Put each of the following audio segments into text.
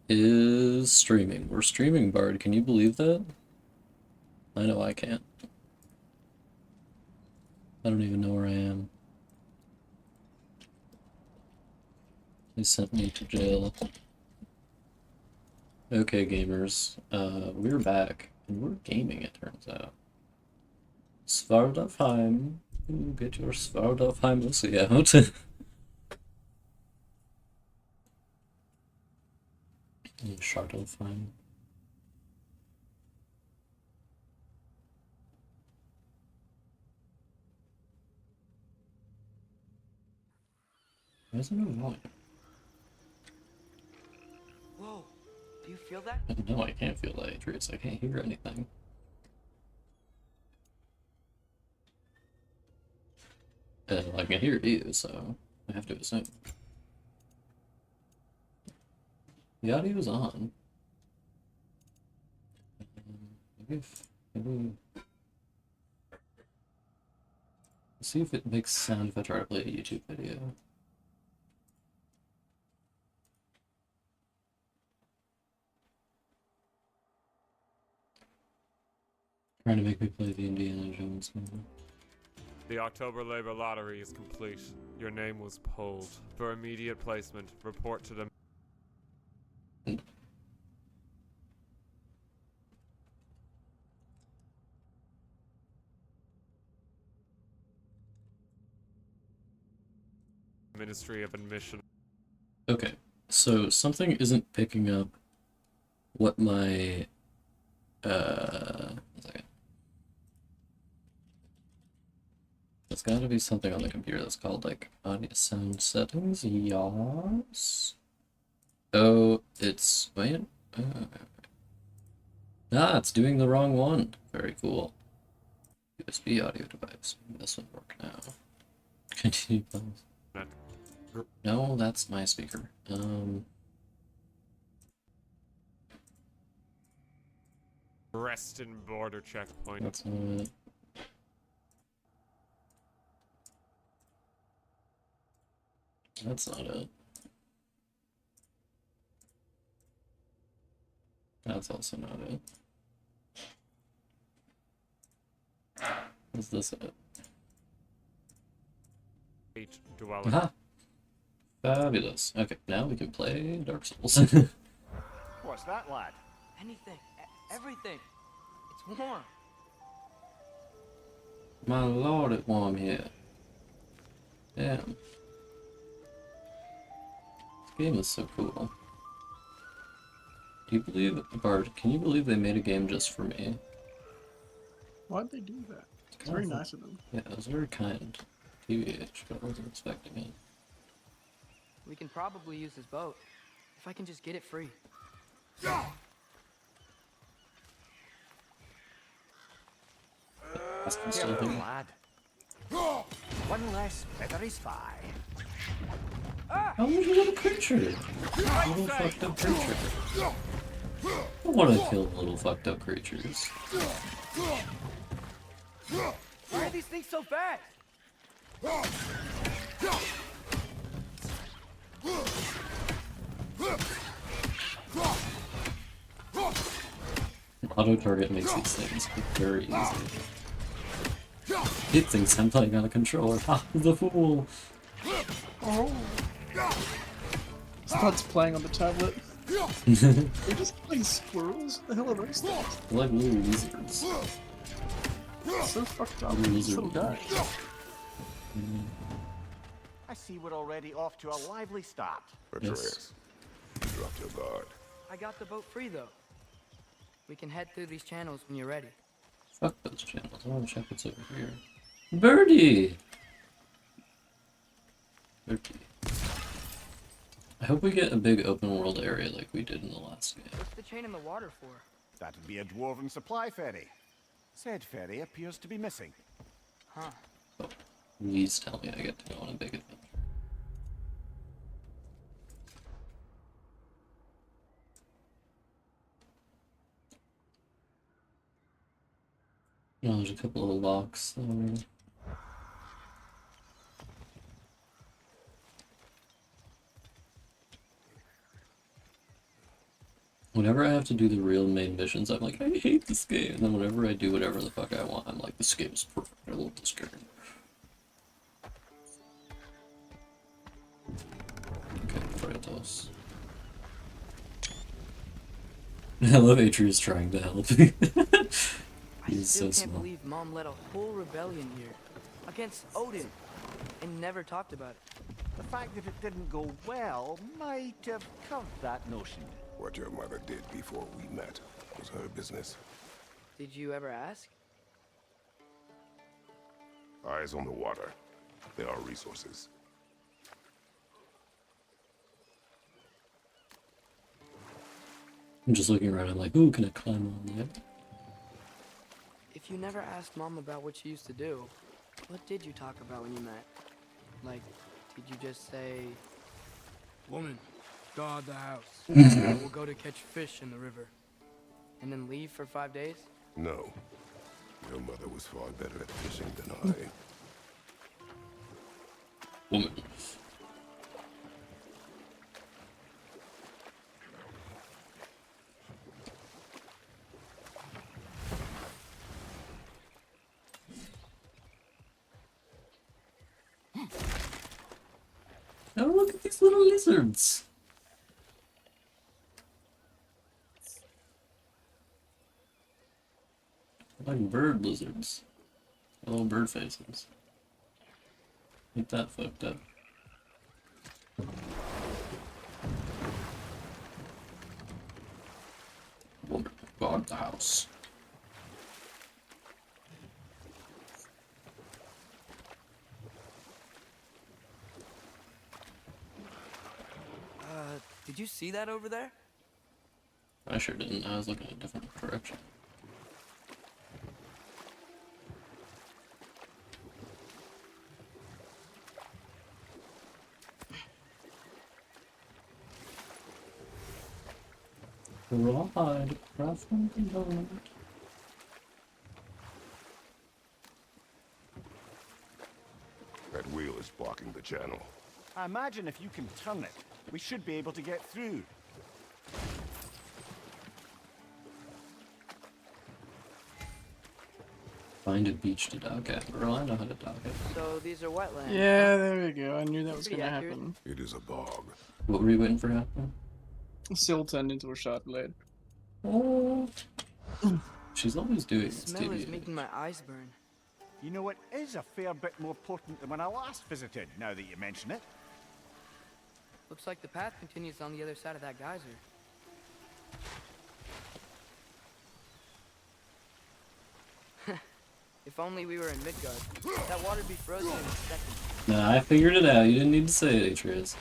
is streaming. We're streaming, Bard. Can you believe that? I know I can't. I don't even know where I am. They sent me to jail. Okay, gamers. We're back. And we're gaming, it turns out. Svartalfheim. Ooh, get your Svartalfheim pussy out. Svartalfheim. Why isn't it volume? Whoa, do you feel that? No, I can't feel that, Atreus. I can't hear anything. I can hear you, so I have to assume. The audio's on. Maybe see if it makes sound if I try to play a YouTube video. Trying to make me play the Indiana Jones movie. The October Labour Lottery is complete. Your name was pulled. For immediate placement, report to the Ministry of Admission. Okay, so something isn't picking up what my one second. There's gotta be something on the computer that's called like audio sound settings. Yes. Oh, it's wait. Ah, it's doing the wrong one. Very cool. USB audio device. This would work now. Continue pause. No, that's my speaker. Reston border checkpoint. That's not it. That's not it. That's also not it. Is this it? Eight dwelling. Aha! Fabulous. Okay, now we can play Dark Souls. What's that, lad? Anything, everything. It's warm. My lord, it's warm here. Damn. This game is so cool. Do you believe, Bard, can you believe they made a game just for me? Why'd they do that? It's very nice of them. Yeah, it was very kind. TBH, but I wasn't expecting it. We can probably use this boat. If I can just get it free. That's still Careful, there. lad. One less feathery spy. How was a little creature? Little fucked up creature. I want to kill little fucked up creatures. Why are these things so fast? Auto target makes these things very easy. It thinks I'm playing on a controller. Ha, the fool! Oh. Starts playing on the tablet. They're just like squirrels. The hell are those things? They're like little lizards. So fucked up. Little This lizard little guy. I see we're already off to a lively start. Yes. Drop your guard. I got the boat free though. We can head through these channels when you're ready. Fuck those channels. I want to check what's over here. Birdie! Birdie. I hope we get a big open world area like we did in the last game. What's the chain in the water for? That'd be a dwarven supply ferry. Said ferry appears to be missing. Huh. Oh, please tell me I get to go on a big adventure. Oh, there's a couple of locks there. Whenever I have to do the real main missions, I'm like, I hate this game. And then whenever I do whatever the fuck I want, I'm like, this game is perfect. I love this game. Okay, Kratos. I love Atreus trying to help. I He's still so can't small. believe Mom led a whole rebellion here against Odin and never talked about it. The fact that it didn't go well might have curved that notion. What your mother did before we met was her business. Did you ever ask? Eyes on the water. There are resources. I'm just looking around, I'm like, ooh, can I climb on that? If you never asked Mom about what she used to do, what did you talk about when you met? Like, did you just say, "Woman, guard the house. We'll go to catch fish in the river," and then leave for 5 days? No. Your mother was far better at fishing than I. Woman. Oh, look at these little lizards. Like bird lizards. Little bird faces. Ain't that fucked up. Woman, guard the house. Did you see that over there? I sure didn't. I was looking in a different direction. Ride across the road. That wheel is blocking the channel. I imagine if you can turn it, we should be able to get through. Find a beach to dock at. Bro, I know how to dock it. So these are wetlands. Yeah, there we go. I knew that was Pretty gonna accurate. happen. It is a bog. What were you waiting for to happen? Still turned into a shot blade. Oh. She's always doing The this, smell is dude. making my eyes burn. You know, it is a fair bit more potent than when I last visited, now that you mention it. Looks like the path continues on the other side of that geyser. If only we were in Midgard. That water'd be frozen in a second. Nah, I figured it out. You didn't need to say it, Atreus.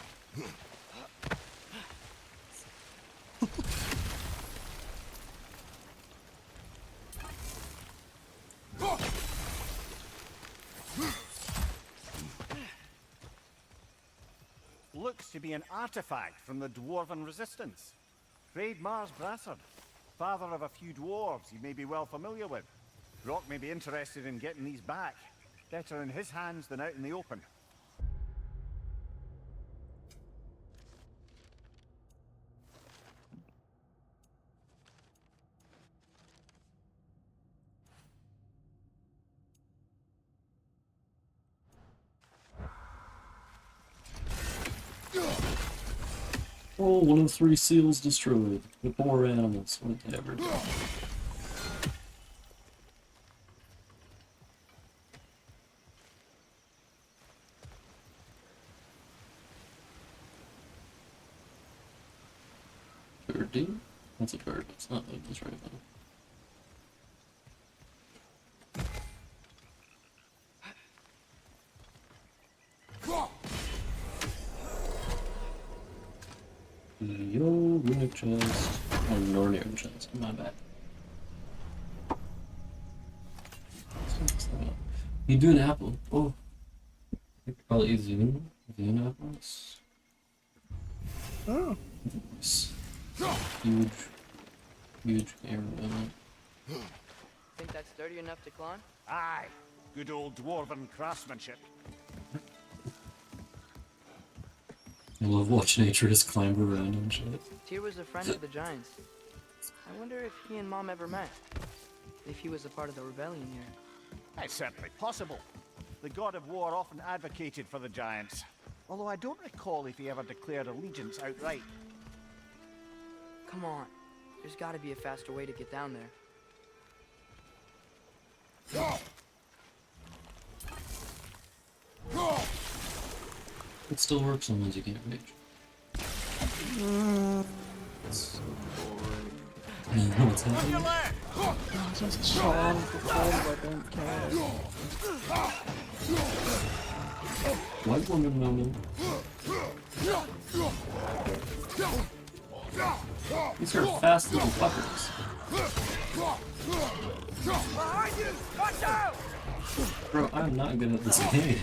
Looks to be an artifact from the Dwarven Resistance. Great Mars Brassard, father of a few dwarves you may be well familiar with. Rock may be interested in getting these back. Better in his hands than out in the open. Oh, 1 of 3 seals destroyed. The poor animals. Whatever. Birdie? That's a bird. It's not like this right now. Yo, runic chest. Oh, Nornir chest. My bad. You do an apple. Oh. You could probably eat Zune apples. Oh. Huge arrow. Think that's sturdy enough to climb? Aye, good old Dwarven craftsmanship. I love watching Atreus climb around and shit. Tyr was a friend of the giants. I wonder if he and Mom ever met. If he was a part of the rebellion here. It's certainly possible. The god of war often advocated for the giants. Although I don't recall if he ever declared allegiance outright. Come on. There's gotta be a faster way to get down there. It still works on ones you can't reach. So boring. What's happening? I'm just trying to fall, I don't care. White woman moment. These are fast little fuckers. Behind you! Watch out! Bro, I'm not good at this game.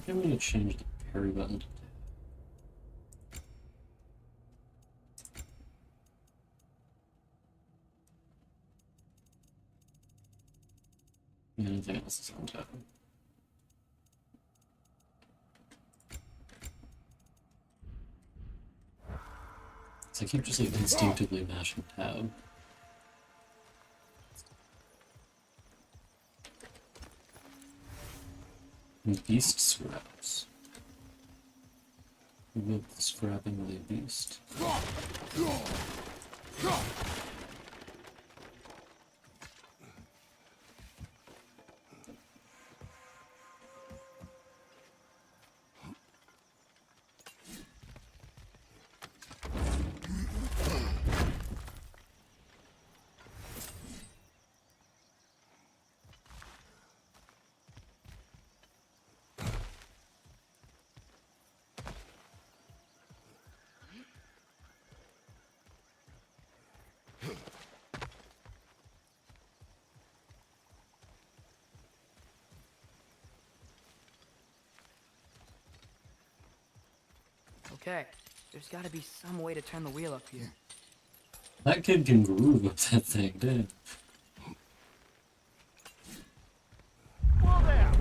I'm gonna change the parry button. Yeah, anything else is on top. So I keep just like instinctively mashing tab. And beast scraps. With scrapping the beast. Okay, there's gotta be some way to turn the wheel up here. That kid can groove with that thing, dude. Whoa there!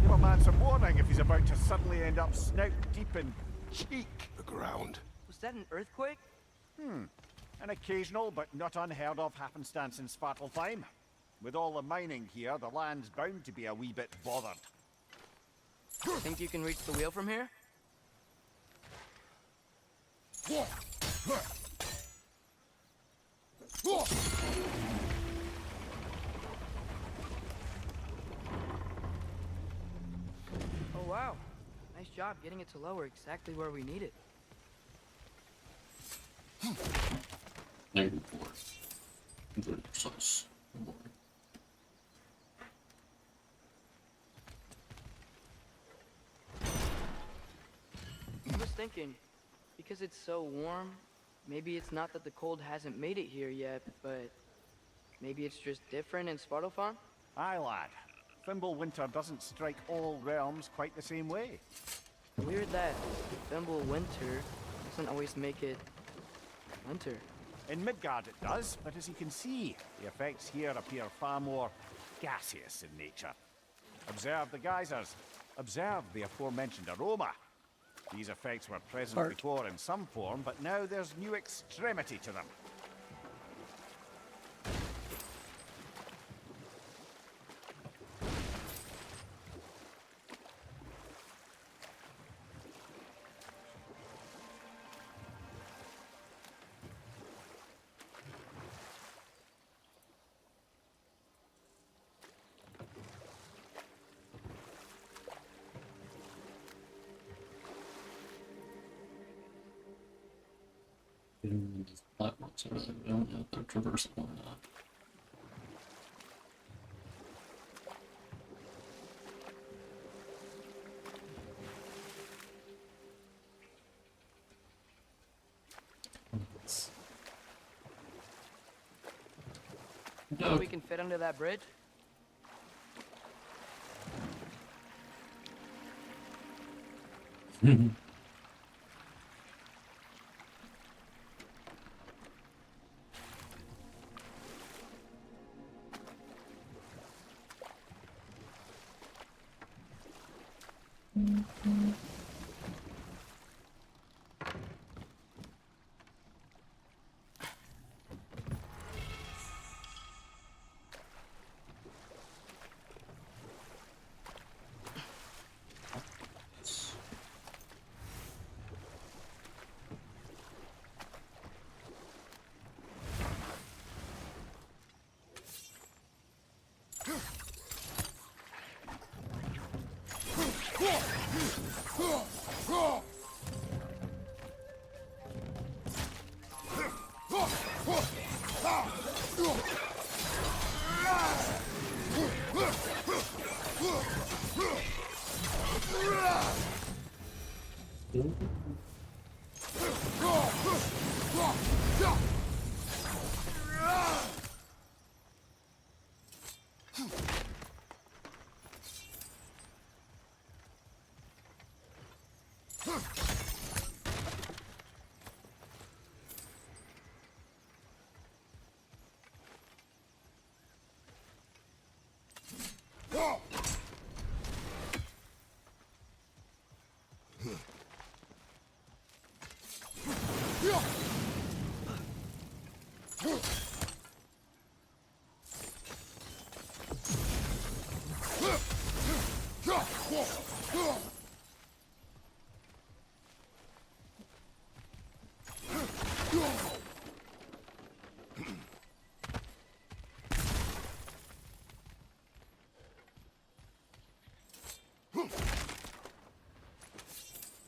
Give a man some warning if he's about to suddenly end up snout deep in cheek. The ground. Was that an earthquake? An occasional but not unheard of happenstance in Svartalfheim. With all the mining here, the land's bound to be a wee bit bothered. Think you can reach the wheel from here? Oh wow, nice job getting it to lower exactly where we need it. Negative 4. Very precise. I was thinking, because it's so warm, maybe it's not that the cold hasn't made it here yet, but maybe it's just different in Svartalfheim? Aye, lad. Thimble winter doesn't strike all realms quite the same way. Weird that Thimble winter doesn't always make it winter. In Midgard it does, but as you can see, the effects here appear far more gaseous in nature. Observe the geysers. Observe the aforementioned aroma. These effects were present before in some form, but now there's new extremity to them. These platforms are really, I don't know if they're traversable or not. Think we can fit under that bridge?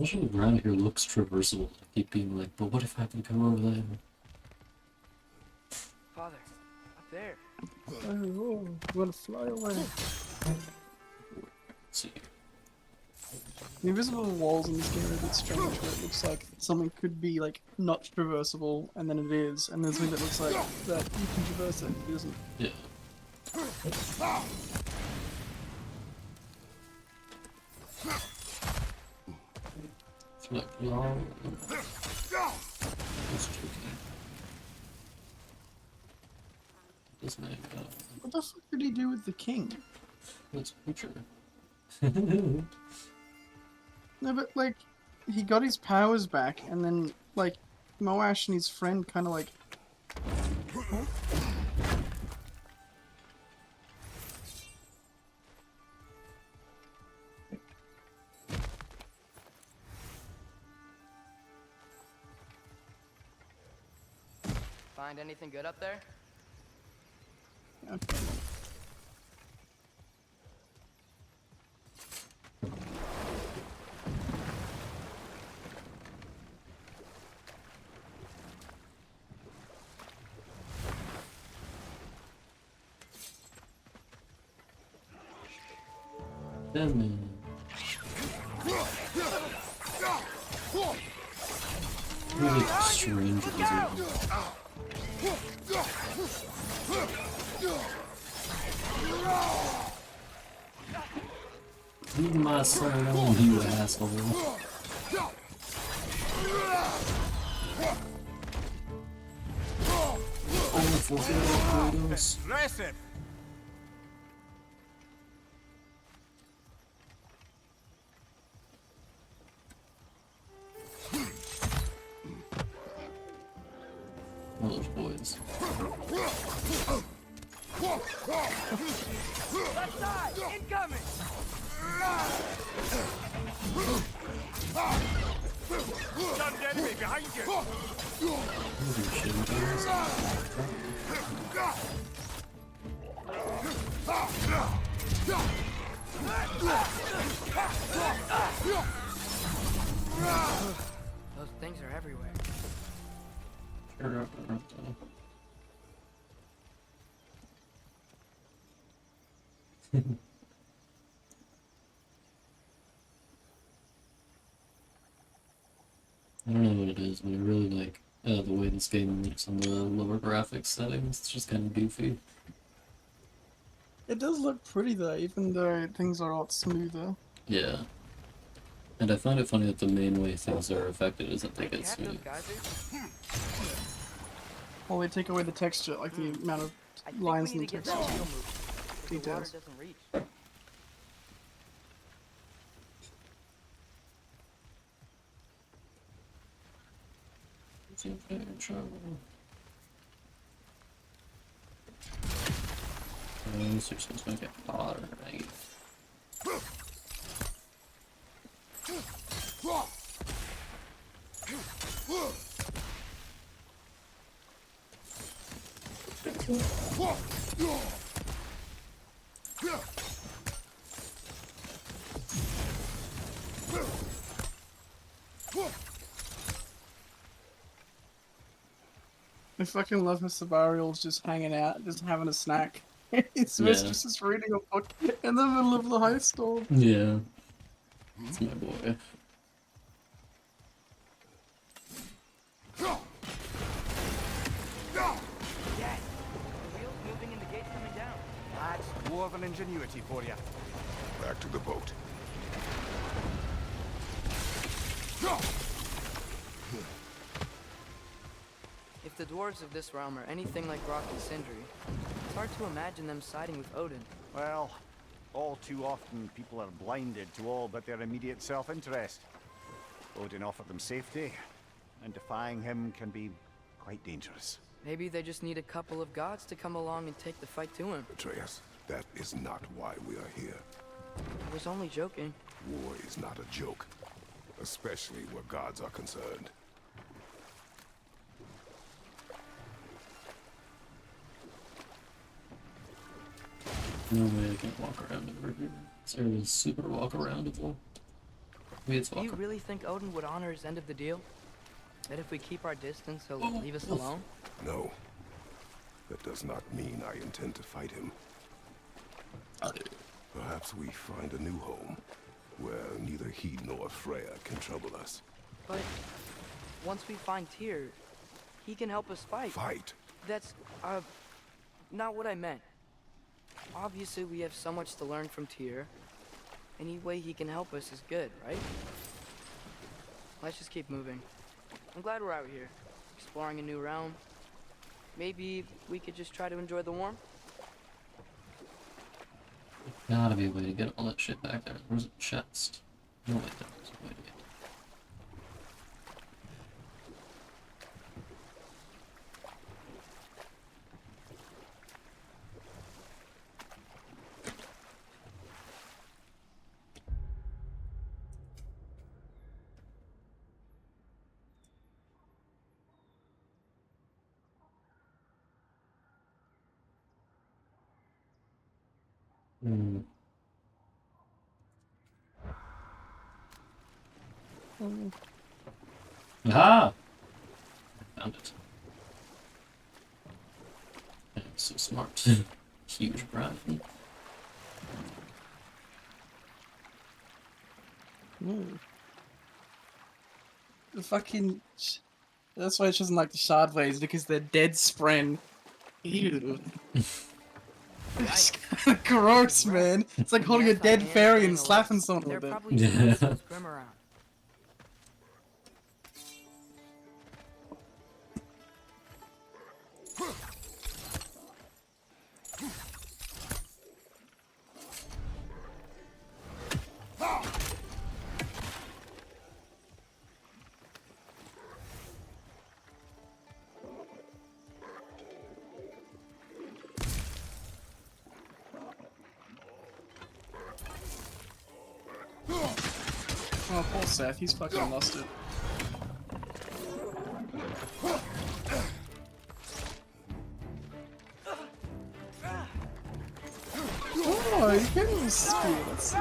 Especially the ground here looks traversable. I keep being like, but what if I have to come over there? Father, up there. Oh, I want to fly away. Let's see. The invisible walls in this game are a bit strange, where it looks like something could be like not traversable, and then it is, and there's something that looks like that you can traverse it, and it isn't. Yeah. Flip long. That's tricky. This may go. What the fuck did he do with the king? That's future. No, but like, he got his powers back, and then like, Moash and his friend kind of like. Find anything good up there? Okay. Then really strange lizard. Leave my son alone, you asshole. Oh, forget about Kratos. Aggressive! One of those boys. Left side! Incoming! Stunned enemy behind you! Holy shit, Those things are everywhere. I don't know what it is, but I really like the way this game looks on the lower graphics settings. It's just kind of goofy. It does look pretty though, even though things are a lot smoother. Yeah. And I find it funny that the main way things are affected is that they get Captain smooth. Geyser? Or they take away the texture, like the amount of I think lines we in need the to get texture. that wheel moved. If the water Details. doesn't reach. This is just gonna get hotter, right? I fucking love how Savariel's just hanging out, just having a snack. His Yeah. mistress is reading a book in the middle of the high storm. Yeah. It's my boy. Yes! The wheel's moving and the gate's coming down. That's dwarven ingenuity for you. Back to the boat. If the dwarves of this realm are anything like Rock and Sindri, it's hard to imagine them siding with Odin. Well, all too often people are blinded to all but their immediate self-interest. Odin offered them safety, and defying him can be quite dangerous. Maybe they just need a couple of gods to come along and take the fight to him. Atreus, that is not why we are here. I was only joking. War is not a joke, especially where gods are concerned. No way I can walk around over here. This area is super walk aroundable. Maybe it's Do you walk really think Odin would honor his end of the deal? That if we keep our distance, he'll leave us oof. alone? No, that does not mean I intend to fight him. Perhaps we find a new home, where neither he nor Freya can trouble us. But once we find Tyr, he can help us fight. Fight? That's, not what I meant. Obviously, we have so much to learn from Tyr. Any way he can help us is good, right? Let's just keep moving. I'm glad we're out here, exploring a new realm. Maybe we could just try to enjoy the warmth? Gotta be a way to get all that shit back there. Where's a chest? No, wait, there's a way to get it. Hmm. Aha! I found it. I'm so smart. Huge brain. The fucking... That's why she doesn't like the shard blades, because they're dead spren. Ew. It's kind of gross, man. It's like holding a Yes, I dead am fairy staying and slapping alert. someone They're with it. probably just those grim around. Oh, poor Seth, he's fucking lost it. Oh, he's getting the spear, let's see.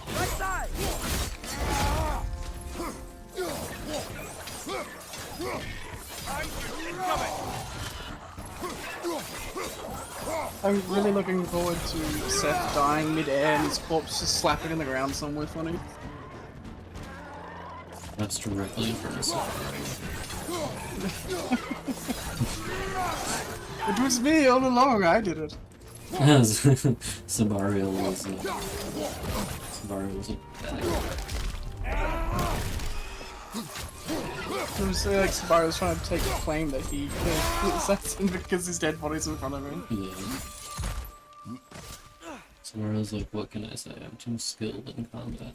Right side! I'm really looking forward to Seth dying mid-air and his corpse just slapping in the ground somewhere funny. That's directly in front of It was me all along, I did it. Sabariel was a bad guy. It was like Sabari was trying to take a claim that he killed the assassin because his dead body's in front of him. Yeah. Sabariel's like, what can I say? I'm too skilled in combat.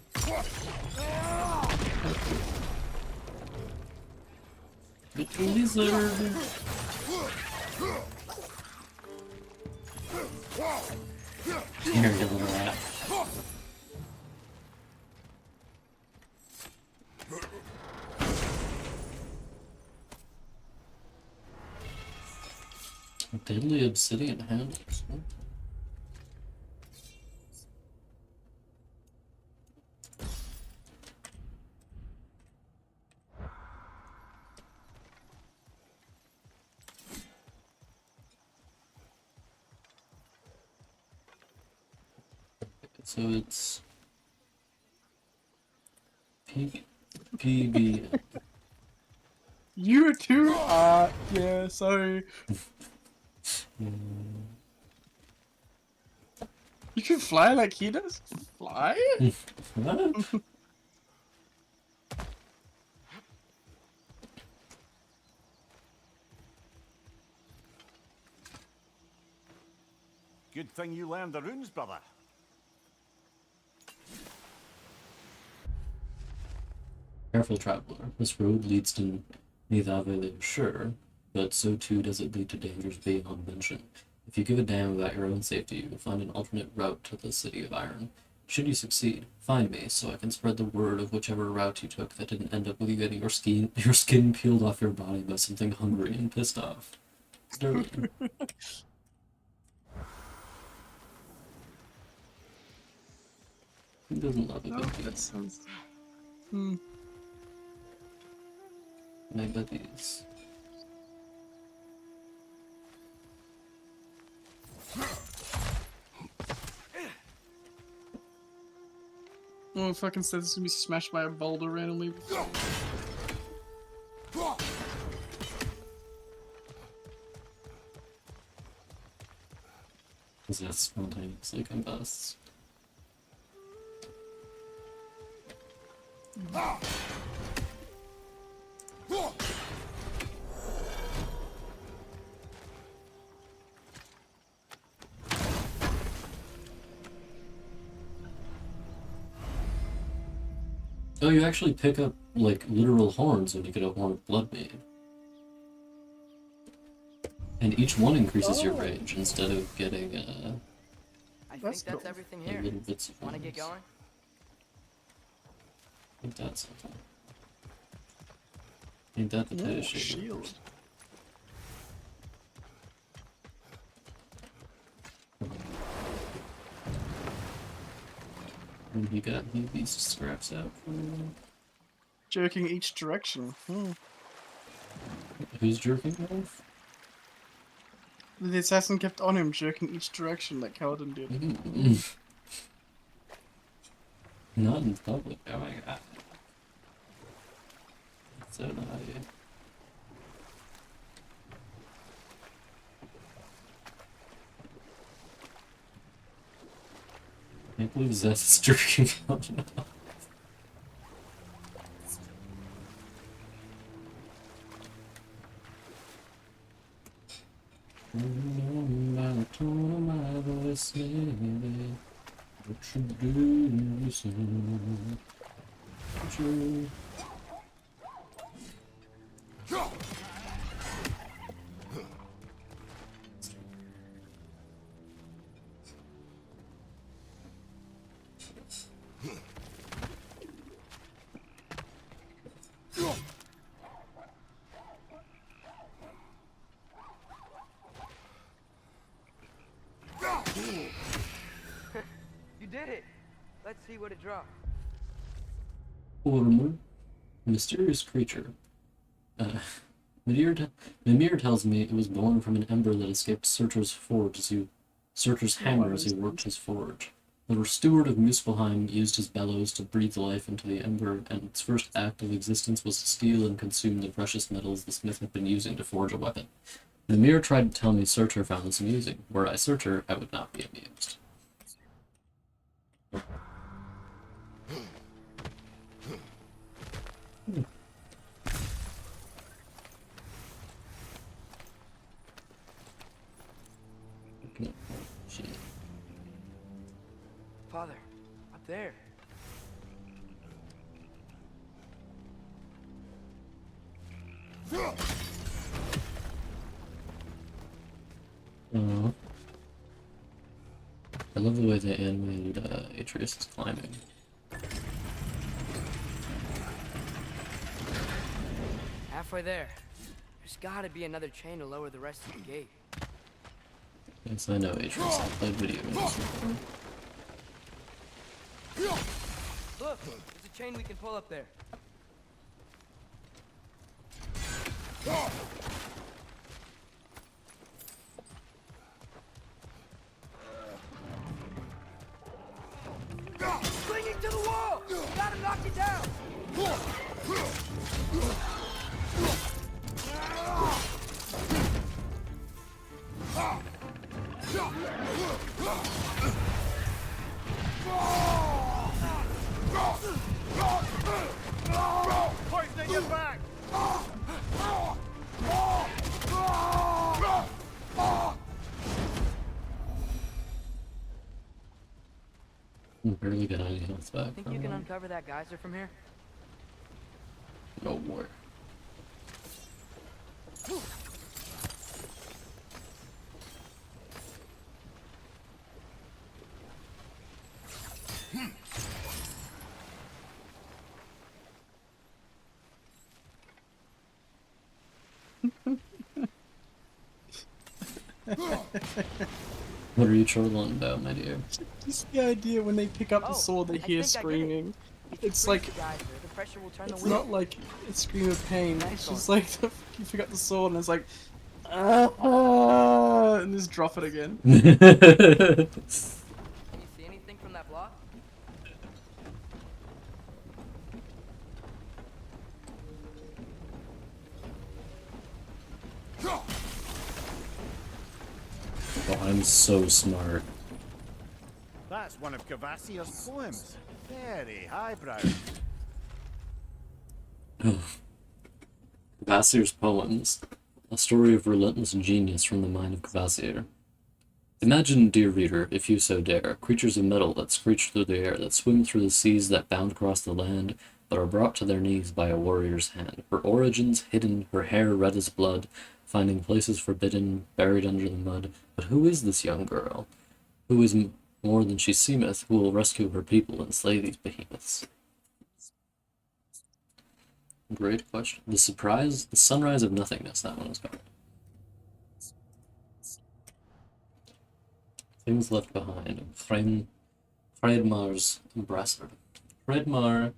The lizard! Here, you little rat. Deadly obsidian handles. Huh? So it's PB. You too? Yeah, sorry. You can fly like he does? Fly? What? Good thing you learned the runes, brother. Careful, traveler. This road leads to Nidavele, sure, but so too does it lead to dangers beyond mention. If you give a damn about your own safety, you will find an alternate route to the City of Iron. Should you succeed, find me so I can spread the word of whichever route you took that didn't end up with you getting your skin peeled off your body by something hungry and pissed off. Sterling. Who doesn't love a Oh, good that beat? sounds... My buddies. Oh, fucking says it's gonna be smashed by a boulder randomly. Because that spontaneously combusts. Oh, you actually pick up, like, literal horns when you get a horn of blood made. And each one increases your range instead of getting, I That's think that's cool. everything like here. little bits of Wanna horns. get going? Ain't that something? Ain't that the potato Ooh, shape? shield. And you got these scraps out for Jerking each direction. who's jerking off? The assassin kept on him, jerking each direction like Kaladin did. Not in public. Oh my god. That's so naughty. I can't believe Zeth's jerking off. You did it! Let's see what it drops. Ormer, a mysterious creature. Mimir tells me it was born from an ember that escaped Surtur's hammer as he worked his forge. The steward of Muspelheim used his bellows to breathe life into the ember, and its first act of existence was to steal and consume the precious metals the smith had been using to forge a weapon. Mimir tried to tell me Surtur found this amusing. Were I Surtur, I would not be amused. Shit. Father, up there. I love the way they animated Atreus climbing. Halfway there. There's gotta be another chain to lower the rest of the gate. Yes, I know Atreus. I played video games before. Look, there's a chain we can pull up there. Clinging to the wall! Gotta knock it down! Poisoning your back! I'm barely got any health back. Think you can uncover that geyser from here? No more. What are you trolling about, my dear? Just the idea when they pick up the Oh, sword, they I hear think I get it. screaming. If you It's freeze like, the geyser, the pressure will turn the it's wheel. not like a scream of pain. Nice It's just one. like you pick up the sword and it's like, ah, and just drop it again. Can you see anything from that block? Oh, I'm so smart. That's one of Cavassier's poems. Very highbrow. Cavassier's poems. A story of relentless genius from the mind of Cavassier. Imagine, dear reader, if you so dare, creatures of metal that screech through the air, that swim through the seas, that bound across the land, but are brought to their knees by a warrior's hand. Her origins hidden, her hair red as blood, finding places forbidden, buried under the mud. But who is this young girl? Who is more than she seemeth, who will rescue her people and slay these behemoths? Great question. The sunrise of nothingness, that one is called. Things left behind. Hreidmar's Embracer. Hreidmar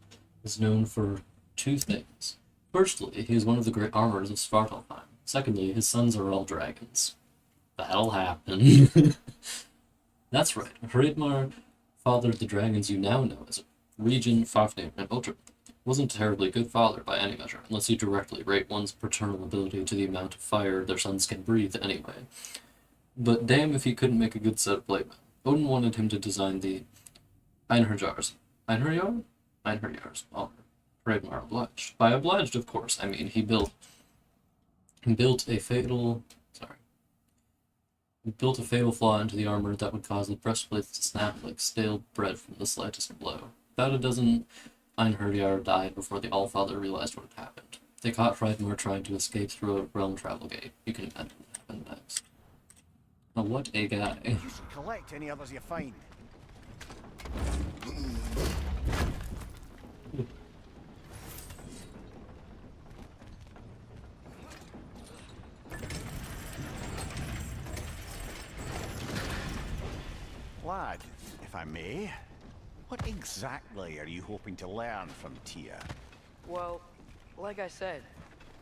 is known for two things. Firstly, he is one of the great armorers of Svartalfheim. Secondly, his sons are all dragons. That'll happen. That's right. Hreidmar fathered the dragons you now know as Regin, Fafnir, and Ultra. Wasn't a terribly good father by any measure, unless you directly rate one's paternal ability to the amount of fire their sons can breathe anyway. But damn if he couldn't make a good set of blade men. Odin wanted him to design the Einherjars. Einherjars. Well, Hreidmar obliged. By obliged, of course, I mean he built a fatal flaw into the armor that would cause the breastplates to snap like stale bread from the slightest blow. About a dozen Einherjar died before the Allfather realized what had happened. They caught Hreidmar trying to escape through a realm travel gate. You can imagine what happened next. Now, what a guy. You should collect any others you find. Lad, if I may, What exactly are you hoping to learn from Tia? Well, like I said,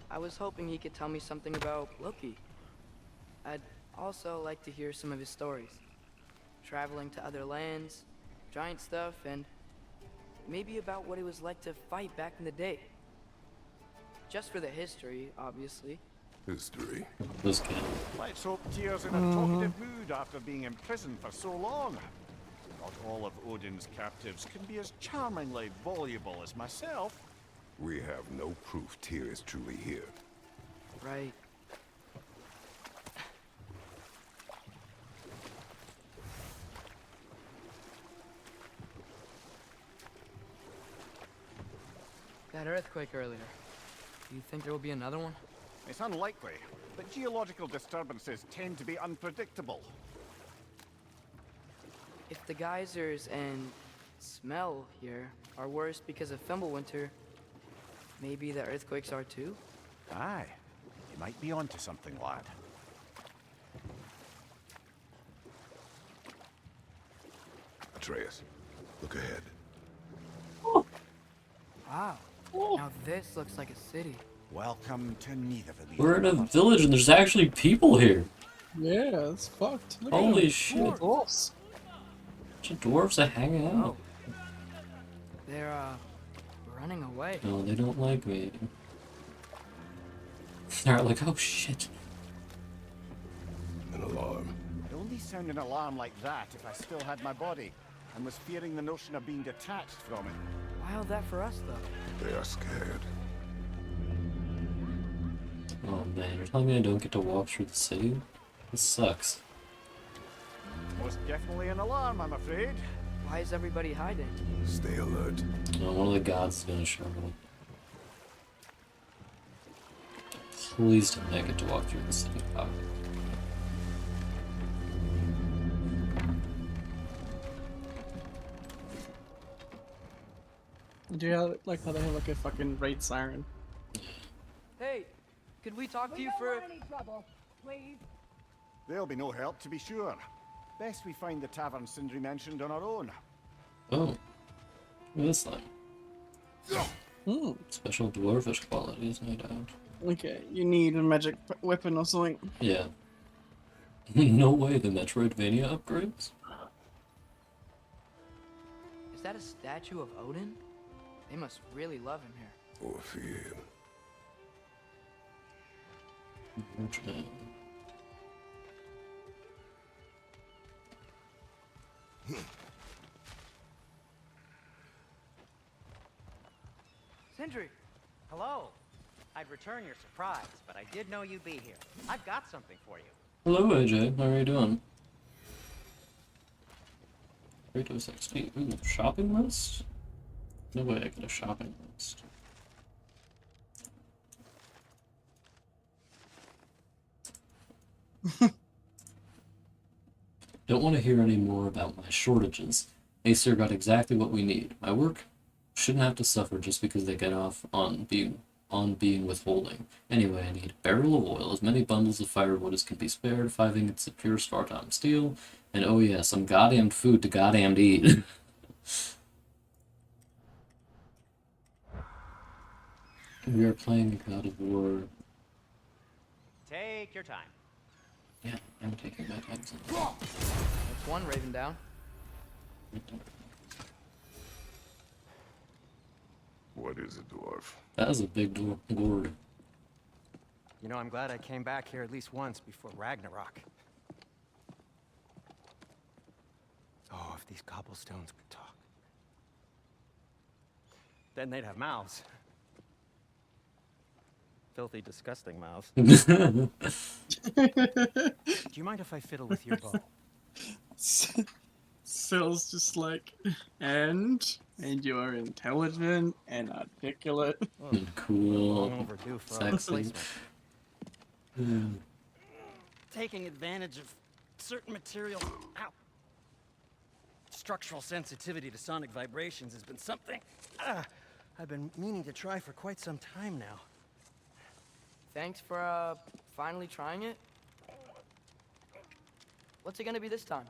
I was hoping he could tell me something about Loki. I'd also like to hear some of his stories. Traveling to other lands, giant stuff, and maybe about what it was like to fight back in the day. Just for the history, obviously. History. This guy. Let's hope Tia's in a talkative mood after being in prison for so long. Not all of Odin's captives can be as charmingly voluble as myself. We have no proof Tyr is truly here. Right. That earthquake earlier. Do you think there will be another one? It's unlikely, but geological disturbances tend to be unpredictable. If the geysers and smell here are worse because of Fimbulwinter, maybe the earthquakes are too? Aye, you might be onto something, lad. Atreus, look ahead. Wow. Now this looks like a city. Welcome to Nidavellir. We're in a village and there's actually people here. Yeah, that's fucked. Look Holy at them. shit. Dwarfs. Bunch of dwarves are hanging out. Oh. They're, running away. No, they don't like me. They're like, oh shit. An alarm. I'd only sound an alarm like that if I still had my body, and was fearing the notion of being detached from it. Wild that for us, though. They are scared. Oh man, you're telling me I don't get to walk through the city? This sucks. Most definitely an alarm, I'm afraid. Why is everybody hiding? Stay alert. Oh, one of the gods is gonna show me. Please don't make it to walk through the city. Oh. Do you like how they have like a fucking raid siren? Hey, could we talk to you don't for... want any trouble, please. There'll be no help, to be sure. Best we find the tavern Sindri mentioned on our own. Oh. Look at this thing. Hmm. Special dwarfish qualities, no doubt. Okay, you need a magic weapon or something. Yeah. No way, the Metroidvania upgrades? Is that a statue of Odin? They must really love him here. Or fear. Okay. Sindri! Hello. I'd return your surprise, but I did know you'd be here. I've got something for you. Hello AJ, how are you doing? Kratos XP. Ooh, shopping list? No way I get a shopping list. Don't want to hear any more about my shortages. Aesir got exactly what we need. My work shouldn't have to suffer just because they get off on being withholding. Anyway, I need a barrel of oil, as many bundles of firewood as can be spared, 5 ingots of pure Svartalfheim steel, and oh yeah, some goddamn food to goddamn eat. We are playing God of War. Take your time. Yeah, I'm taking my time. That's one raven down. What is it, dwarf? That was a big gourd. You know, I'm glad I came back here at least once before Ragnarok. Oh, if these cobblestones could talk. Then they'd have mouths. Filthy, disgusting mouths. Do you mind if I fiddle with your bow? Sil's just like, and you are intelligent and articulate. And cool. Long overdue for a Sexy. replacement. Yeah. Taking advantage of certain materials. Ow. Structural sensitivity to sonic vibrations has been something I've been meaning to try for quite some time now. Thanks for, finally trying it. What's it gonna be this time?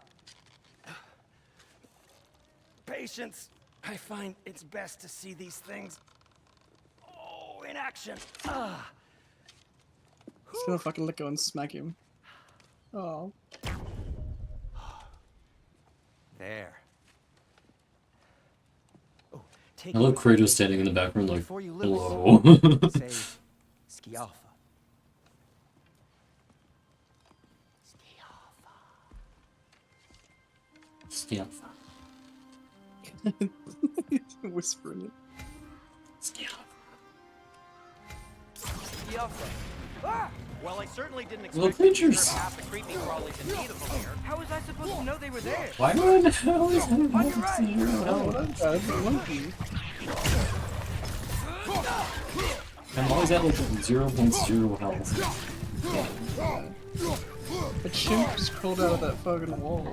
patience. I find it's best to see these things, in action. Ah. Just gonna fucking let go and smack him. Oh. There. Oh, take I love a Kratos look standing in the background like, before you lose. hello. Say, Skialfa. Stialfa. Whispering it. Stialfa. Well, I certainly didn't Little expect to creatures. disturb half the creepy crawlies in need of them here. How was I supposed to know they were there? Why do I always have you're right. zero Oh, health? that guy, monkey. I'm always at like 0.0 health. A chimp just crawled out of that fucking wall.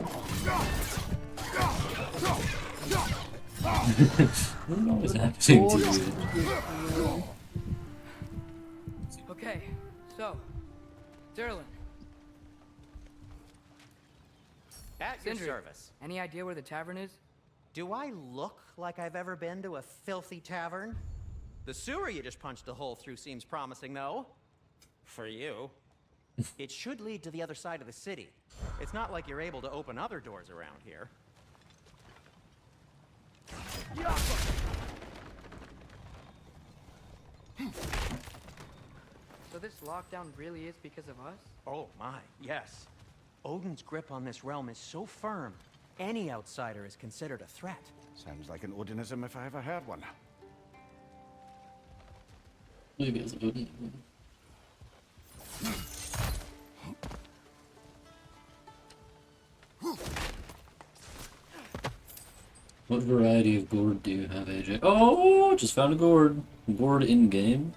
What is happening to you? Okay, so, Derlin, At your Sindri, service. any idea where the tavern is? Do I look like I've ever been to a filthy tavern? The sewer you just punched a hole through seems promising, though. For you. It should lead to the other side of the city. It's not like you're able to open other doors around here. So this lockdown really is because of us? Oh my, yes. Odin's grip on this realm is so firm, any outsider is considered a threat. Sounds like an Odinism if I ever heard one. Maybe it's a good. What variety of gourd do you have, AJ? Oh, just found a gourd. Gourd in game.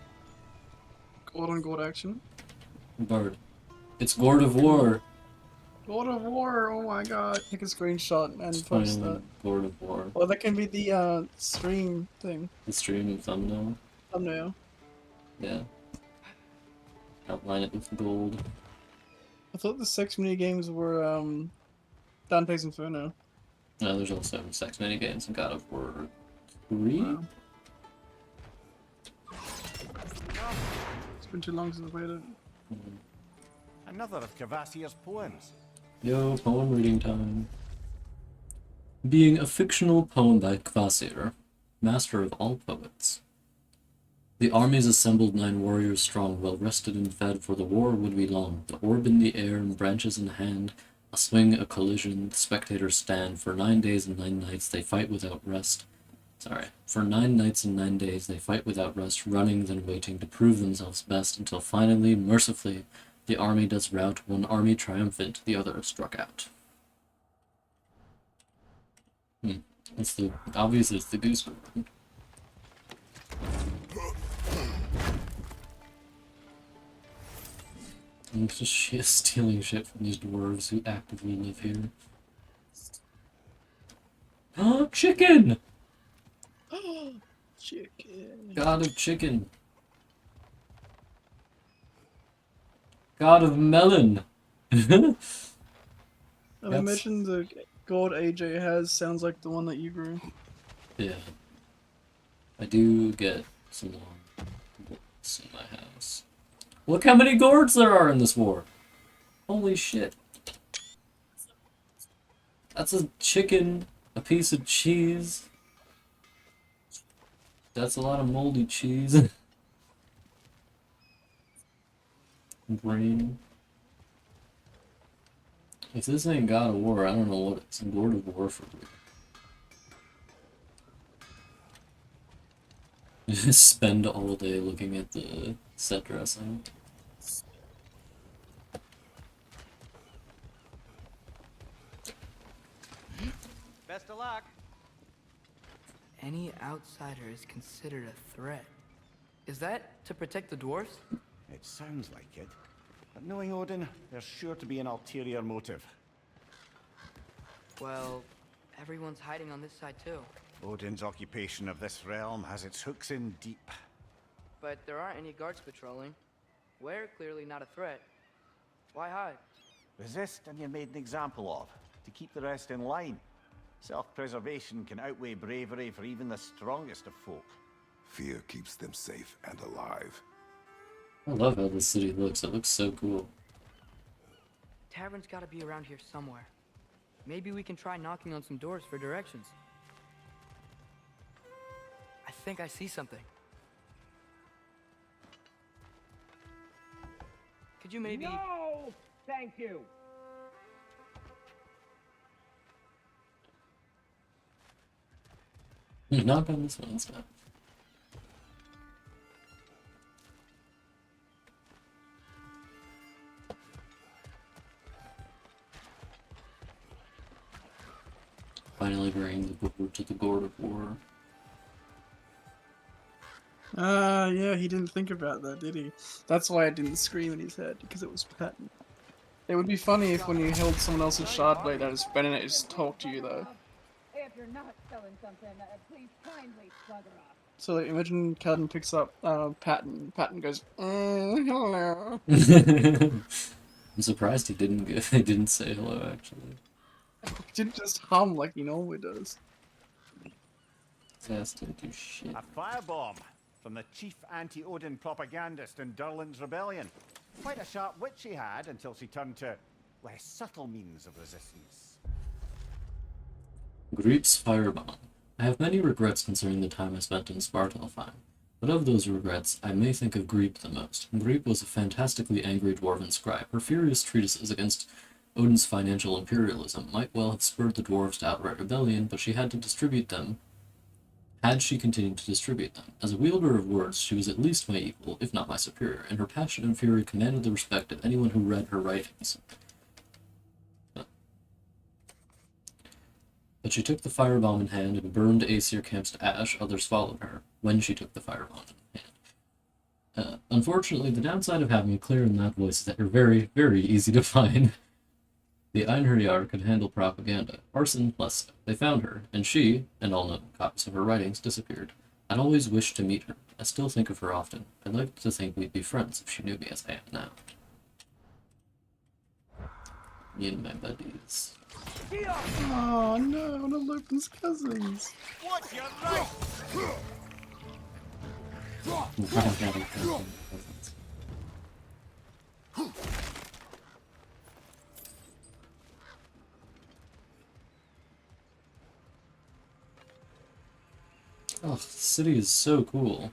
God on God action. Bard. It's Gourd of War. God of War, oh my god. Take a screenshot and It's post finally that. Gourd of War. Or that can be the stream thing. The stream thumbnail. Thumbnail. Yeah. Outline it with gold. I thought the sex mini games were Dante's Inferno. No, there's also sex mini games in God of War 3. Wow. It's been too long since I played it. Another of Cavassier's poems. Yo, poem reading time. Being a fictional poem by Kvasir, master of all poets. The armies assembled 9 warriors strong, well rested and fed, for the war would be long. The orb in the air and branches in hand, a swing, a collision, the spectators stand. For 9 days and 9 nights they fight without rest. For 9 nights and 9 days they fight without rest, running then waiting to prove themselves best, until finally, mercifully, the army does rout, one army triumphant, the other struck out. Obviously it's the goose bird. I'm just stealing shit from these dwarves who actively live here. Oh, chicken! Chicken. God of chicken. God of melon. I That's- imagine the gourd AJ has sounds like the one that you grew. Yeah. I do get some long gourds in my house. Look how many gourds there are in this war! Holy shit. That's a chicken, a piece of cheese. That's a lot of moldy cheese. Brain. If this ain't God of War, I don't know what it's. Lord of War for me. Just spend all day looking at the set dressing. Best of luck. Any outsider is considered a threat. Is that to protect the dwarves? It sounds like it. But knowing Odin, there's sure to be an ulterior motive. Well, everyone's hiding on this side too. Odin's occupation of this realm has its hooks in deep. But there aren't any guards patrolling. We're clearly not a threat. Why hide? Resist and you're made an example of, to keep the rest in line. Self-preservation can outweigh bravery for even the strongest of folk. Fear keeps them safe and alive. I love how this city looks. It looks so cool. Tavern's gotta be around here somewhere. Maybe we can try knocking on some doors for directions. I think I see something. Could you maybe... No! Thank you. You knock on this one instead. Finally bring the board to the Gourd of War. Yeah, he didn't think about that, did he? That's why it didn't scream in his head, because it was patent. It would be funny if when you held someone else's shard blade out of spin and it just talked to you, though. If you're not selling something, please kindly bugger off. So like, imagine Calvin picks up Patton. Patton goes, hello. I'm surprised he didn't say hello actually. He didn't just hum like he normally does. Yes, didn't do shit. A firebomb from the chief anti-Odin propagandist in Durlin's rebellion. Quite a sharp wit she had until she turned to less subtle means of resistance. Greep's firebomb. I have many regrets concerning the time I spent in Svartalfheim, but of those regrets, I may think of Greep the most. Greep was a fantastically angry dwarven scribe. Her furious treatises against Odin's financial imperialism might well have spurred the dwarves to outright rebellion, but she had to distribute them. Had she continued to distribute them. As a wielder of words, she was at least my equal, if not my superior, and her passion and fury commanded the respect of anyone who read her writings. But she took the firebomb in hand and burned Aesir camps to ash. Others followed her, when she took the firebomb in hand. Unfortunately, the downside of having a clear and loud voice is that you're very, very easy to find. The Einherjar could handle propaganda. Arson, less so. They found her, and she, and all known copies of her writings, disappeared. I'd always wished to meet her. I still think of her often. I'd like to think we'd be friends if she knew me as I am now. Me and my buddies. Oh no, one of Lupin's cousins. What's your right? Oh, the city is so cool.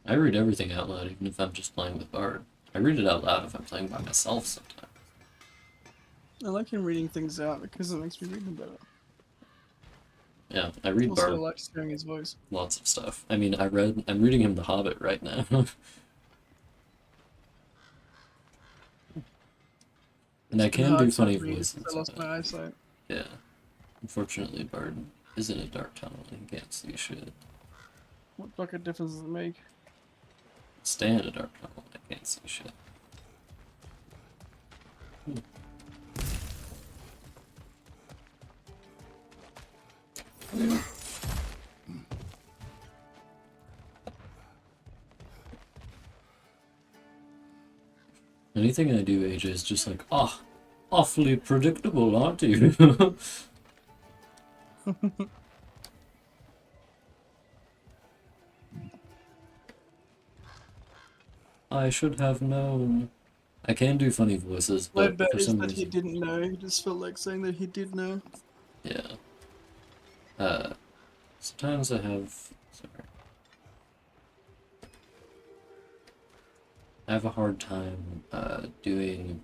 I read everything out loud, even if I'm just playing with Bard. I read it out loud if I'm playing by myself sometimes. I like him reading things out because it makes me read them better. Yeah, I read Also, I Bard like hearing his voice. lots of stuff. I mean, I'm reading him The Hobbit right now. And I can do funny voices. I lost my eyesight. Yeah. Unfortunately, Bard is in a dark tunnel and he can't see shit. What fucking difference does it make? Stay in a dark tunnel and I can't see shit. Anything I do, AJ, is just like, oh, awfully predictable, aren't you? I should have known. I can do funny voices, My but bet for is some that he reason... didn't know. He just felt like saying that he did know. Yeah. Sometimes I have... Sorry. I have a hard time, doing...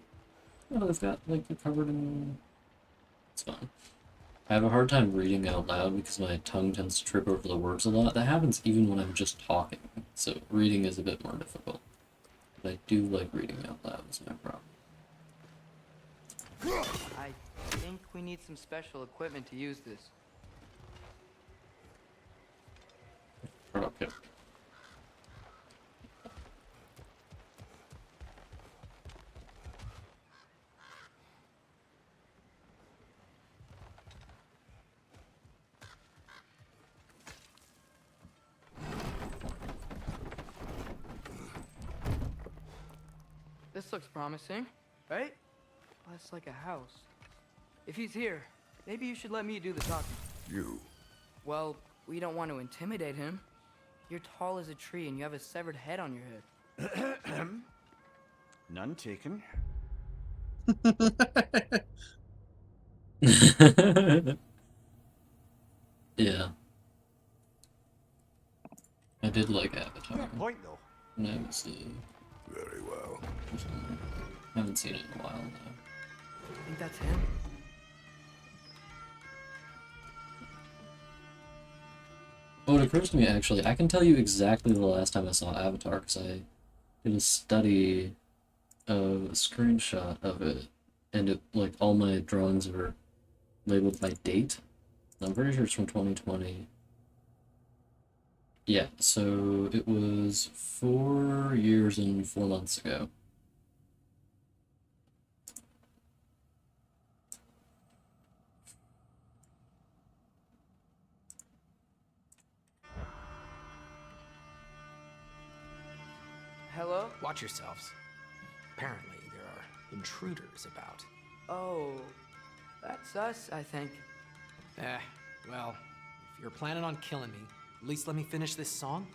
Oh, I've got, like, they're covered in... It's fine. I have a hard time reading out loud because my tongue tends to trip over the words a lot. That happens even when I'm just talking, so reading is a bit more difficult. But I do like reading out loud, is my problem. I think we need some special equipment to use this. Okay. looks promising, right? Less like a house. If he's here, maybe you should let me do the talking. You. Well, we don't want to intimidate him. You're tall as a tree and you have a severed head on your head. None taken. Yeah. I did like Avatar. Fair point, though. And I was, Very well. haven't seen it in a while now. I think that's him. Oh, it occurs to me, actually, I can tell you exactly the last time I saw Avatar, because I did a study of a screenshot of it, and it, like, all my drawings were labeled by date. I'm pretty sure it's from 2020. Yeah, so it was 4 years and 4 months ago. Hello? Watch yourselves. Apparently, there are intruders about. Oh, that's us, I think. Well, if you're planning on killing me, at least let me finish this song.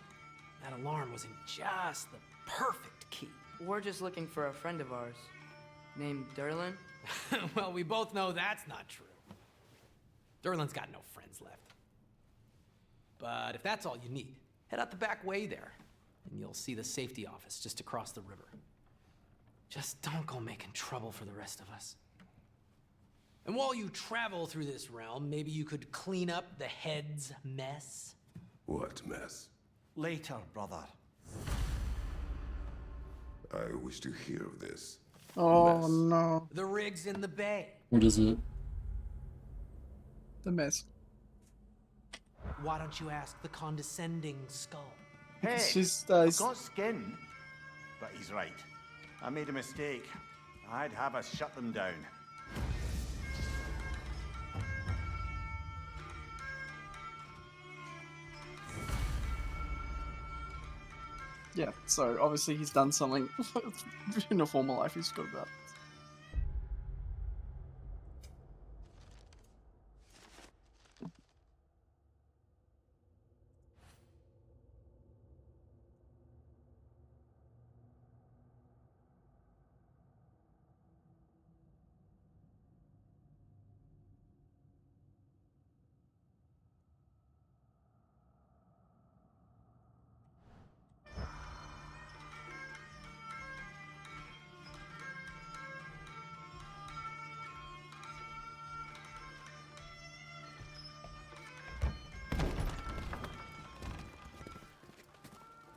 That alarm was in just the perfect key. We're just looking for a friend of ours named Derlin. Well, we both know that's not true. Derlin's got no friends left. But if that's all you need, head out the back way there, and you'll see the safety office just across the river. Just don't go making trouble for the rest of us. And while you travel through this realm, maybe you could clean up the head's mess? What mess? Later, brother. I wish to hear of this. Oh mess. no. The rig's in the bay. What is it? The mess. Why don't you ask the condescending skull? Hey, It's just, I've got skin. But he's right. I made a mistake. I'd have us shut them down. yeah, so obviously he's done something in a former life he's forgot about.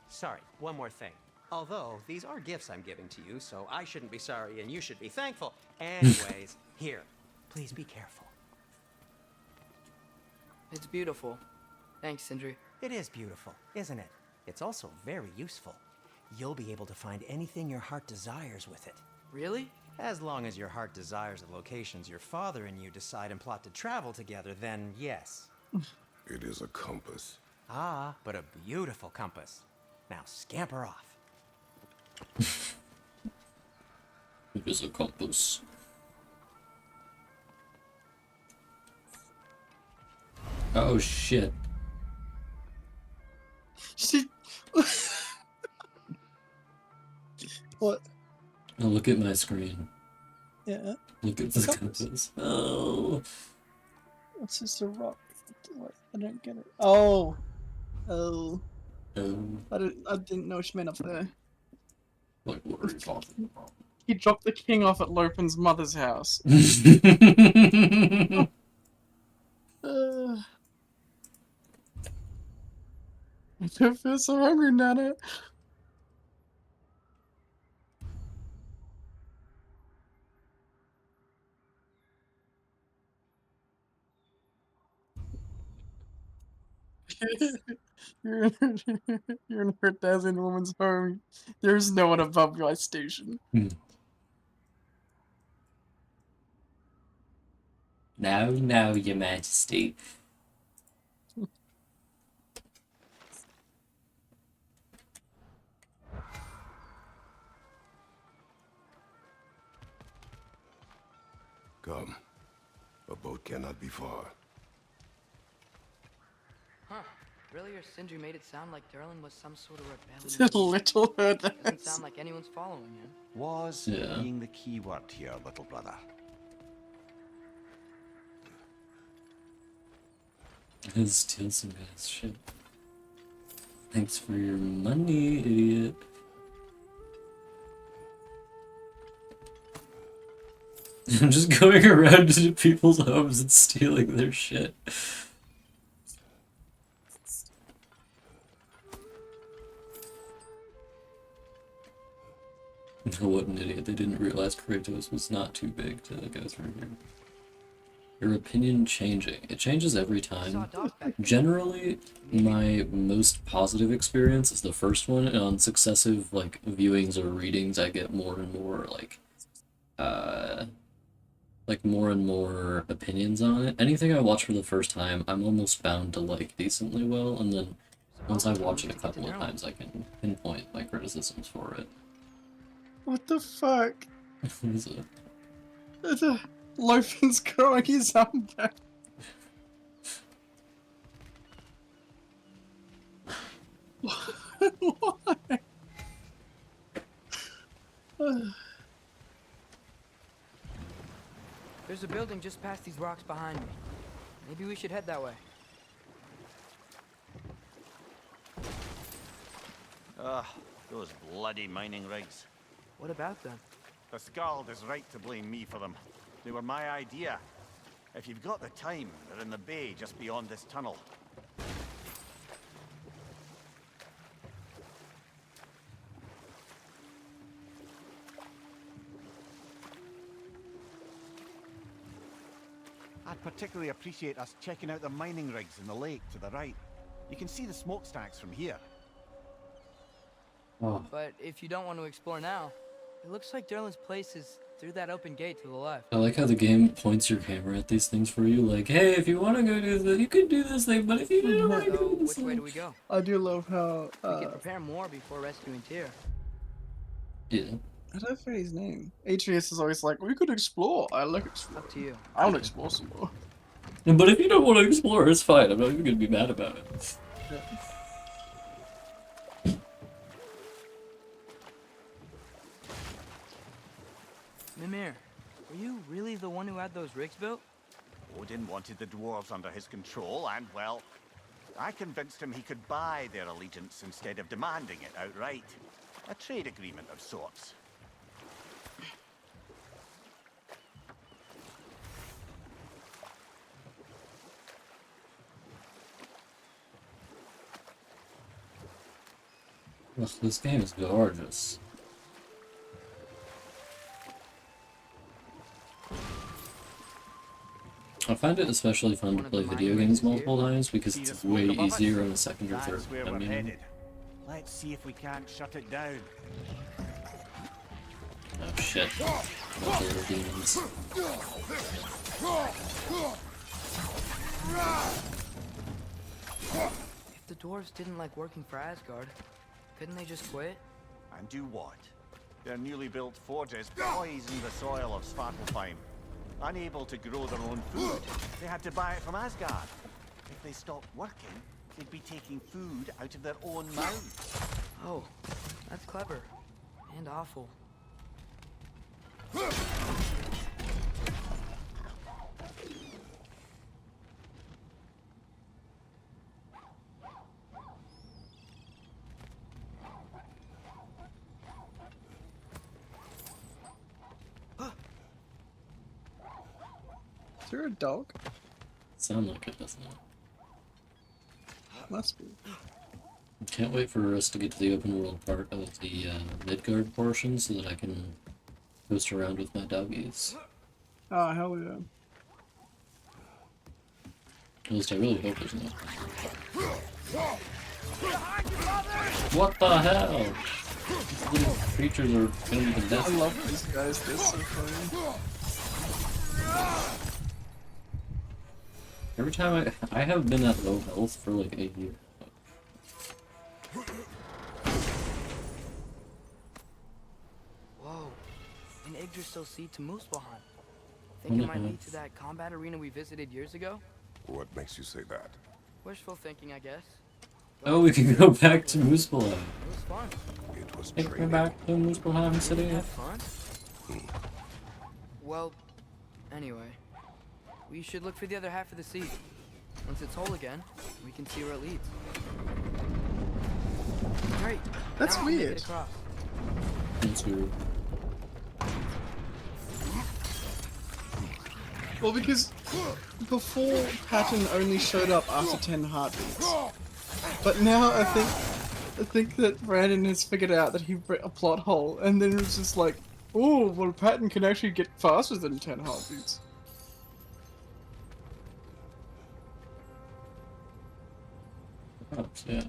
Sorry, one more thing. Although, these are gifts I'm giving to you, so I shouldn't be sorry and you should be thankful. Anyways, here, please be careful. It's beautiful. Thanks, Sindri. It is beautiful, isn't it? It's also very useful. You'll be able to find anything your heart desires with it. Really? As long as your heart desires the locations your father and you decide and plot to travel together, then yes. It is a compass. Ah, but a beautiful compass. Now scamper off. It is a compass. Oh shit. She... what? Oh, look at my screen. Yeah. Look at the Compass. compass. Oh. It's just a rock. What? I don't get it. Oh. Oh. I didn't know she meant up there. Like, what are you talking about? He dropped the king off at Lopin's mother's house. I don't feel so hungry, Nana. you're, you're in her dazzling woman's home. There's no one above my station. No, your majesty. Come. A boat cannot be far. Huh. Earlier, Sindri made it sound like Durlin was some sort of It's rebellion. a little her Doesn't there. sound like anyone's following him. Was Yeah. being the key word here, little brother. Let's steal some guy's shit. Thanks for your money, idiot. I'm just going around to people's homes and stealing their shit. What an idiot. They didn't realize Kratos was not too big to go through here. Your opinion changing. It changes every Saw a time. dog back there. Generally, my most positive experience is the first one, and on successive like viewings or readings, I get more and more more and more opinions on it. Anything I watch for the first time, I'm almost bound to like decently well, and then once I watch it a couple of times, I can pinpoint my criticisms for it. What the fuck? Is it? Lofin's growing his arm back. Why? There's a building just past these rocks behind me. Maybe we should head that way. Ugh, those bloody mining rigs. What about them? The Skald is right to blame me for them. They were my idea. If you've got the time, they're in the bay just beyond this tunnel. I'd particularly appreciate us checking out the mining rigs in the lake to the right. You can see the smokestacks from here. Oh. But if you don't want to explore now, it looks like Durlin's place is through that open gate to the left. I like how the game points your camera at these things for you, like, hey, if you want to go do this, you could do this thing, but if you don't want to So, do this which way thing... do we go? I do love how We could prepare more before rescuing Tyr. Yeah. I don't know his name. Atreus is always like, we could explore. I like explore. Up to you. I want to explore some more. But if you don't want to explore, it's fine. I'm not even going to be mad about it. Mimir, were you really the one who had those rigs built? Odin wanted the dwarves under his control, and, well, I convinced him he could buy their allegiance instead of demanding it outright. A trade agreement of sorts. Ugh, this game is gorgeous. I find it especially fun to play video games multiple times because See the it's smoke way above us? easier on the second or That's third where time. we're You know? headed. Let's see if we can't shut it down. Oh shit. Multiple demons. If the dwarves didn't like working for Asgard, couldn't they just quit? And do what? Their newly built forges poisoned the soil of Svartalfheim. Unable to grow their own food, they had to buy it from Asgard. If they stopped working, they'd be taking food out of their own mouths. Oh, that's clever. And awful. Is there a dog? Sound like it, doesn't it? Must be. Can't wait for us to get to the open world part of the Midgard portion so that I can coast around with my doggies. Oh, hell yeah. At least I really hope there's not. What the hell? These little creatures are gonna be the I death. love these guys, they're so funny. Every time I have been at low health for like a year. Whoa. An Yggdrasil seed to Muspelheim. Think it might lead to that combat arena we visited years ago? What makes you say that? Wishful thinking, I guess. Oh, we can go back to Muspelheim. It was fun. It was Take me training. back to Muspelheim City. Have fun? Well, anyway, we should look for the other half of the sea. Once it's whole again, we can see where it leads. Great. That's now we can make weird. it across. That's weird. Well, because before Patton only showed up after 10 heartbeats, but now I think that Brandon has figured out that he a plot hole, and then it's just like, oh, well, Patton can actually get faster than 10 heartbeats. Perhaps, yeah.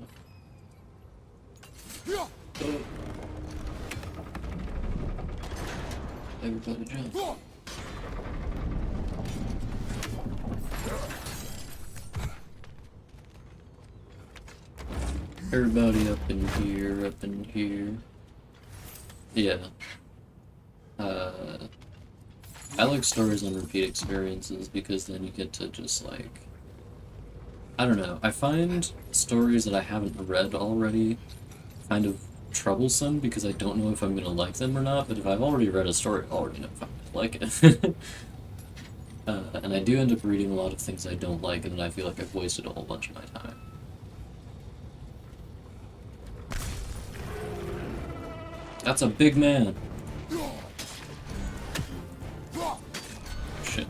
Everybody jump. Everybody up in here, up in here. Yeah. I like stories on repeat experiences because then you get to just like, I don't know. I find stories that I haven't read already kind of troublesome because I don't know if I'm gonna like them or not, but if I've already read a story, I already know if I'm gonna like it. And I do end up reading a lot of things I don't like, and then I feel like I've wasted a whole bunch of my time. That's a big man. Shit.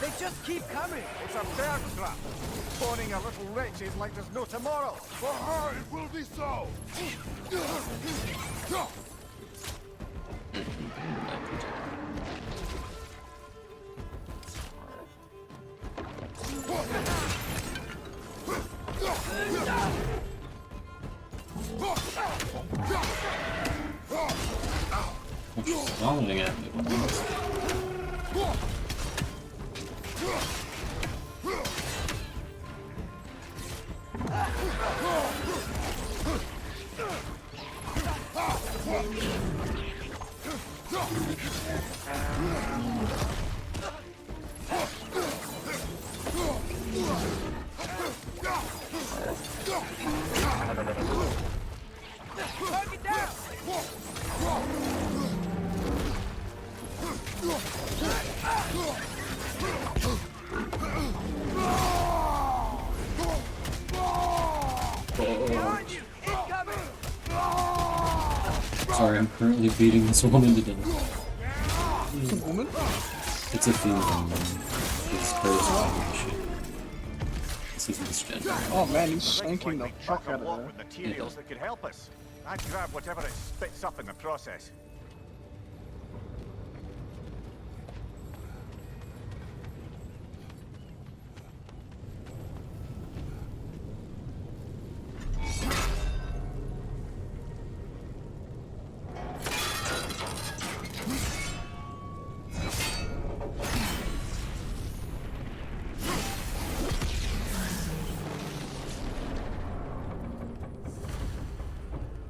They just keep coming. It's a bear trap. Spawning a little wretches like there's no tomorrow. For her, it will be so! What's vomiting at me? Sorry, I'm currently beating this woman to death. It's a woman? It's a female. It's her shit. This is misgender. Oh man, he's Looks shanking like the we fuck chuck out a of lot her. with materials that could help us. I'd grab whatever it spits up in the process.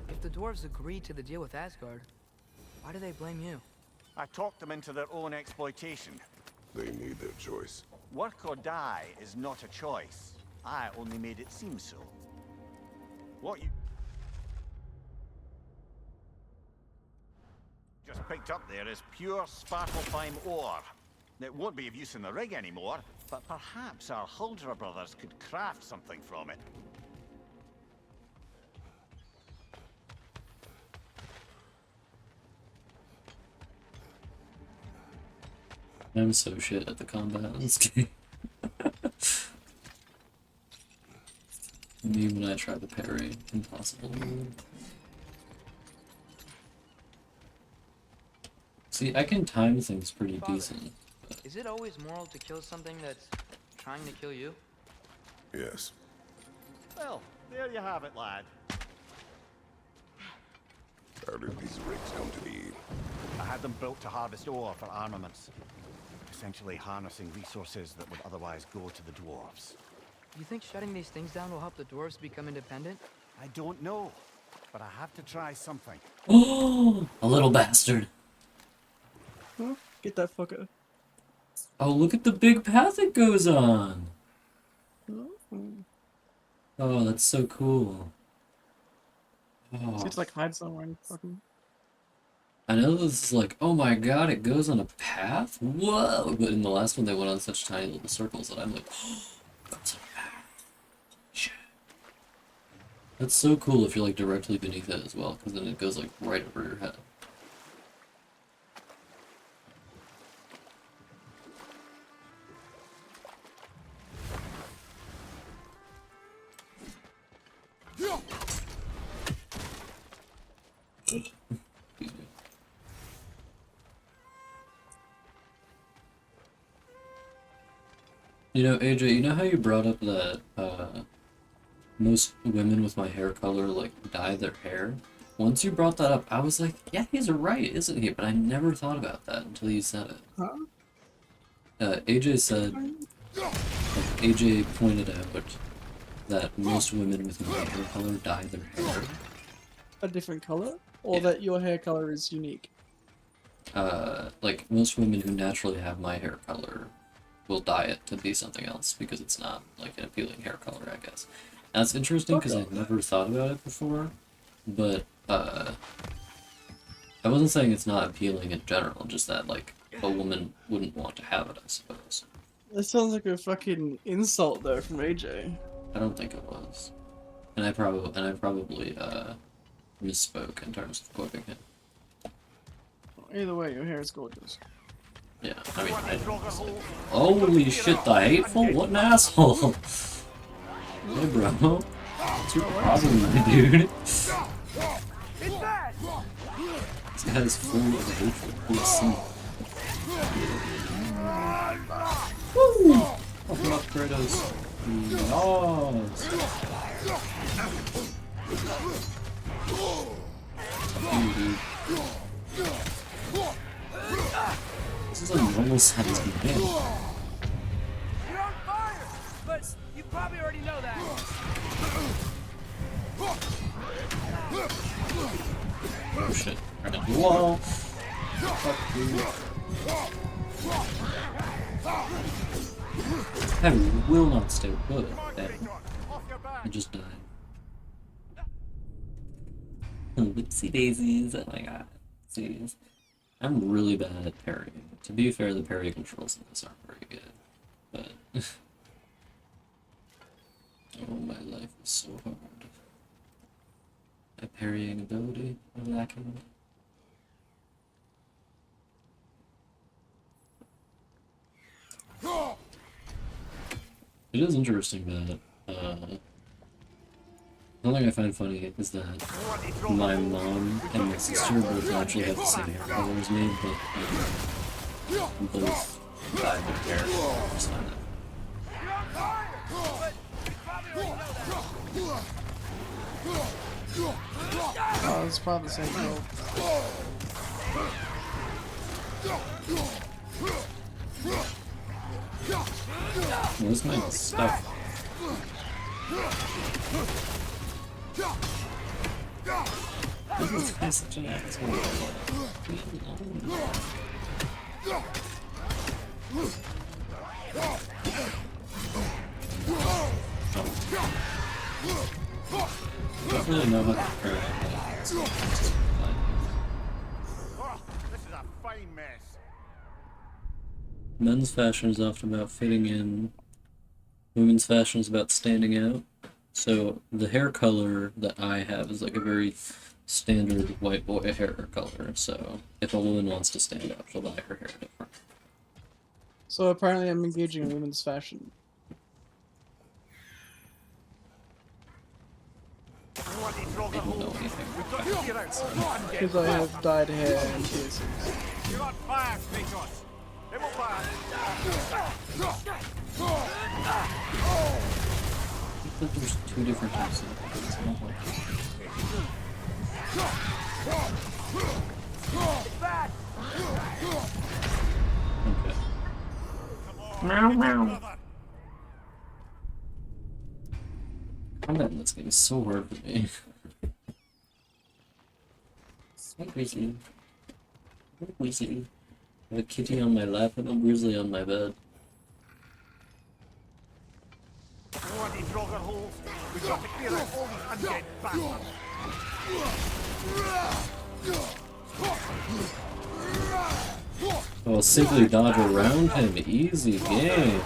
If the dwarves agreed to the deal with Asgard, why do they blame you? I talked them into their own exploitation. They made their choice. Work or die is not a choice. I only made it seem so. What you just picked up there is pure Svartalfheim ore. It won't be of use in the rig anymore, but perhaps our Huldra brothers could craft something from it. I'm so shit at the combat in this game. Me when I try to parry, impossible. See, I can time things pretty Father. decent. Is it always moral to kill something that's trying to kill you? Yes. Well, there you have it, lad. How did these rigs come to be? I had them built to harvest ore for armaments. Essentially harnessing resources that would otherwise go to the dwarves. You think shutting these things down will help the dwarves become independent? I don't know, but I have to try something. Oh, a little bastard. Huh? Get that fucker. Oh, look at the big path it goes on. Mm. Oh, that's so cool. So Oh, it's like hide somewhere and fucking. I know this is like, oh my god, it goes on a path? Whoa! But in the last one, they went on such tiny little circles that I'm like, oh, that's a path. Shit. That's so cool if you're like directly beneath it as well, because then it goes like right over your head. Excuse me. You know, AJ, you know how you brought up that most women with my hair color like dye their hair? Once you brought that up, I was like, yeah, he's right, isn't he? But I never thought about that until you said it. Huh? AJ said, like, AJ pointed out that most women with my hair color dye their hair. A different color? Or Yeah. that your hair color is unique? Like most women who naturally have my hair color will dye it to be something else because it's not like an appealing hair color, I guess. And that's interesting because I never thought about it before, but I wasn't saying it's not appealing in general, just that like a woman wouldn't want to have it, I suppose. That sounds like a fucking insult though from AJ. I don't think it was, and I probably misspoke in terms of quoting him. Either way, your hair is gorgeous. Yeah, I mean, holy shit, the hateful? What an asshole! Hey, bro. What's your problem, my dude? This guy's full of hateful. Full of sin. Woo! Open up, Kratos. Yes! Fuck you, dude. This is a normal sized man. You're on fire! But you probably already know that. Oh shit. Right into the wall. Fuck you. I will not stay put. Damn. I just died. Whoopsie daisies. Oh my god. Jeez. I'm really bad at parrying. To be fair, the parry controls in this aren't very good. But oh, my life is so hard. My parrying ability is lacking. It is interesting that something I find funny is that my mom and my sister both actually have the same hair color as me, but both dye their hair. I just find that. Oh, it's probably the same color. Well, this man's stuck. This guy's such an asshole. Leave me alone. I don't really know how to prepare it. This is a fine mess. Men's fashion is often about fitting in. Women's fashion is about standing out. So the hair color that I have is like a very standard white boy hair color. So if a woman wants to stand out, she'll dye her hair different. So apparently I'm engaging in women's fashion. I don't know anything about that. Because I have dyed hair and piercings. You're on fire, Kratos. It will fire. I think that there's two different types of it's not like okay. Meow meow. Combat in this game is so hard for me. So crazy. So crazy. I have a kitty on my lap and a grizzly on my bed. Bloody Brogger holes. We've got to clear out all these undead bastards. Oh, simply dodge around him. Easy game.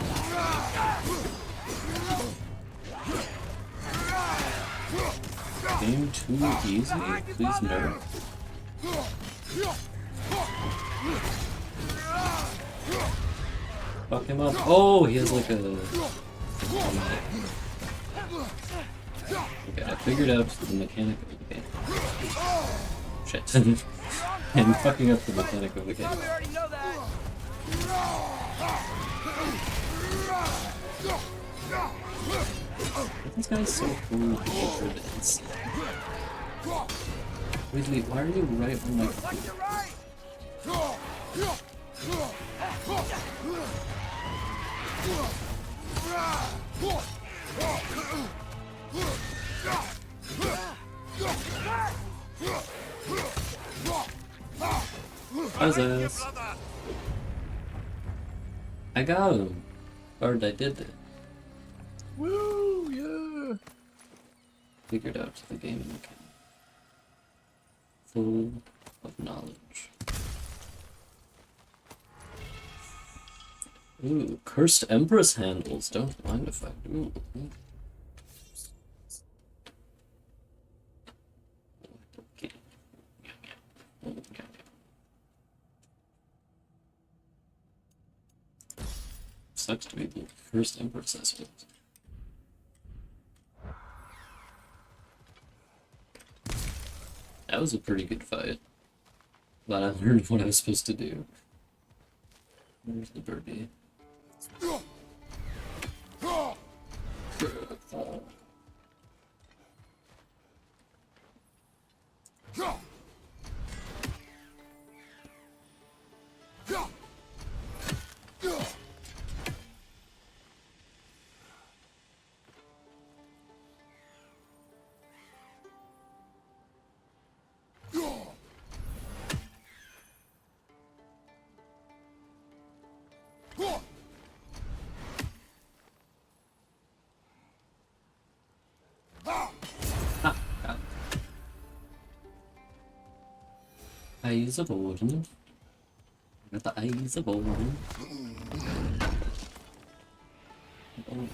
Game too easy? Please no. Fuck him up. Oh, he has like a... Okay, I figured out the mechanic of the game. Shit. I'm fucking up the mechanic of the game. We already know that. This guy's so cool. Weasley, why are you right on my computer? Huzzahs. I got him. Or I did it. Woo, yeah. Figured out the game mechanic. Full of knowledge. Ooh, cursed Empress handles. Don't mind if I do. Okay. Okay. Sucks to be the first Empress, I suppose. That was a pretty good fight. But I learned what I was supposed to do. Where's the birdie? Eyes of Odin. Got the eyes of Odin. Oh.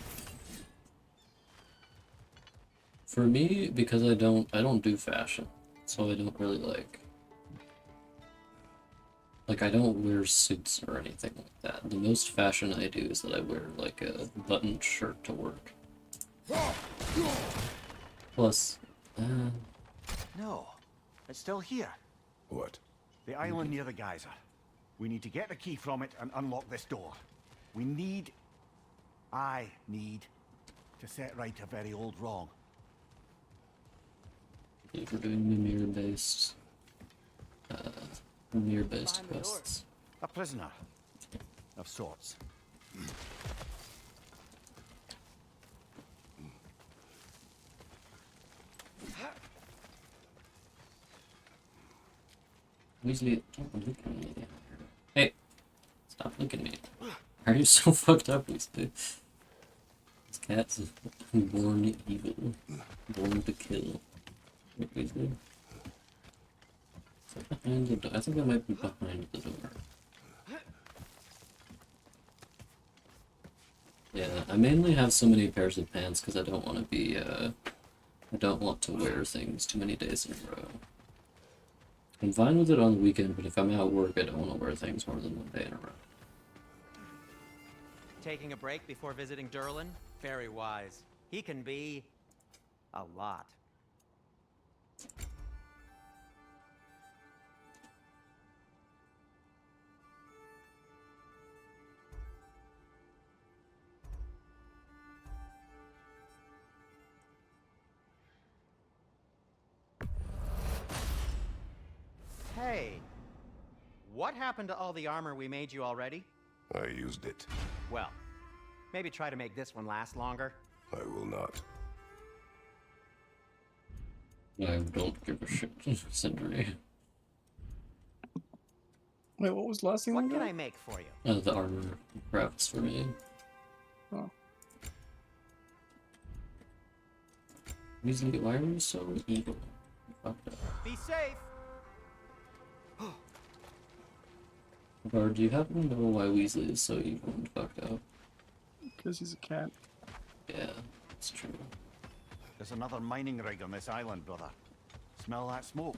For me, because I don't do fashion, so I don't really like I don't wear suits or anything like that. The most fashion I do is that I wear like a buttoned shirt to work. Plus, No, it's still here. What? The island near the geyser. We need to get the key from it and unlock this door. I need to set right a very old wrong. if we're doing the mirror-based quests. A prisoner of sorts. Weasley, don't look at me. Hey, stop looking at me. Why are you so fucked up, Weasley? This cat's born evil, born to kill. Wait, Weasley. Is that behind the door? I think that might be behind the door. Yeah, I mainly have so many pairs of pants because I don't want to be, I don't want to wear things too many days in a row. I'm fine with it on the weekend, but if I'm at work, I don't want to wear things more than one day in a row. Taking a break before visiting Durlin? Very wise. He can be a lot. Hey, what happened to all the armor we made you already? I used it. Well, maybe try to make this one last longer. I will not. I don't give a shit, Sindri. Wait, what was the last thing What we can got? I make for you? The armor crafts for me. Oh. Why are you so evil? Fucked up. Be safe. Or do you happen to know why Weasley is so evil and fucked up? Because he's a cat. Yeah, it's true. There's another mining rig on this island, brother. Smell that smoke?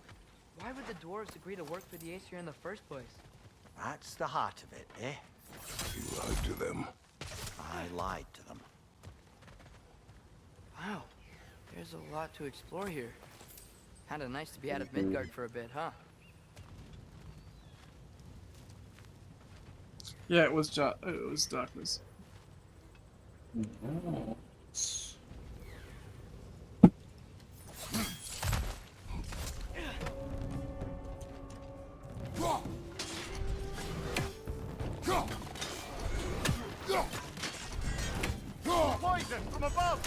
Why would the dwarves agree to work for the Aesir in the first place? That's the heart of it, eh? You lied to them. I lied to them. Wow, there's a lot to explore here. Kinda nice to be out of Midgard for a bit, huh? Yeah, it was darkness. Oh. Poison from above!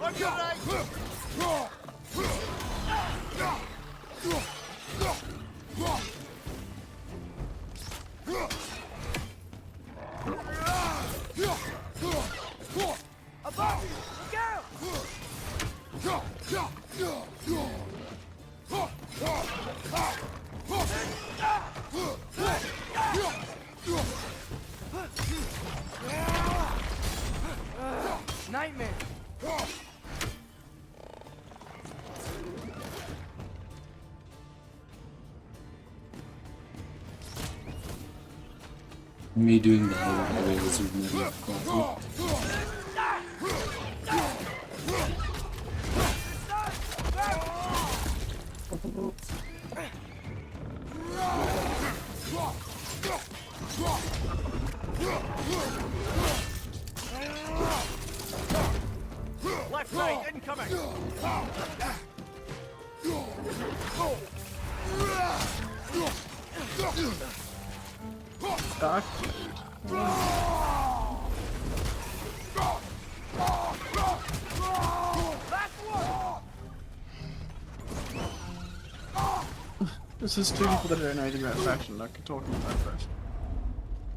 On your right! Above! Go! Nightmare! Me doing that over the ways of never classic. Left, right, incoming! Dark. This is two people that don't know anything about fashion, like talking about fashion.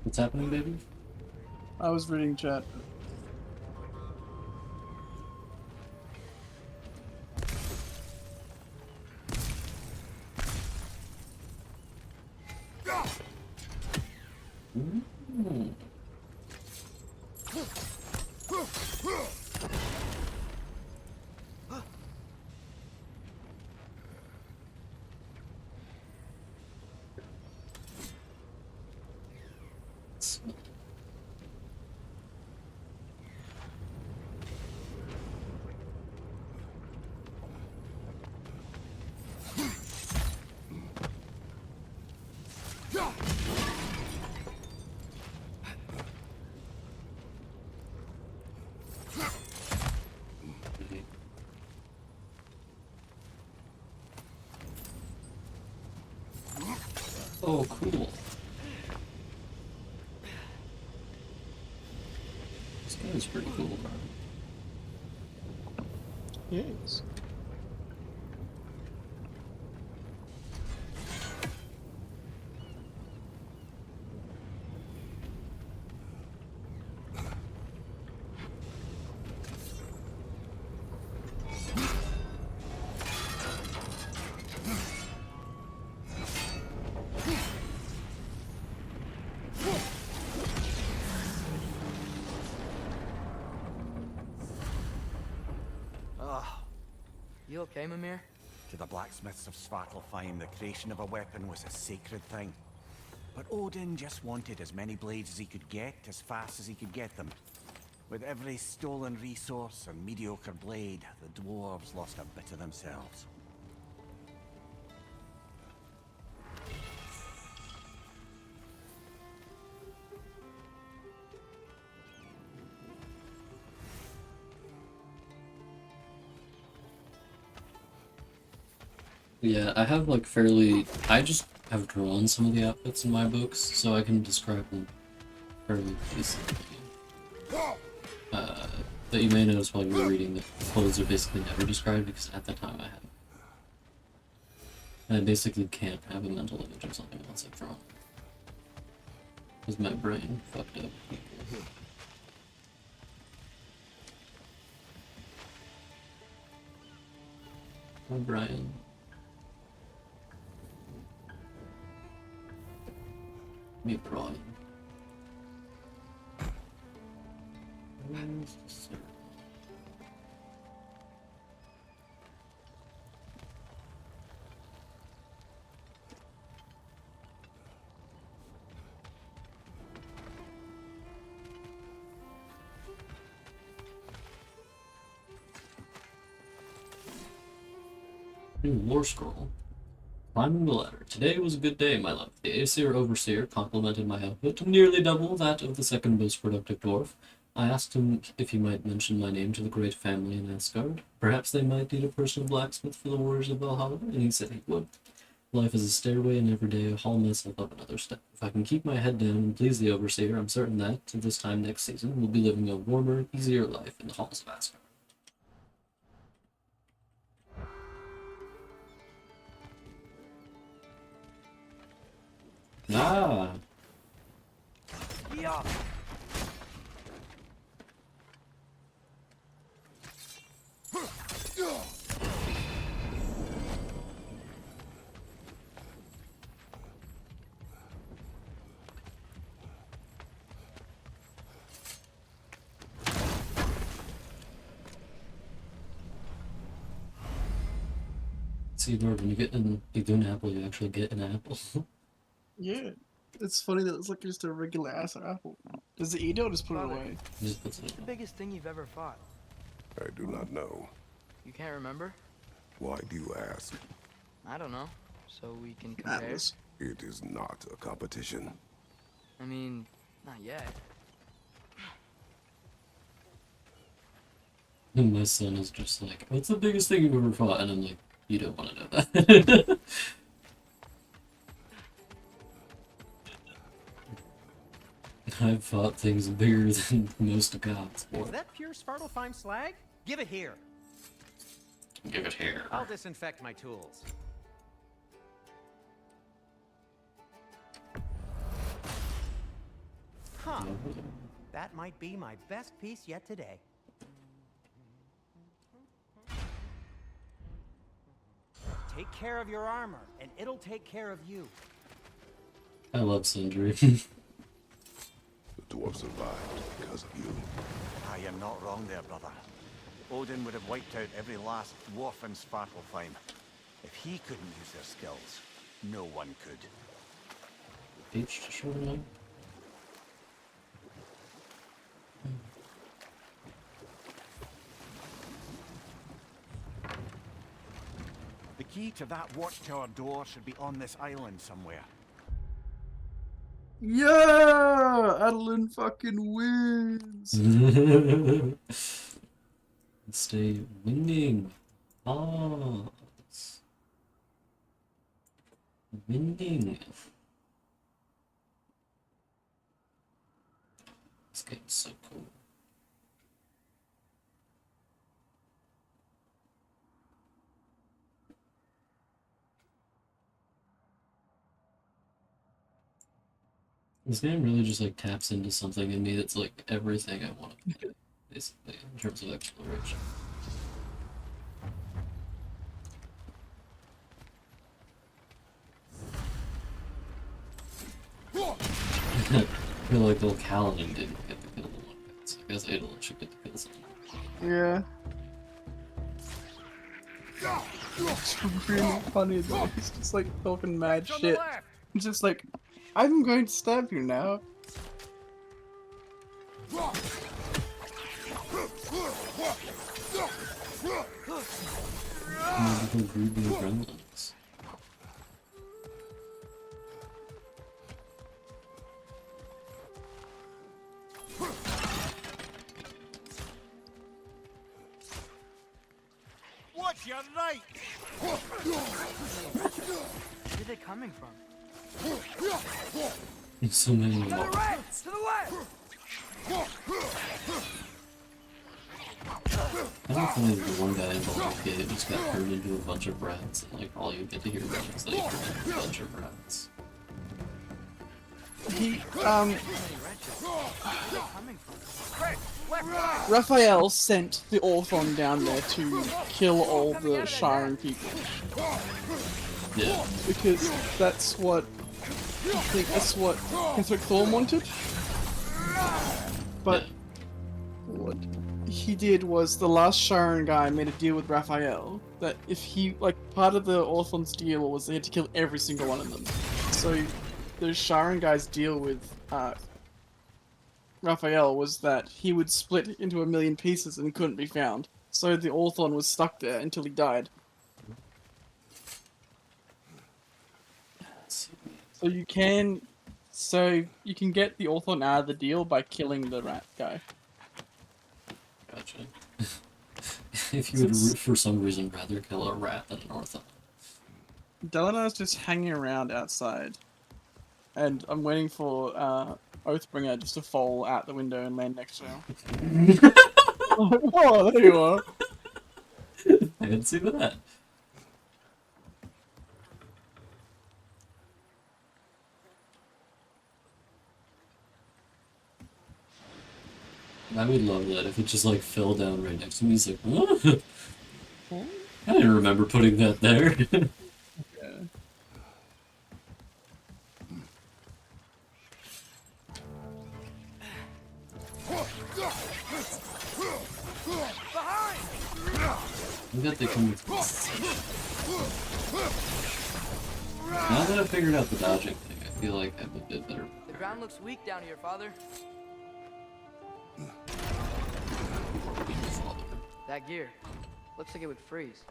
What's happening, baby? I was reading chat. Mm. Oh, cool. This guy's pretty cool. Yes. You okay, Mimir? To the blacksmiths of Svartalfheim, the creation of a weapon was a sacred thing. But Odin just wanted as many blades as he could get, as fast as he could get them. With every stolen resource and mediocre blade, the dwarves lost a bit of themselves. Yeah, I have like fairly. I just have drawn some of the outfits in my books, so I can describe them fairly easily. But you may notice while you're reading that clothes are basically never described because at the time I had. And I basically can't have a mental image of something once I've drawn. Because my brain fucked up. Hi, Brian. Me, Brian. Where's the syrup? New war scroll. Climbing the ladder. Today was a good day, my love. The Aesir Overseer complimented my output to nearly double that of the second most productive dwarf. I asked him if he might mention my name to the great family in Asgard. Perhaps they might need a personal blacksmith for the warriors of Valhalla, and he said he would. Life is a stairway, and every day I haul myself up another step. If I can keep my head down and please the Overseer, I'm certain that, at this time next season, we'll be living a warmer, easier life in the halls of Asgard. Ah! Yeah. See, Lord, when you get an apple, you actually get an apple. Yeah. It's funny that it's like just a regular ass apple. Does it eat it or just put it Father, away? Just puts it What's the biggest thing you've ever fought? I do not know. You can't remember? Why do you ask? I don't know. So we can compare? Atlas. It is not a competition. I mean, not yet. And my son is just like, what's the biggest thing you've ever fought? And I'm like, you don't want to know that. I've fought things bigger than most gods. Is that pure Svartalfheim slag? Give it here. Give it here. I'll disinfect my tools. Huh. That might be my best piece yet today. Take care of your armor, and it'll take care of you. I love Sindri. The dwarf survived because of you. Ah, you're not wrong there, brother. Odin would have wiped out every last dwarf in Svartalfheim. If he couldn't use their skills, no one could. Beach to shoreline. The key to that watchtower door should be on this island somewhere. Yeah! Adeline fucking wins! Stay winning. Ah. Winning. This game's so cool. This game really just like taps into something in me that's like everything I want to do, basically, in terms of exploration. I feel like the Kaladin didn't get the kill in one hit, so I guess Adolin should get the kills. Yeah. It's really funny though. He's just like talking mad shit. He's just like, I'm going to stab you now. Little greedy gremlins. Watch you're right. Where are they coming from? So many. To the right! To the left! I don't think the one guy in Baldur's Gate just got turned into a bunch of rats, and like all you get to hear about is that he turned into a bunch of rats. He, Coming from? Raphael sent the Orthon down there to kill all the Sharan people. Yeah. Because that's what, I think that's what Hithric Thorn wanted. But what he did was the last Sharan guy made a deal with Raphael that if he, like, part of the Orthon's deal was they had to kill every single one of them. So the Sharan guy's deal with Raphael was that he would split into a million pieces and couldn't be found. So the Orthon was stuck there until he died. So you can get the Orthon out of the deal by killing the rat guy. Gotcha. If you would, for some reason, rather kill a rat than an Orthon. Delanar's just hanging around outside, and I'm waiting for Oathbringer just to fall out the window and land next to him. Oh, there you are. I didn't see that. I would love that if it just like fell down right next to me. He's like, huh? I didn't remember putting that there. Yeah. I bet they come with this. Now that I figured out the dodging thing, I feel like I'm a bit better. The ground looks weak down here, Father. That gear. Looks like it would freeze.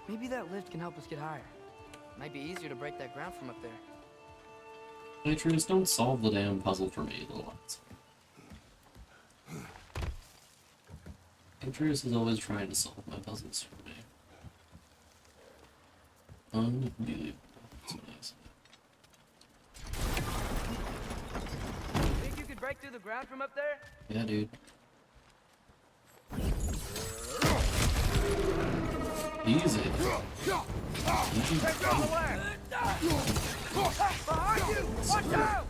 Maybe that lift can help us get higher. Might be easier to break that ground from up there. Atreus, don't solve the damn puzzle for me, little ones. Atreus is always trying to solve my puzzles for me. Unbelievable. That's nice. Think you could break through the ground from up there? Yeah, dude. Easy. Easy. Behind you! Watch out!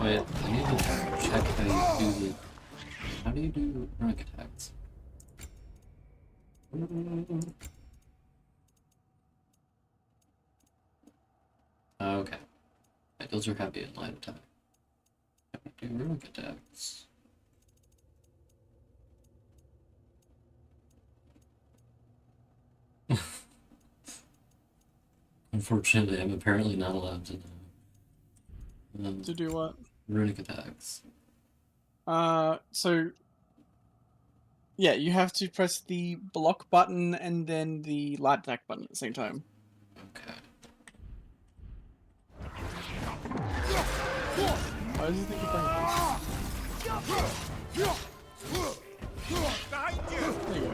Wait, I need to check how you do the... How do you do rank attacks? Okay. Right, those are heavy and light attack. How do you do rank attacks? Unfortunately, I'm apparently not allowed to know. To do what? Runic attacks. So yeah, you have to press the block button and then the light attack button at the same time. Okay. Why does he think you're Behind you! There you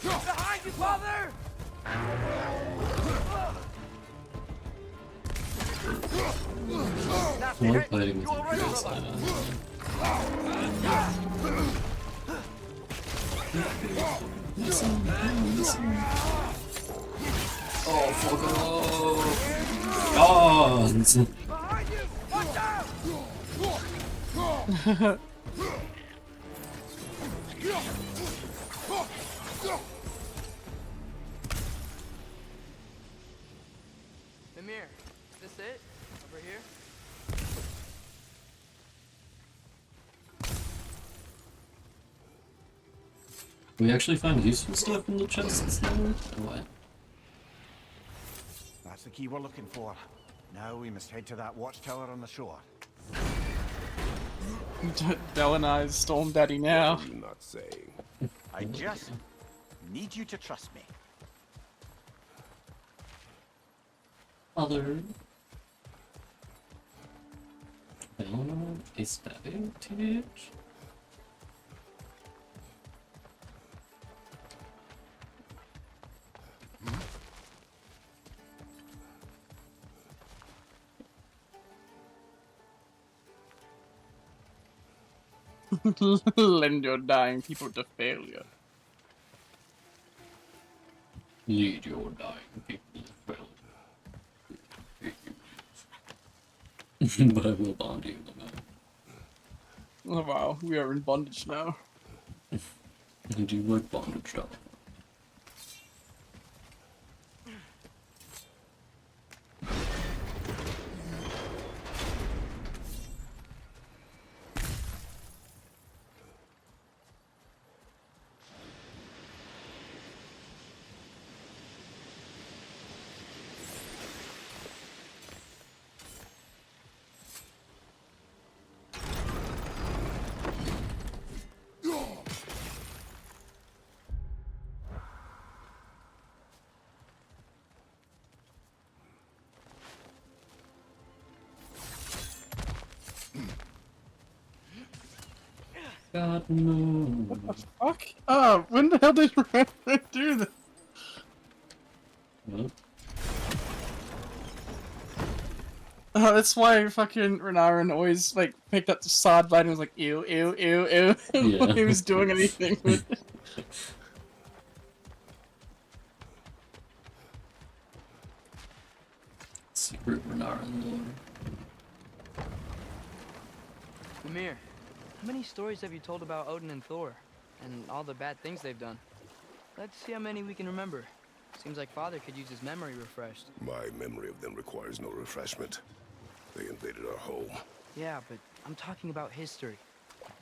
Behind you, Father! I like fighting with Atreus Oh, fuck off! Oh! Behind you! Watch out! Mimir, is this it? Over here? We actually find useful stuff in the chests now? Or what? That's the key we're looking for. Now we must head to that watchtower on the shore. Dell and I's Storm Daddy now. What are you not saying? I just need you to trust me. Other. Down a stabbing TH. Lend your dying people to failure. Lead your dying people well. But I will bond you, no. Oh wow, we are in bondage now. I do like bondage stuff. God no. Fuck? Oh, when the hell did Renara do this? What? Oh, that's why fucking Renarin always like picked up the sword blade and was like ew ew ew ew Yeah. when he was doing anything with it. Secret Renarin lore. Mimir, how many stories have you told about Odin and Thor? And all the bad things they've done? Let's see how many we can remember. Seems like Father could use his memory refreshed. My memory of them requires no refreshment. They invaded our home. Yeah, but I'm talking about history.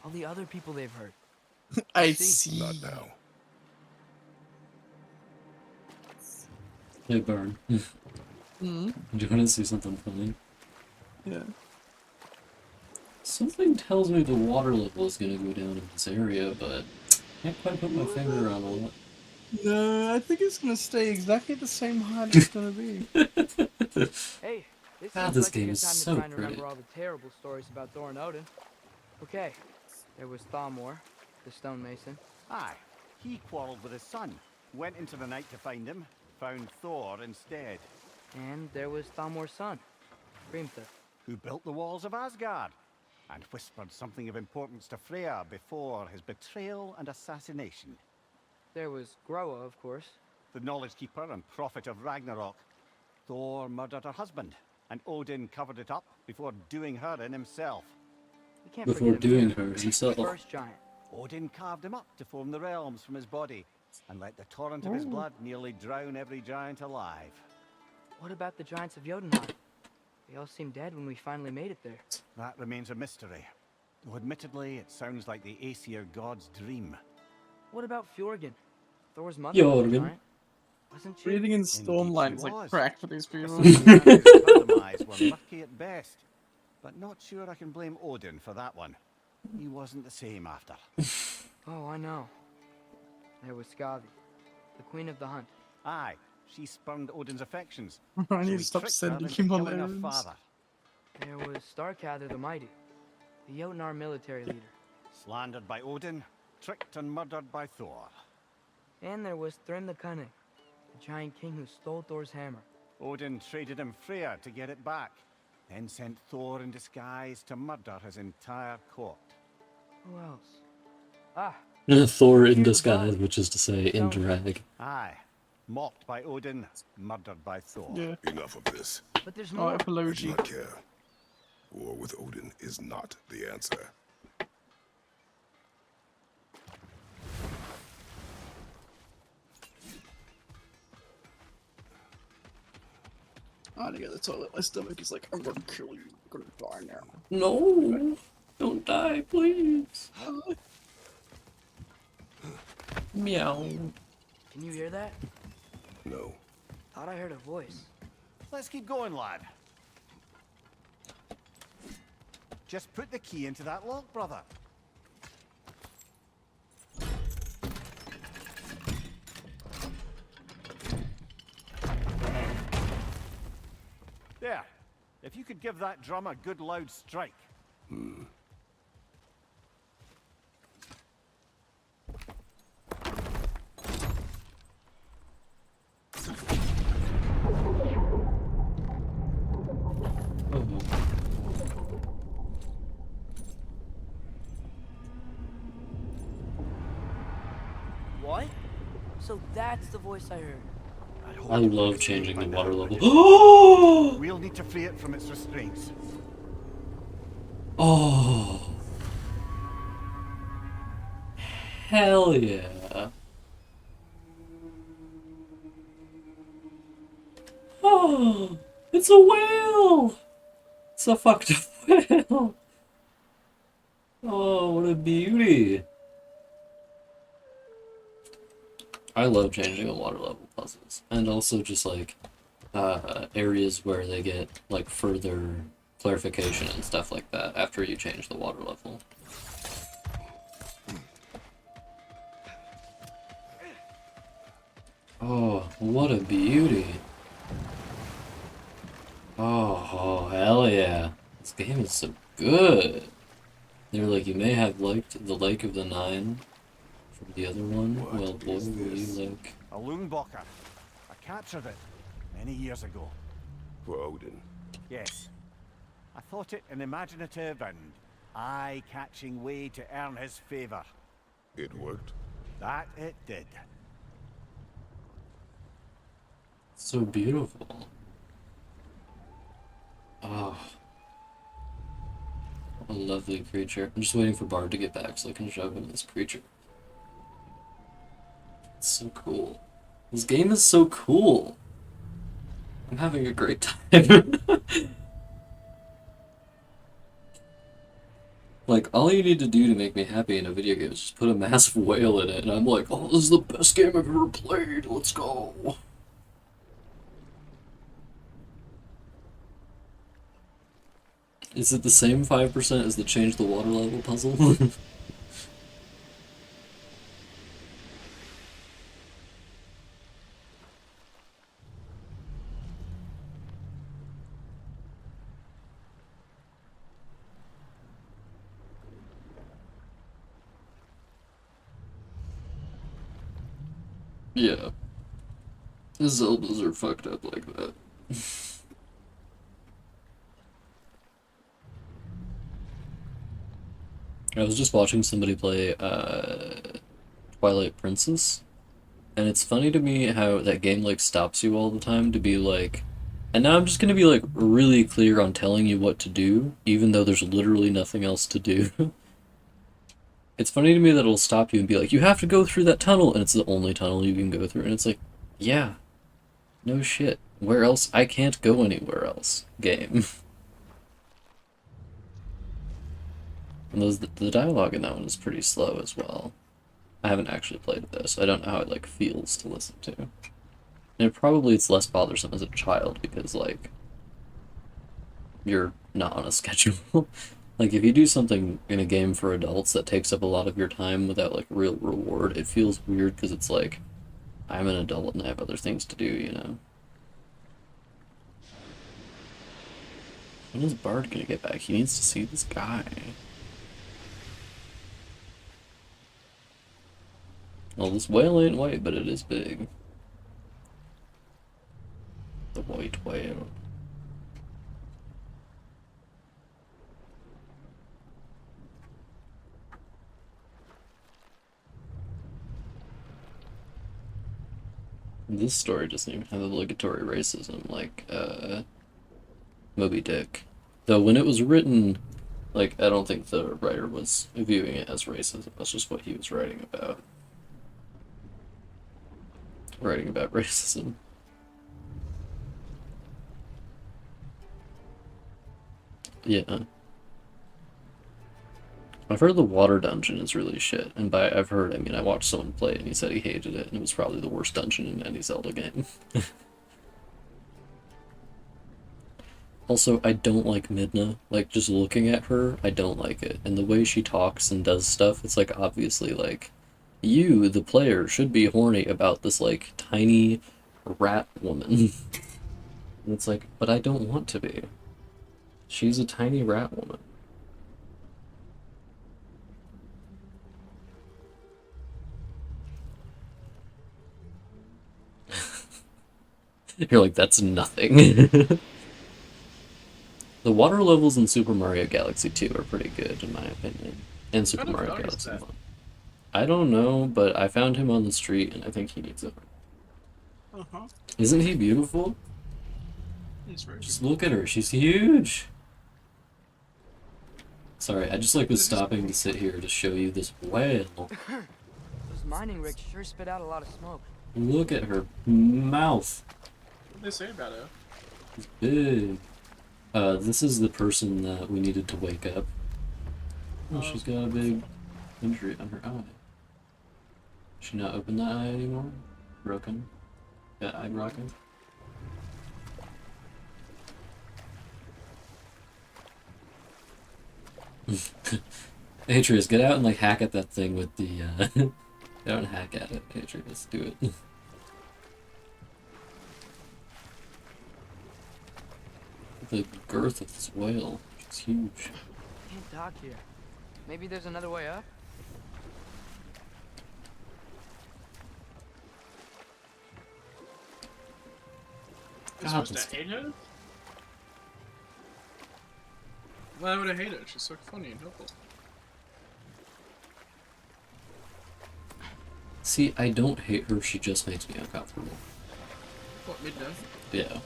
All the other people they've hurt. I See. see. Not now. Hey, Burn. Hmm? Do you want to see something funny? Yeah. Something tells me the water level is gonna go down in this area, but I can't quite put my finger on what. No, I think it's gonna stay exactly the same height it's gonna be. Hey, this God, seems this like a game good is time to so try and pretty. remember all the terrible stories about Thor and Odin. Okay, there was Thalmor, the stonemason. Aye, he quarreled with his son, went into the night to find him, found Thor instead. And there was Thalmor's son, Grimthor. Who built the walls of Asgard, and whispered something of importance to Freya before his betrayal and assassination. There was Groa, of course. The knowledge keeper and prophet of Ragnarok. Thor murdered her husband, and Odin covered it up before doing her in himself. We can't Before forget doing Ymir, her himself. the first giant. Odin carved him up to form the realms from his body, and let the torrent of his blood nearly drown every giant alive. What about the giants of Jotunheim? They all seemed dead when we finally made it there. That remains a mystery. Though admittedly, it sounds like the Aesir god's dream. What about Fjorgyn? Thor's mother was a Jorgen. giant. Wasn't she? Breathing in Indeed storm she lines like was. crack for these Her people. eyes were murky at best, but not sure I can blame Odin for that one. He wasn't the same after. Oh, I know. There was Skavi, the queen of the hunt. Aye, she spurned Odin's affections. I so need he to stop tricked her sending into him on killing her errands. father. There was Starkather the Mighty, the Jotnar military leader. Slandered by Odin, tricked and murdered by Thor. And there was Thrym the Cunning, the giant king who stole Thor's hammer. Odin traded him Freya to get it back, then sent Thor in disguise to murder his entire court. Who else? Ah, Thor in Here's the disguise, body. which is to say, in drag. Aye, mocked by Odin, murdered by Thor. Yeah. Enough of this. but there's Oh, more. I do apology. not care. War with Odin is not the answer. I had to go to the toilet. My stomach is like, I'm gonna kill you. I'm gonna die now. No! Don't die, please! Meow. Can you hear that? No. Thought I heard a voice. Let's keep going, lad. Just put the key into that lock, brother. There. If you could give that drum a good loud strike. What? So that's the voice I heard. I love changing the water level. Oh! We'll need to free it from its restraints. Oh! Hell yeah! Oh! It's a whale! It's a fucked up whale! Oh, what a beauty! I love changing the water level puzzles, and also just like areas where they get like further clarification and stuff like that after you change the water level. Oh, what a beauty! Oh, hell yeah! This game is so good. They're like, you may have liked the Lake of the Nine from the other one. Well, boy, will you like. A Loonbocker. I captured it many years ago. For Odin. Yes. I thought it an imaginative and eye-catching way to earn his favor. It worked. That it did. So beautiful. Oh. A lovely creature. I'm just waiting for Bard to get back so I can shove him this creature. It's so cool. This game is so cool. I'm having a great time. Like, all you need to do to make me happy in a video game is just put a massive whale in it, and I'm like, oh, this is the best game I've ever played. Let's go. Is it the same 5% as the change the water level puzzle? Yeah. The Zeldas are fucked up like that. I was just watching somebody play Twilight Princess, and it's funny to me how that game like stops you all the time to be like, and now I'm just gonna be like really clear on telling you what to do, even though there's literally nothing else to do. It's funny to me that it'll stop you and be like, you have to go through that tunnel, and it's the only tunnel you can go through, and it's like, yeah, no shit. Where else? I can't go anywhere else. Game. And the dialogue in that one is pretty slow as well. I haven't actually played it though, so I don't know how it like feels to listen to. And it's less bothersome as a child because like you're not on a schedule. Like if you do something in a game for adults that takes up a lot of your time without like real reward, it feels weird because it's like I'm an adult and I have other things to do, you know. When is Bard gonna get back? He needs to see this guy. Well, this whale ain't white, but it is big. The white whale. This story doesn't even have obligatory racism like Moby Dick. Though when it was written, like, I don't think the writer was viewing it as racism. That's just what he was writing about. Writing about racism. Yeah. I've heard the water dungeon is really shit, and by I've heard, I mean I watched someone play it and he said he hated it, and it was probably the worst dungeon in any Zelda game. Also, I don't like Midna. Like, just looking at her, I don't like it. And the way she talks and does stuff, it's like, obviously, like, you, the player, should be horny about this, like, tiny rat woman. And it's like, but I don't want to be. She's a tiny rat woman. You're like, that's nothing. The water levels in Super Mario Galaxy 2 are pretty good, in my opinion. And Super Kind of Mario noticed Galaxy that. 1. I don't know, but I found him on the street, and I think he needs it. Uh-huh. Isn't he beautiful? It's very Just good. look at her, she's huge! Sorry, I just like was This is- stopping to sit here to show you this whale. Those mining rigs sure spit out a lot of smoke. Look at her mouth. What did they say about her? It's big. This is the person that we needed to wake up. Oh, she's got a big injury on her eye. Should not open that eye anymore? Broken? That eye broken? Atreus, get out and like hack at that thing with the get out and hack at it, Atreus, do it. The girth of this whale, it's huge. Can't dock here. Maybe there's another way up? You're God, supposed to hate her? Why would I hate her? She's so funny and helpful. See, I don't hate her, she just makes me uncomfortable. What, Midna? Yeah.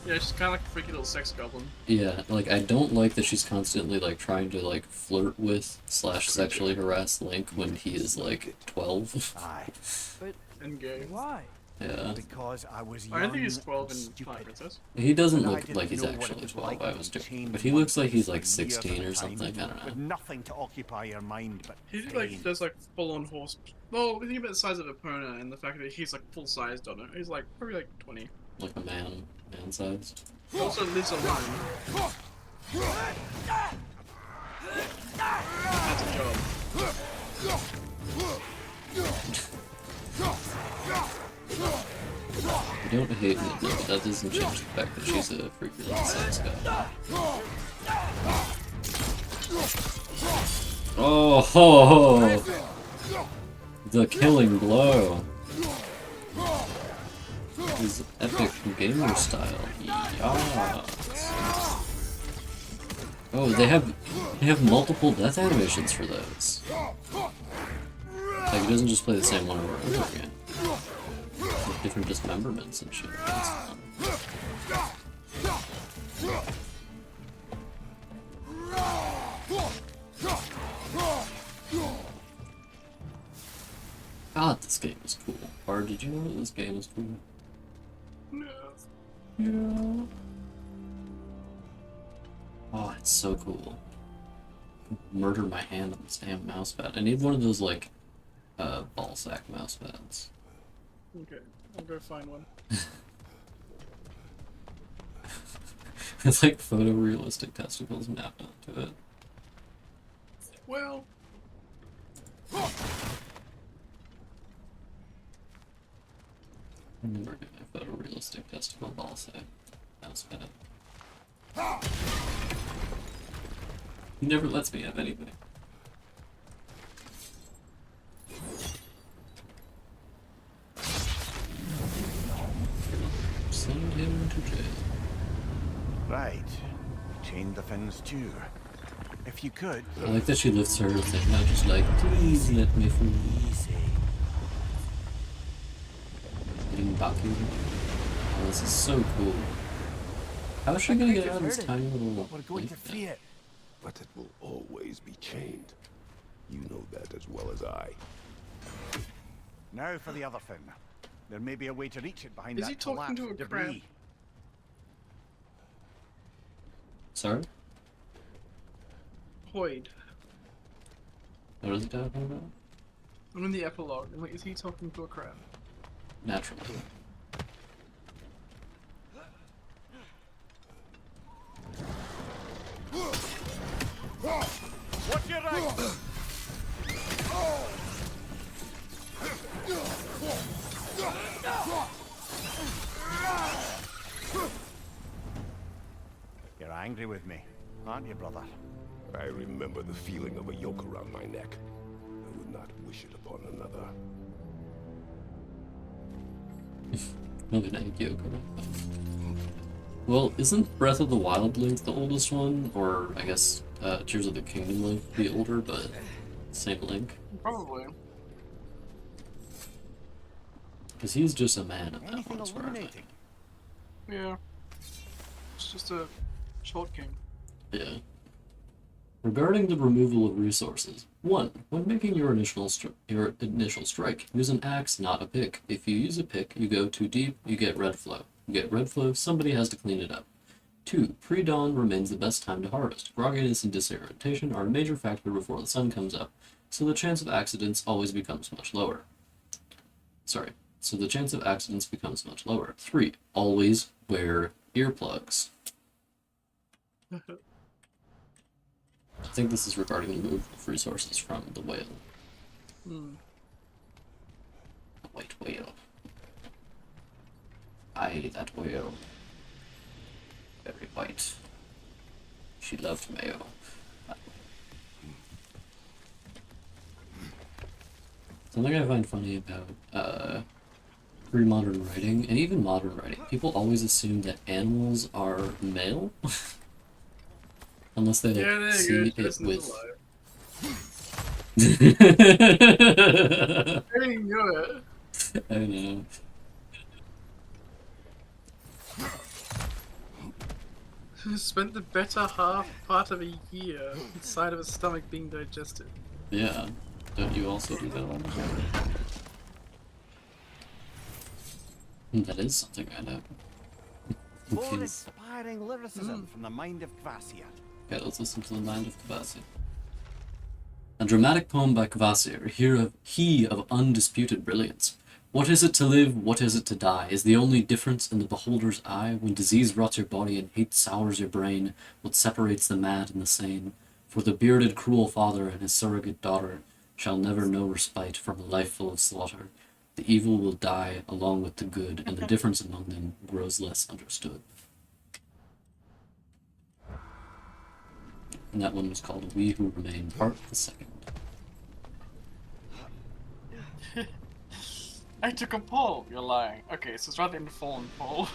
Yeah, she's kind of like a freaky little sex goblin. Yeah, like, I don't like that she's constantly, like, trying to, like, flirt with / sexually harass Link when he is, like, 12. Aye, And gay. Why? Yeah. because I was young I don't think he's 12 and in Twilight stupid. Princess. He doesn't And I look didn't like he's know what it actually was 12, like I to was be joking. chained But he in looks one like he's, place like, for years at 16 a or time, something, I don't with know. nothing to occupy your mind but He like pain. does like full on horse. Well, think about the size of Epona and the fact that he's like full sized on it. He's like probably like 20. Like a man-sized. He also lives alone. That's a job. I don't hate Midna, but that doesn't change the fact that she's a freaky little sex guy. Oh ho ho! The killing blow. His epic gamer style. Yes. Oh, they have multiple death animations for those. Like, it doesn't just play the same one over and over again. With different dismemberments and shit. That's fun. God, this game is cool. Or did you know that this game is cool? No. Yeah. Oh, it's so cool. Murder my hand on this damn mouse pad. I need one of those, like, ball sack mouse pads. Okay, I'll go find one. It's like photorealistic testicles mapped onto it. Well, I'm never get my photorealistic testicle ball sack mouse pad. He never lets me have anything. Send him to jail. Right. Chain the fins too. If you could. I like that she lifts her thing out, just like, please let me through. Easy. Getting Baku. Oh, this is so cool. How is she gonna get out of this tiny little... We're going to lake free thing? it. But it will always be chained. You know that as well as I. Now for the other fin. There may be a way to reach it behind Is that he talking to collapsed a crab? debris. Sorry? Hoyd. What is he talking about? I'm in the epilogue. I'm like, is he talking to a crab? Naturally. your right! You're angry with me, aren't you, brother? I remember the feeling of a yoke around my neck. I would not wish it upon another. Maybe not Yoko. Well, isn't Breath of the Wild Link the oldest one? Or, I guess, Tears of the Kingdom Link the older, but same Link? Probably. Because he's just a man at that Anything point, as far as I know. illuminating? Yeah. It's just a short game. Yeah. Regarding the removal of resources. 1. When making your initial strike, use an axe, not a pick. If you use a pick, you go too deep, you get red flow. You get red flow, somebody has to clean it up. 2. Pre-dawn remains the best time to harvest. Grogginess and disorientation are a major factor before the sun comes up, so the chance of accidents always becomes much lower. So the chance of accidents becomes much lower. 3. Always wear earplugs. I think this is regarding the removal of resources from the whale. Hmm. The white whale. Aye, that whale. Very white. She loved mayo. Something I find funny about pre-modern writing, and even modern writing, people always assume that animals are male. Unless they like, Yeah, there see you it go. Jason is with... alive. I didn't know it. I know. He spent the better part of a year inside of his stomach being digested. Yeah. Don't you also do that all the time? That is something I know. More Okay, inspiring lyricism from the mind of Kvasir. let's listen to the mind of Kvasir. A dramatic poem by Kvasir, he of undisputed brilliance. What is it to live, what is it to die, is the only difference in the beholder's eye. When disease rots your body and hate sours your brain, what separates the mad and the sane? For the bearded cruel father and his surrogate daughter shall never know respite from a life full of slaughter. The evil will die along with the good, and the difference among them grows less understood. And that one was called We Who Remain, Part the Second. I took a poll. You're lying. Okay, so it's rather informed poll.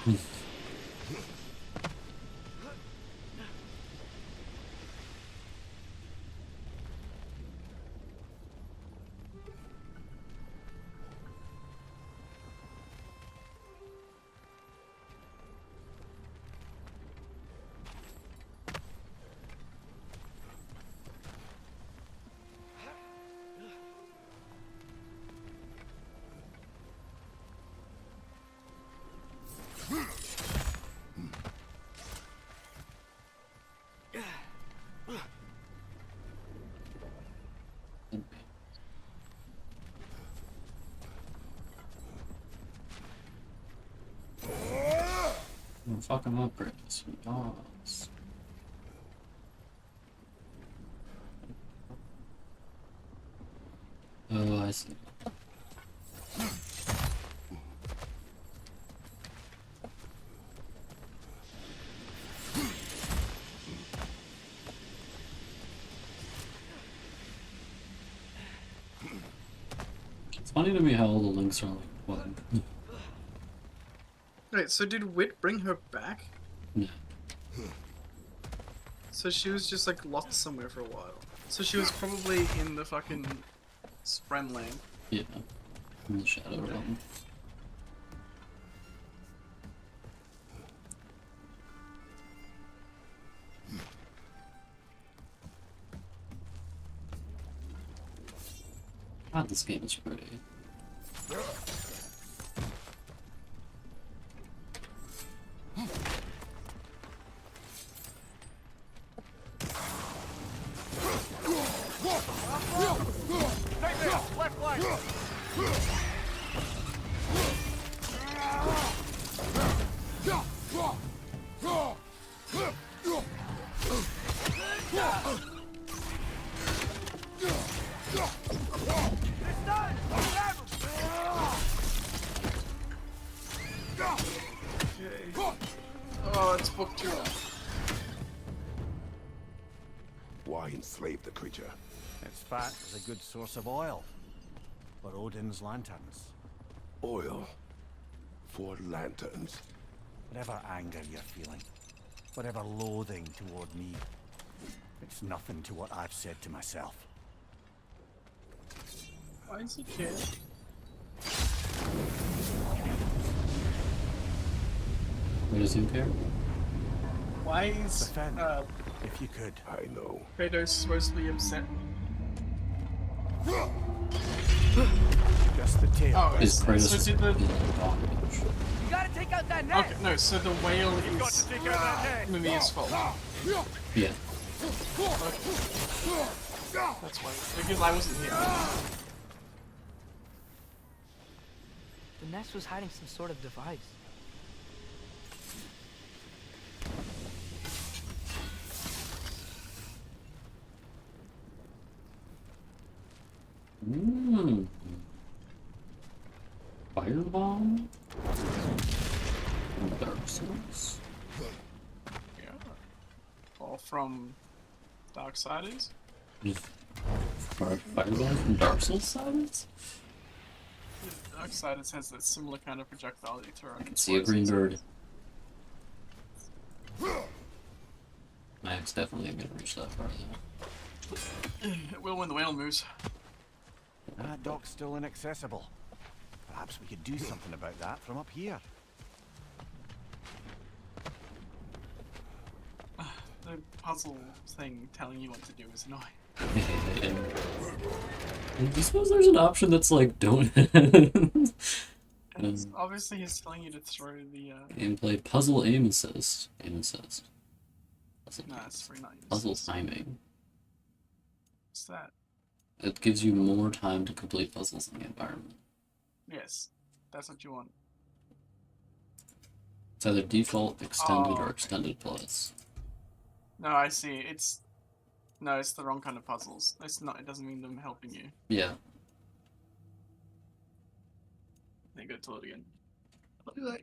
Oh, fuck him up, Chris. Yes. Oh, I see. It's funny to me how all the links are like one. Wait, so did Wit bring her back? No. So she was just like lost somewhere for a while. So she was probably in the fucking Spren land. Yeah. In the shadow realm. God, this game is pretty. Right there, left flank. Oh, it's book 2. Why enslave the creature? Its fat is a good source of oil for Odin's lanterns. Oil for lanterns. Whatever anger you're feeling, whatever loathing toward me, it's nothing to what I've said to myself. Why is he care? What does he care? Why is Defend, if you could. I know. Kratos supposed to be upset? Just the tail. Oh, Is Kratos so did the... You gotta take out that net! Okay, no, so the whale Got is to take out that head. Mimir's fault. Yeah. That's why. Because I wasn't here. The nest was hiding some sort of device. Mmm. Firebomb? Dark Souls? Yeah. All from Darksiders? Firebomb from Dark Souls sides? Darksiders has that similar kind of projectile that you throw. I can see a green bird. Max definitely ain't gonna reach that far though. It will when the whale moves. That dock's still inaccessible. Perhaps we could do something about that from up here. The puzzle thing telling you what to do is annoying. I suppose there's an option that's like, don't. And obviously he's telling you to throw the, Gameplay puzzle aim assist. Aim assist. Puzzle, no, it's free not used. puzzle timing. What's that? It gives you more time to complete puzzles in the environment. Yes. That's what you want. It's either default, extended, Oh, or okay. extended plus. No, I see. It's... No, it's the wrong kind of puzzles. It's not. It doesn't mean them helping you. Yeah. Then go to it again. Look at that.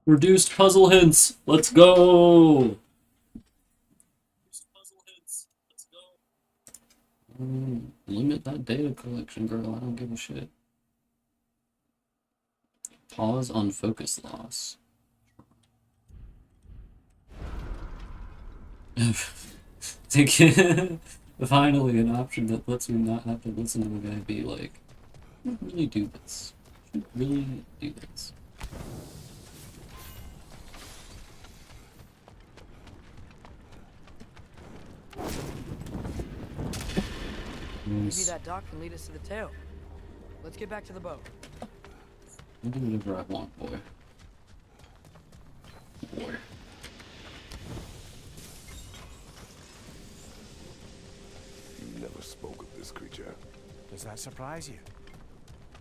Reduced puzzle hints! Let's go! Limit that data collection, girl. I don't give a shit. Pause on focus loss. Finally, an option that lets me not have to listen to a guy be like, should really do this. Should really do this. Maybe that dock can lead us to the tail. Let's get back to the boat. I'll do whatever I want, boy. Boy. You never spoke of this creature. Does that surprise you?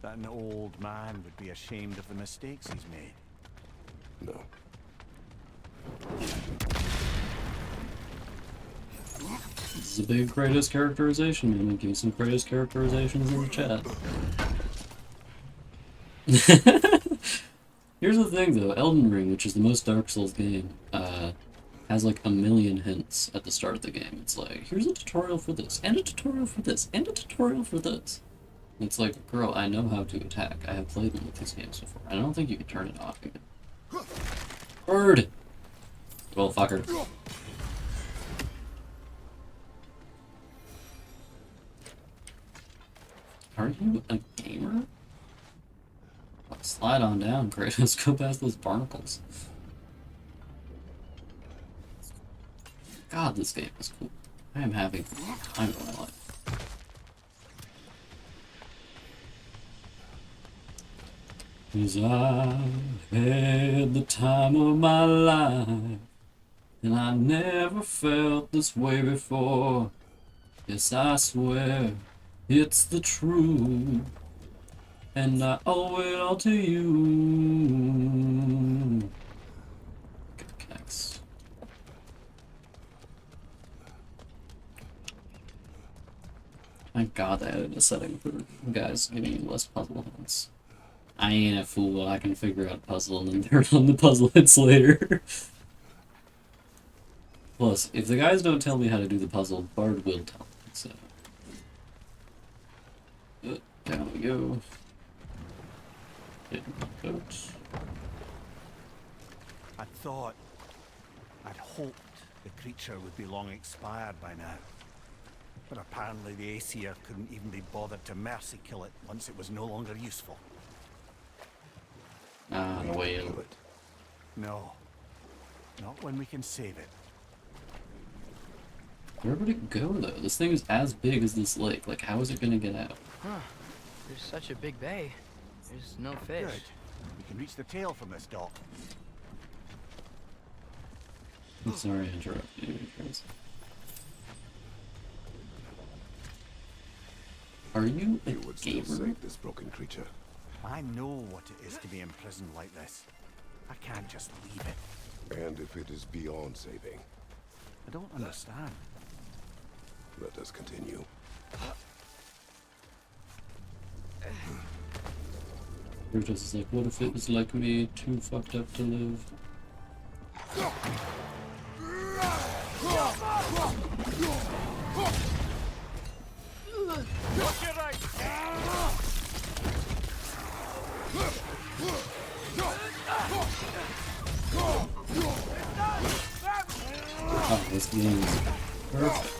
That an old man would be ashamed of the mistakes he's made? No. This is a big Kratos characterization. I'm gonna give you some Kratos characterizations in the chat. Here's the thing though, Elden Ring, which is the most Dark Souls game, has like a million hints at the start of the game. It's like, here's a tutorial for this, and a tutorial for this, and a tutorial for this. And it's like, girl, I know how to attack. I have played them with these games before. I don't think you can turn it off again. Bird! Well, fucker. Are you a gamer? Oh, slide on down, Kratos. Go past those barnacles. God, this game is cool. I am having the time of my life. 'Cause I had the time of my life, and I never felt this way before. Yes, I swear it's the truth, and I owe it all to you. Good cacks. Thank God they added a setting for guys giving you less puzzle hints. I ain't a fool, I can figure out a puzzle and then turn on the puzzle hints later. Plus, if the guys don't tell me how to do the puzzle, Bard will tell me, so... down we go. Hidden coat. I'd hoped the creature would be long expired by now. But apparently the Aesir couldn't even be bothered to mercy kill it once it was no longer useful. Ah, the whale. No. Not when we can save it. Where would it go, though? This thing is as big as this lake. Like, how is it gonna get out? Huh. There's such a big bay. There's no fish. Good. We can reach the tail from this dock. I'm sorry I interrupted you, guys. Are you a You would still gamer? save this broken creature. I know what it is to be imprisoned like this. I can't just leave it. And if it is beyond saving, I don't understand. let us continue. Brutus is like, what if it was like me, too fucked up to live? Oh, this game is perfect.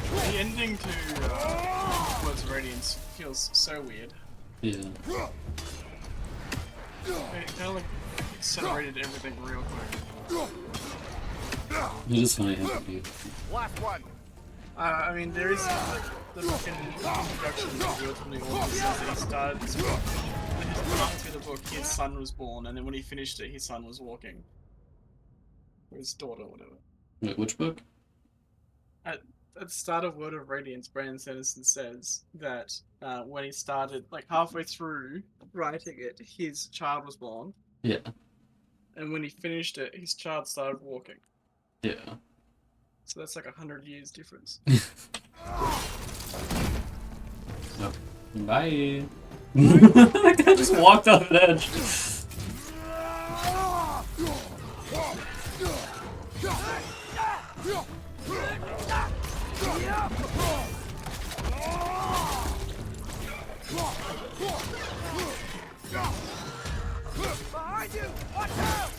The ending to Words of Radiance feels so weird. Yeah. It kind of like accelerated everything real quick. It is funny how it be. Last one. I mean, there is the fucking introduction to the World from the Order says that he started this book. And halfway through the book, his son was born, and then when he finished it, his son was walking. Or his daughter, or whatever. Wait, which book? At the start of World of Radiance, Brandon Sanderson says that when he started, like halfway through writing it, his child was born. Yeah. And when he finished it, his child started walking. Yeah. So that's like 100 years difference. Nope. Bye. That guy just walked off an edge. Behind you! Watch out!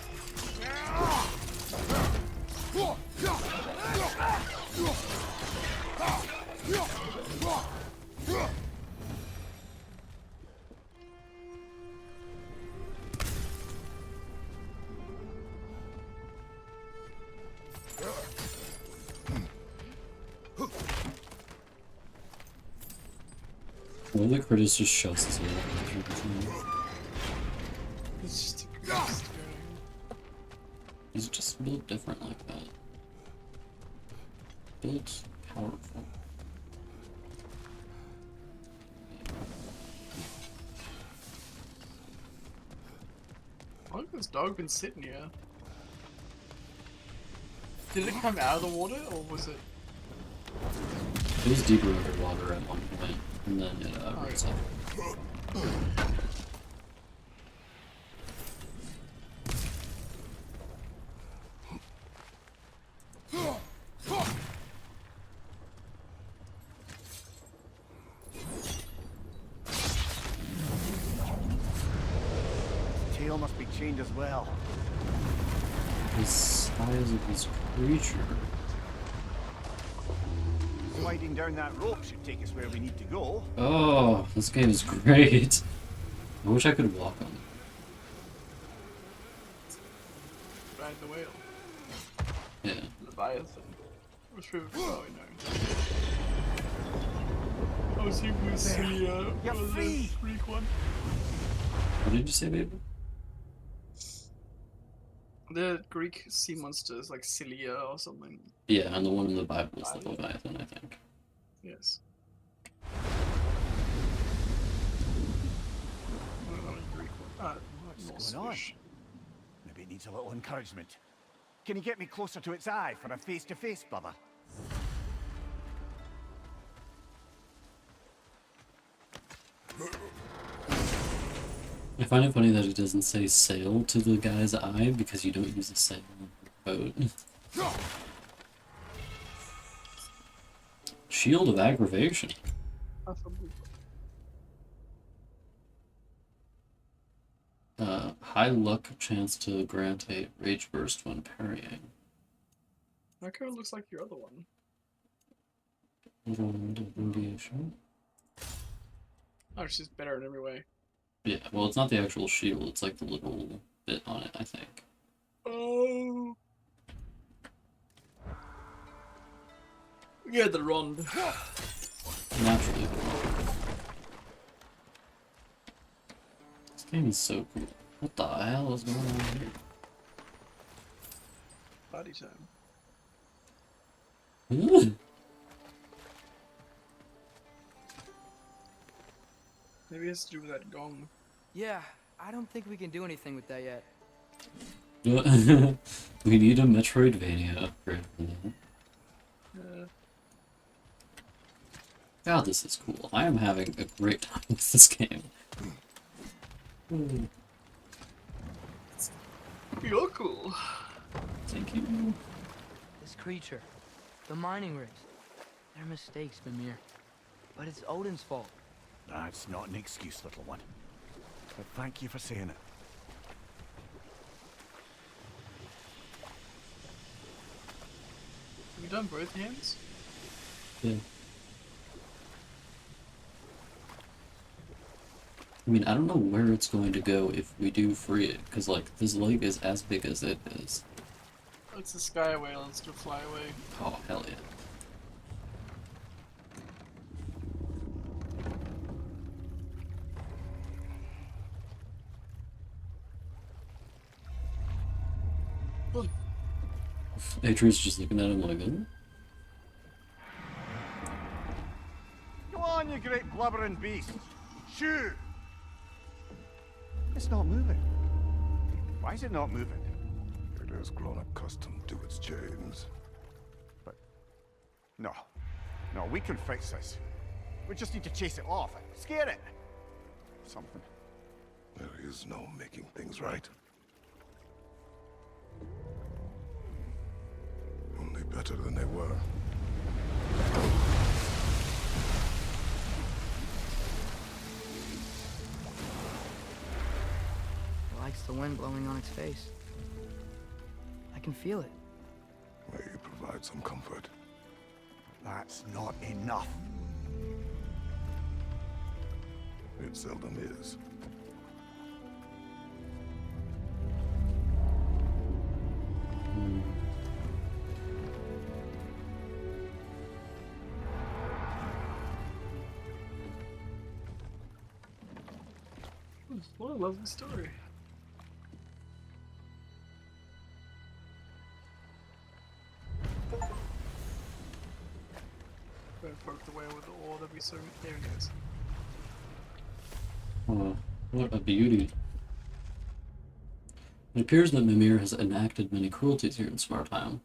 Well, the Critters just shoves his way through the thing. It's just a ghost. He's just built different like that. Built powerful. How long has this dog been sitting here? Did it come out of the water, or was it... It was deeper underwater at one point, and then it rose up. Tail must be chained as well. The size of this creature. Sliding down that rope should take us where we need to go. Oh, this game is great. I wish I could walk on it. Ride the whale? Yeah. Leviathan. Which we probably know. I was thinking it was Cilia, You're or the free! Greek one. What did you say, baby? The Greek sea monster is like Cilia or something. Yeah, and the one in the Bible is the Leviathan, I think. Yes. Not a Greek one. What's going on? Maybe it needs a little encouragement. Can you get me closer to its eye for a face-to-face, brother? I find it funny that it doesn't say sail to the guy's eye because you don't use a sail on your boat. Shield of aggravation. High luck chance to grant a rage burst when parrying. That kind of looks like your other one. Round of radiation. Oh, she's better in every way. Yeah, well, it's not the actual shield, it's like the little bit on it, I think. Oh. Yeah, the Rond. Naturally. This game is so cool. What the hell is going on here? Party time. Maybe it has to do with that gong. Yeah, I don't think we can do anything with that yet. We need a Metroidvania upgrade for that. God, this is cool. I am having a great time with this game. You're cool. Thank you. This creature, the mining rigs, they're mistakes, Mimir. But it's Odin's fault. That's not an excuse, little one. But thank you for saying it. Have you done both hands? Yeah. I mean, I don't know where it's going to go if we do free it, because, like, this lake is as big as it is. It's the skyway, let's do flyaway. Oh, hell yeah. Adrian's just looking at him like, oh. Go on, you great blubbering beast. Shoo! It's not moving. Why is it not moving? It has grown accustomed to its chains. But no, we can fix this. We just need to chase it off, scare it. Something. There is no making things right. Only better than they were. It likes the wind blowing on its face. I can feel it. May you provide some comfort. That's not enough. It seldom is. What a lovely story. Go poke the whale with the ore, that'd be so. There it goes. Oh, what a beauty. It appears that Mimir has enacted many cruelties here in Svartalfheim.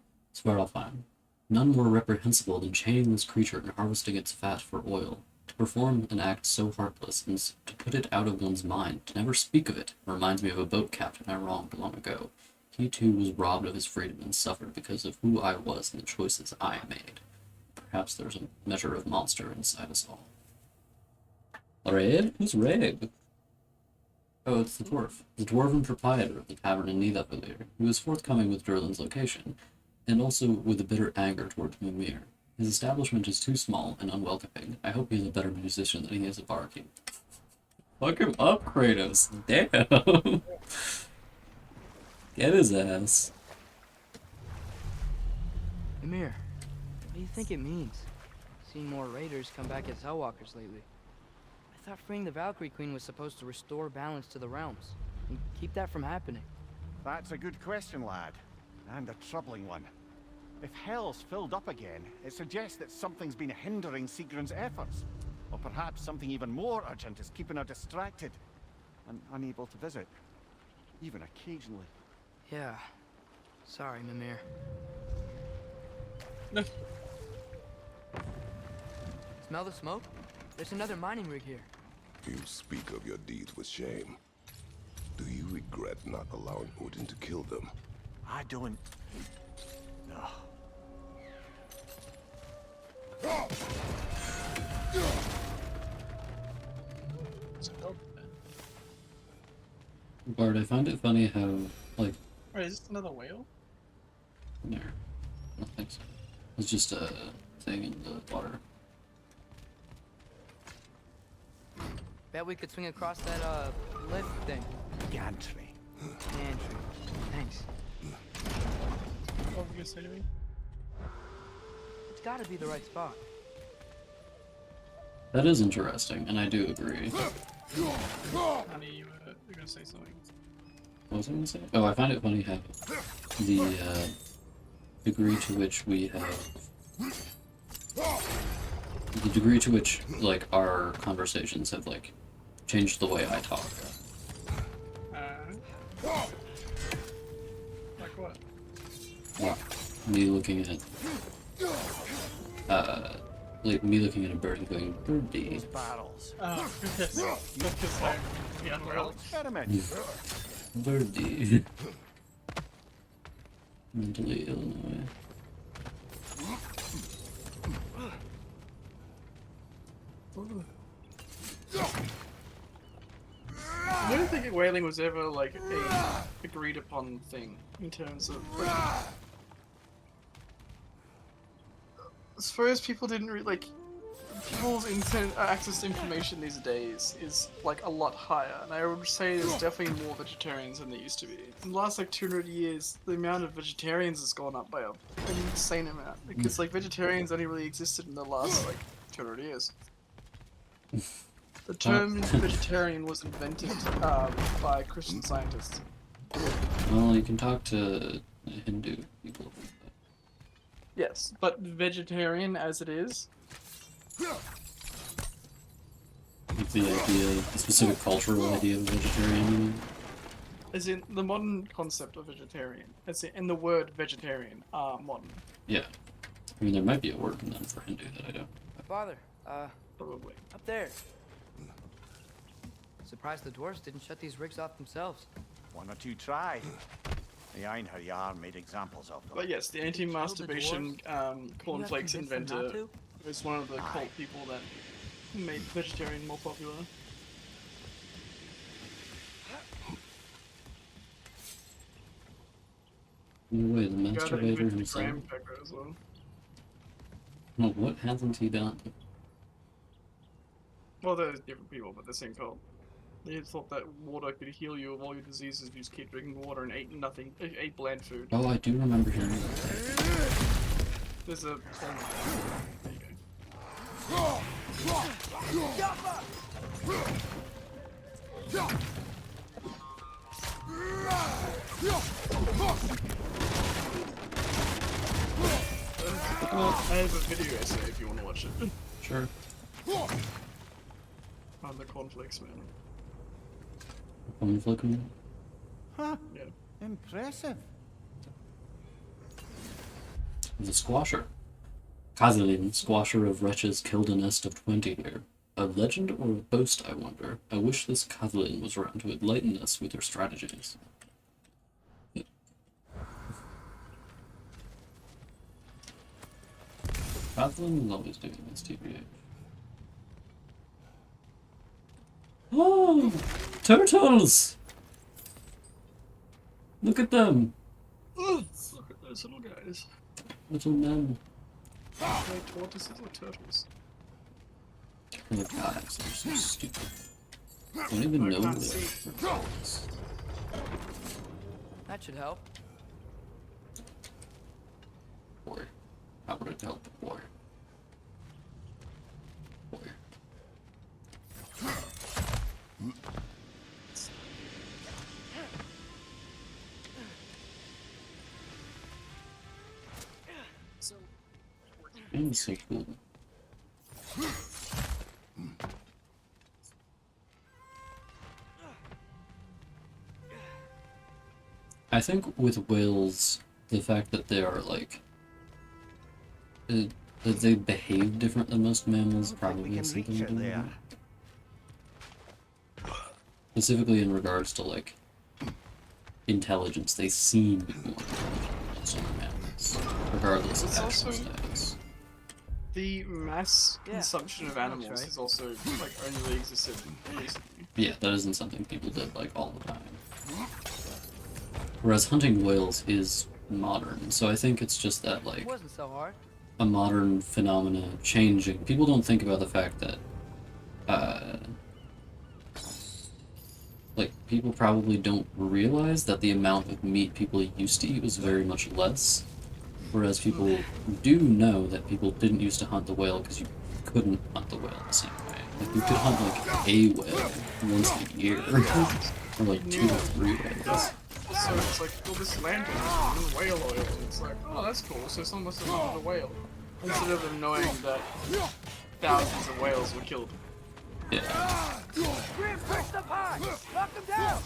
None more reprehensible than chaining this creature and harvesting its fat for oil. To perform an act so heartless and to put it out of one's mind, to never speak of it, reminds me of a boat captain I wronged long ago. He too was robbed of his freedom and suffered because of who I was and the choices I made. Perhaps there's a measure of monster inside us all. Red? Who's Red? Oh, it's the dwarf. The dwarven proprietor of the tavern in Nidavellir. He was forthcoming with Durlin's location, and also with a bitter anger toward Mimir. His establishment is too small and unwelcoming. I hope he's a better musician than he is a barkeep. Fuck him up, Kratos. Damn. Get his ass. Amir, what do you think it means? Seeing more raiders come back as Hellwalkers lately. I thought freeing the Valkyrie Queen was supposed to restore balance to the realms and keep that from happening. That's a good question, lad. And a troubling one. If Hell's filled up again, it suggests that something's been hindering Sigrun's efforts. Or perhaps something even more urgent is keeping her distracted and unable to visit. Even occasionally. Yeah. Sorry, Mimir. No. Smell the smoke? There's another mining rig here. You speak of your deeds with shame. Do you regret not allowing Odin to kill them? I don't... No. Bart, I find it funny how, like, Wait, is this another whale? there. I don't think so. It's just a thing in the water. Bet we could swing across that, lift thing. Gantry. Andrew. Thanks. What were you gonna say to me? It's gotta be the right spot. That is interesting, and I do agree. Honey, you were gonna say something. What was I gonna say? Oh, I find it funny how the degree to which we have the degree to which like our conversations have like changed the way I talk. Like what? Like me looking at a bird and going birdie. Barrels. Oh, because I'm the unreal. Experiment. Birdie. Mentally ill in a way. I don't think whaling was ever like a agreed upon thing in terms of. Like, I suppose people didn't really like. People's access to information these days is like a lot higher, and I would say there's definitely more vegetarians than there used to be. In the last like 200 years, the amount of vegetarians has gone up by an insane amount because like vegetarians only really existed in the last like 200 years. The term vegetarian was invented by Christian scientists. Well, you can talk to Hindu people. Yes, but vegetarian as it is. Like the idea, the specific cultural idea of vegetarian. You mean? As in the modern concept of vegetarian, as in the word vegetarian, are modern. Yeah. I mean, there might be a word in them for Hindu that I don't. Father, Probably. up there. Surprised the dwarves didn't shut these rigs off themselves. One or two tried. The Einherjar made examples of them. But yes, the anti-masturbation cornflakes inventor was one of the cult people that made vegetarian more popular. No way, the The guy that masturbator invented the himself. graham cracker as well. Well, what hasn't he done? Well, there's different people, but the same cult. They thought that water could heal you of all your diseases if you just keep drinking water and ate bland food. Oh, I do remember hearing that. There's a... There you go. I have a video essay if you want to watch it. Sure. On the cornflakes, man. Conflict man? Huh? Yeah. Impressive. The squasher. Kazalin, squasher of wretches, killed a nest of 20 here. A legend or a boast, I wonder. I wish this Kazalin was around to enlighten us with her strategies. Kazalin is always doing this, TBH. Oh! Turtles! Look at them! Look at those little guys. Little men. Are they tortoises or turtles? Oh my god, they're so stupid. I don't even know can't that see. they're turtles. That should help. Boy. How would it help the warrior? Warrior. It's so cool. I think with whales, the fact that they are like that they behave different than most mammals probably we has can something reach to do it with there. it. Specifically in regards to like intelligence, they seem more intelligent than some mammals, regardless of It's actual also- stats. The mass Yeah, consumption of that's animals right. has also like only existed recently. Yeah, that isn't something people did like all the time. Whereas hunting whales is modern, so I think it's just that It like wasn't so hard. a modern phenomena changing. People don't think about the fact that like people probably don't realize that the amount of meat people used to eat was very much less. Whereas people do know that people didn't used to hunt the whale because you couldn't hunt the whale the same way. Like you could hunt like a whale once a year, or like 2 or 3 whales. So it's like, well, this land is whale oil. It's like, oh, that's cool. So someone must have hunted a whale. Instead of them knowing that thousands of whales were killed. Yeah. Reinforce up high! Knock them down!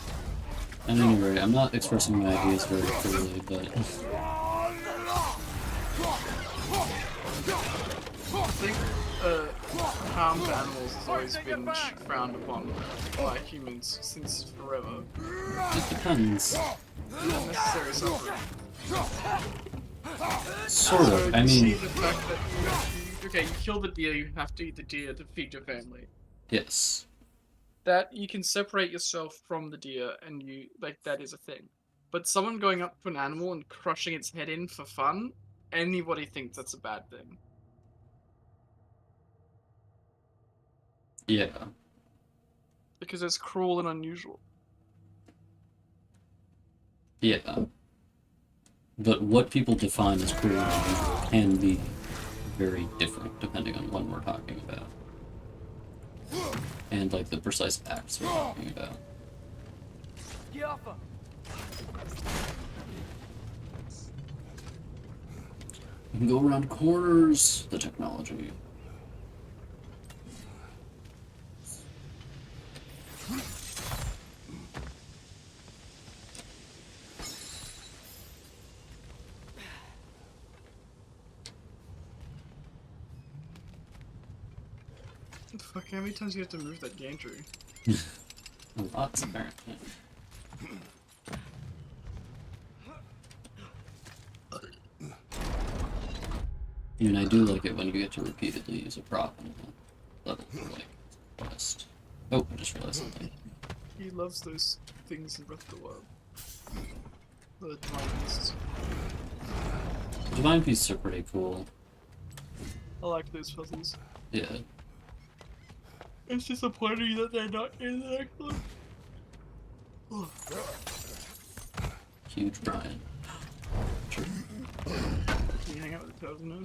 At any rate, I'm not expressing my ideas very clearly, but I think harm to animals has always been frowned upon by humans since forever. it depends. Unnecessary suffering. Sort So of. I you see mean, the fact that okay, you kill the deer, you have to eat the deer to feed your family. yes. That you can separate yourself from the deer, and you like that is a thing. But someone going up to an animal and crushing its head in for fun, anybody thinks that's a bad thing. Yeah. Because it's cruel and unusual. Yeah. But what people define as cruel and unusual can be very different depending on what we're talking about. And like the precise acts we're talking about. Get off him! You can go around corners, the technology. Fuck, how many times do you have to move that gantry? Lots, apparently. Even I do like it when you get to repeatedly use a prop in a level for, like, quest. Oh, I just realized something. He loves those things in Breath of the Wild. The divine beasts. Divine pieces are pretty cool. I like those puzzles. Yeah. It's disappointing that they're not in the next one. Huge Brian. Sure. Can you hang out with the turtle now?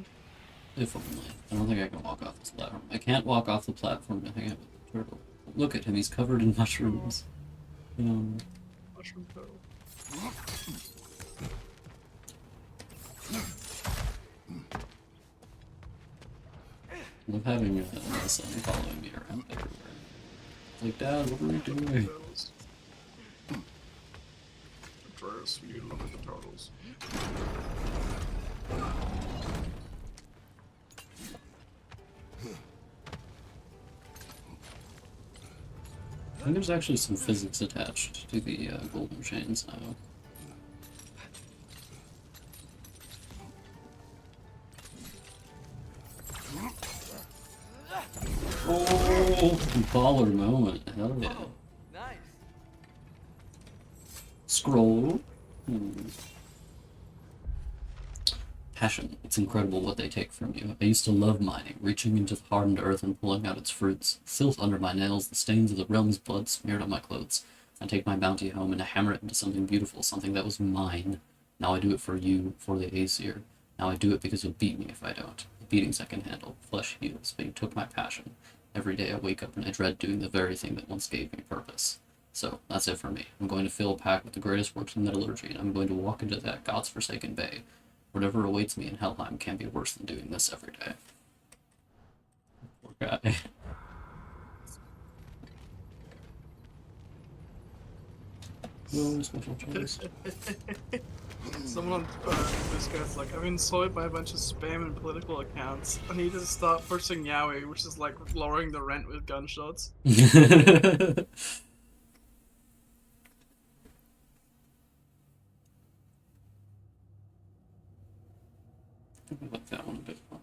If only. I don't think I can walk off this platform. I can't walk off the platform to hang out with the turtle. Look at him, he's covered in mushrooms. Mushroom turtle. I love having my son following me around everywhere. It's like, Dad, what are we doing? Turtles. Andreas, you love the turtles. I think there's actually some physics attached to the golden chains now. Oh, baller moment. Hell yeah. Nice. Scroll. Passion. It's incredible what they take from you. I used to love mining, reaching into the hardened earth and pulling out its fruits. Filth under my nails, the stains of the realm's blood smeared on my clothes. I take my bounty home and I hammer it into something beautiful, something that was mine. Now I do it for you, for the Aesir. Now I do it because you'll beat me if I don't. Beatings I can handle. Flesh heals, but you took my passion. Every day I wake up and I dread doing the very thing that once gave me purpose. So, that's it for me. I'm going to fill a pack with the greatest works in metallurgy, and I'm going to walk into that god's-forsaken bay. Whatever awaits me in Helheim can't be worse than doing this every day. Poor guy. No special choice. Someone on this guy's like, I've been soiled by a bunch of spam and political accounts. I need to start pushing Yowie, which is like lowering the rent with gunshots. I like that one a bit more.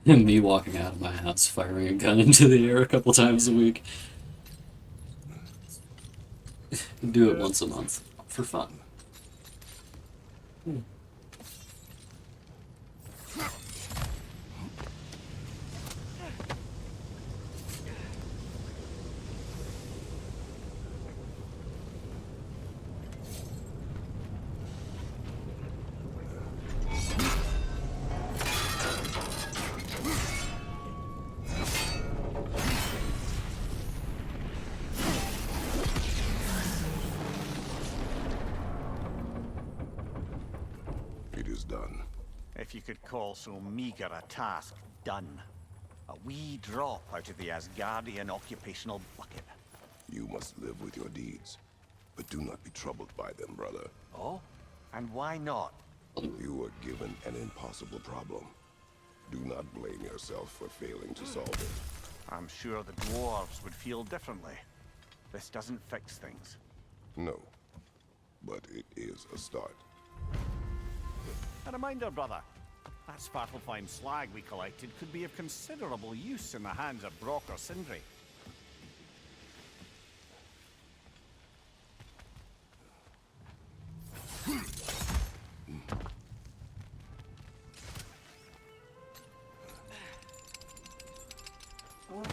And me walking out of my house firing a gun into the air a couple times a week. Do it once a month for fun. It is done. If you could call so meager a task done. A wee drop out of the Asgardian occupational bucket. You must live with your deeds. But do not be troubled by them, brother. Oh? And why not? You were given an impossible problem. Do not blame yourself for failing to solve it. I'm sure the dwarves would feel differently. This doesn't fix things. No. But it is a start. A reminder, brother. That Svartalfheim slag we collected could be of considerable use in the hands of Brock or Sindri.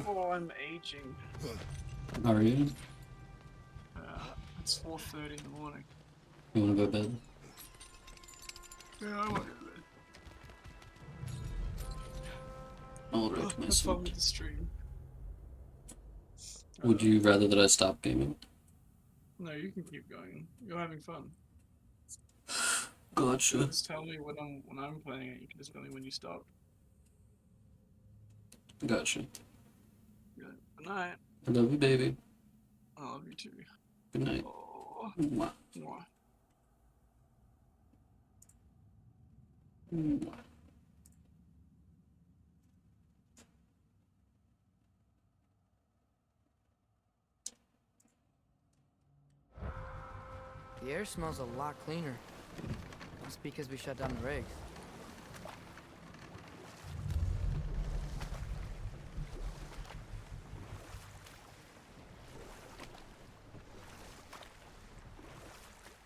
Oh, I'm aging. How are you? It's 4:30 in the morning. You wanna go to bed? Yeah, I want to go to bed. I'll write my Have fun with suit. the stream. Would you rather that I stop gaming? No, you can keep going. You're having fun. Gotcha. Just tell me when I'm playing it. You can just tell me when you stop. Gotcha. Good night. I love you, baby. I love you too. Good night. Oh. Mwah. Mwah. Mwah. The air smells a lot cleaner. Must be because we shut down the rigs.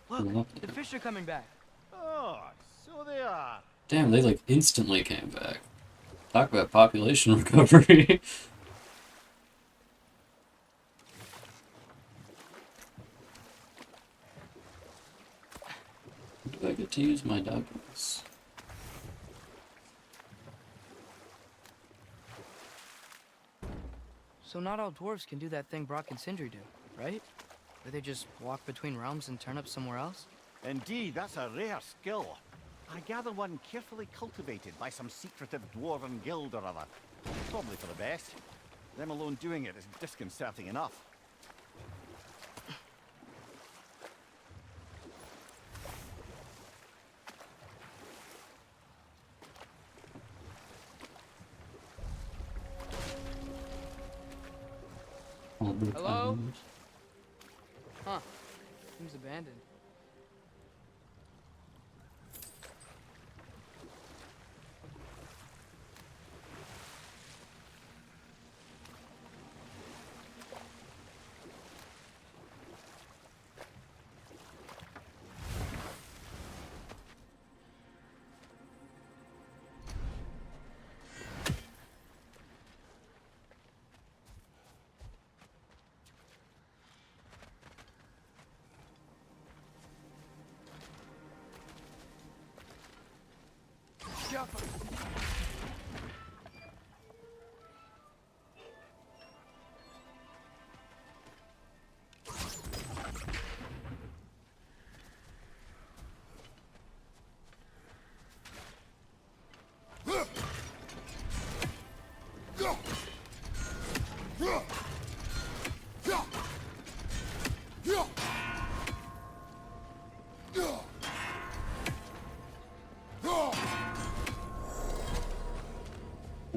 Look, the fish are coming back. Oh, so they are. Damn, they like instantly came back. Talk about population recovery. Do I get to use my documents? So not all dwarves can do that thing Brock and Sindri do, right? Where they just walk between realms and turn up somewhere else? Indeed, that's a rare skill. I gather one carefully cultivated by some secretive dwarven guild or other. Probably for the best. Them alone doing it is disconcerting enough. Hello? Huh. Seems abandoned.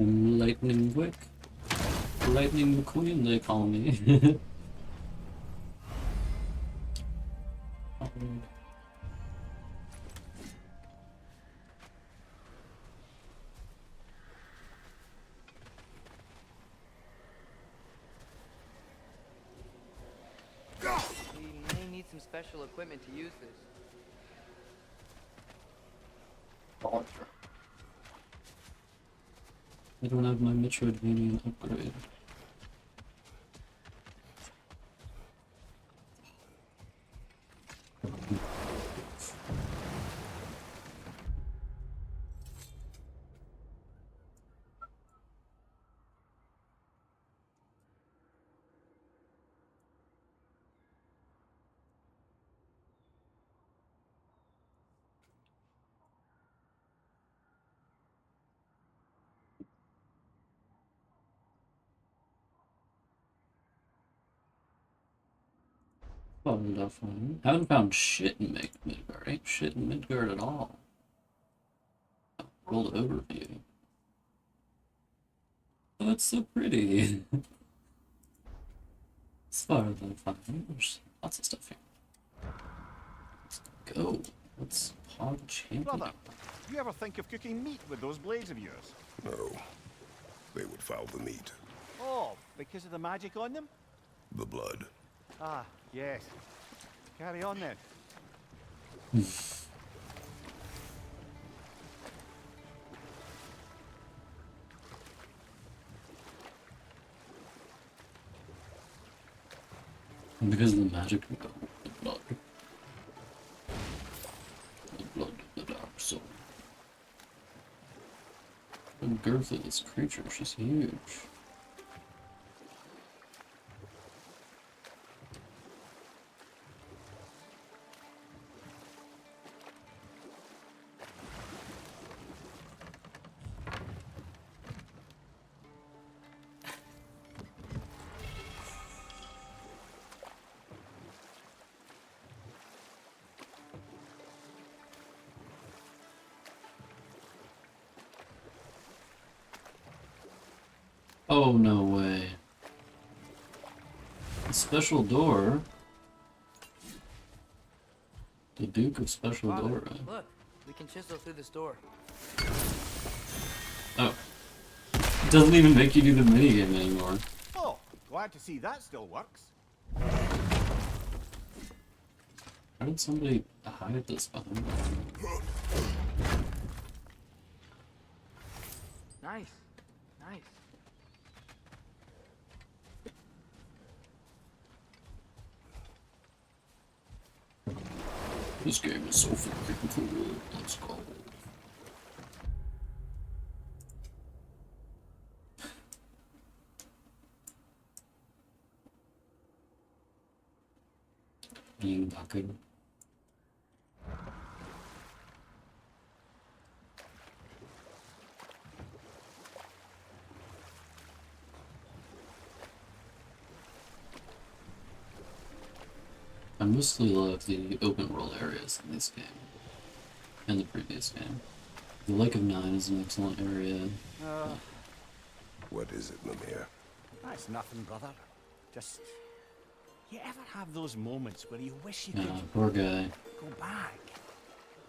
Lightning quick. Lightning McQueen, they call me. We may need some special equipment to use this. I don't have my Metroidvania upgrade. Svartalfheim. Haven't found shit in Midgard. Ain't shit in Midgard at all. World overview. Oh, it's so pretty. Svartalfheim. There's lots of stuff here. Let's go. Let's hog champion. Brother, you ever think of cooking meat with those blades of yours? No. They would foul the meat. Oh, because of the magic on them? The blood. Ah, yes. Carry on then. And because of the magic, we got the blood. The blood of the dark soul. The girth of this creature, she's huge. Oh, no way. A special door? The Duke of Special Father, Door. look, we can chisel through this door. Oh. It doesn't even make you do the minigame anymore. Oh, glad to see that still works. How did somebody hide this behind me? Nice. Nice. This game is so freaking cool. Let's go. Being bucketed. I mostly love the open world areas in this game and the previous game. The Lake of Nine is an excellent area. What is it, Mimir? That's nothing, brother. Just... You ever have those moments where you wish you could Poor guy. go back,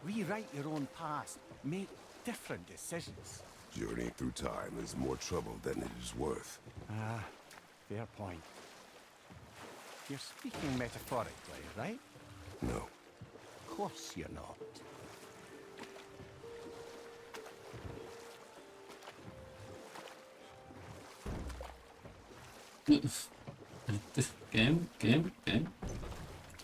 rewrite your own past, make different decisions? Journeying through time is more trouble than it is worth. Ah, fair point. You're speaking metaphorically, right? No. Of course you're not. Game.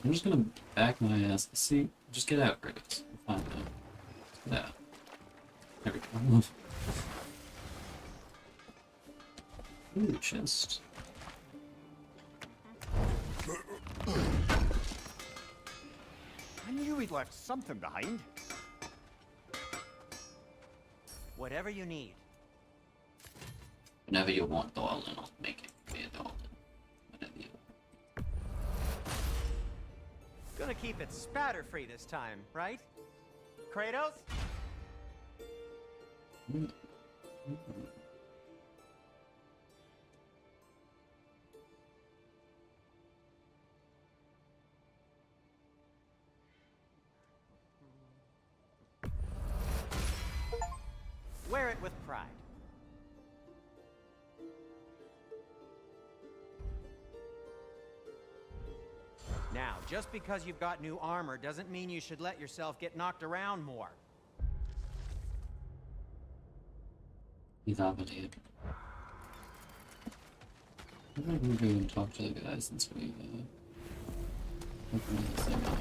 I'm just gonna back my ass. See, just get out, Kratos. Fine, now. Get out. There we go. Ooh, chest. I knew we'd left something behind. Whatever you need. Whenever you want Darlin, I'll make it be a Darlin. Whenever you Gonna keep it spatter-free this time, right? Kratos? Wear it with pride. Now, just because you've got new armor doesn't mean you should let yourself get knocked around more. evaporate. I'm gonna go and talk to the guy since we opened this thing up.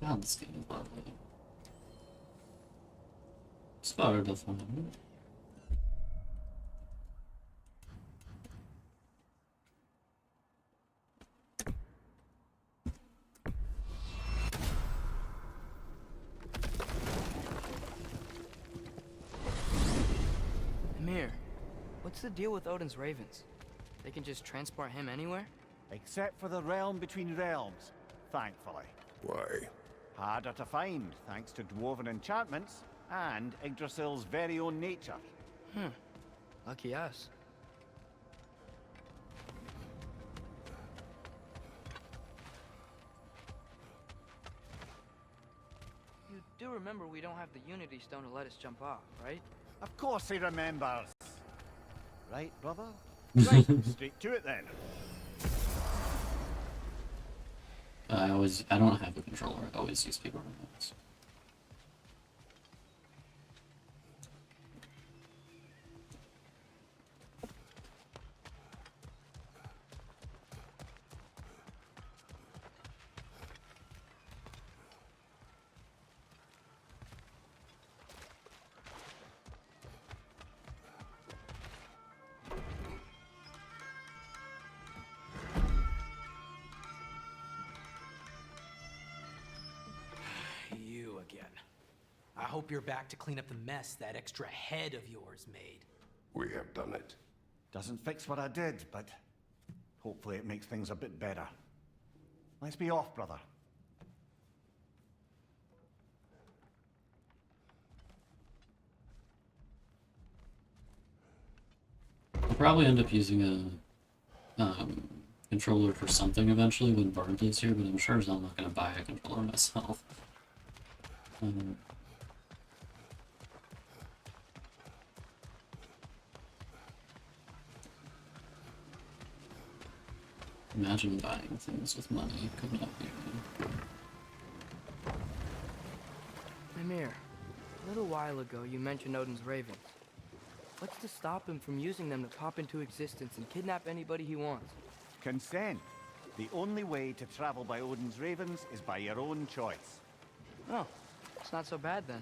God, this game is lovely. Svartalfheim. Amir, what's the deal with Odin's ravens? They can just transport him anywhere? Except for the realm between realms, thankfully. Why? Harder to find, thanks to dwarven enchantments and Yggdrasil's very own nature. Lucky us. You do remember we don't have the Unity Stone to let us jump off, right? Of course he remembers. Right, brother? Right, straight to it then. I don't have a controller. I always use paper remotes. You again. I hope you're back to clean up the mess that extra head of yours made. We have done it. Doesn't fix what I did, but hopefully it makes things a bit better. Let's be off, brother. I'll probably end up using a controller for something eventually when Barnsley's here, but I'm sure I'm not going to buy a controller myself. Imagine buying things with money. Could not be good. Amir, a little while ago you mentioned Odin's ravens. What's to stop him from using them to pop into existence and kidnap anybody he wants? Consent. The only way to travel by Odin's ravens is by your own choice. Oh, it's not so bad then.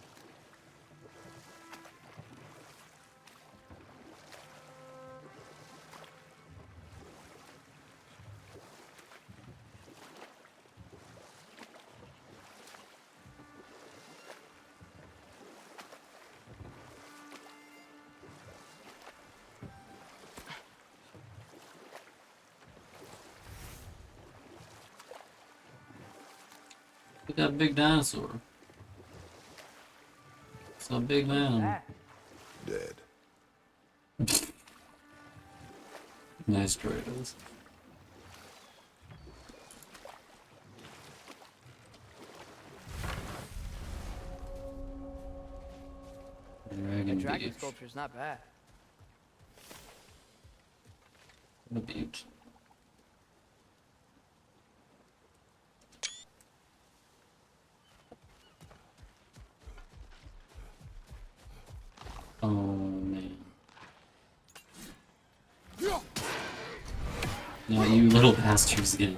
Look at that big dinosaur. It's a big man. Dead. Nice Kratos. The Dragon dragon beach. sculpture's not bad. The beach. Oh man. No, you little bastards again.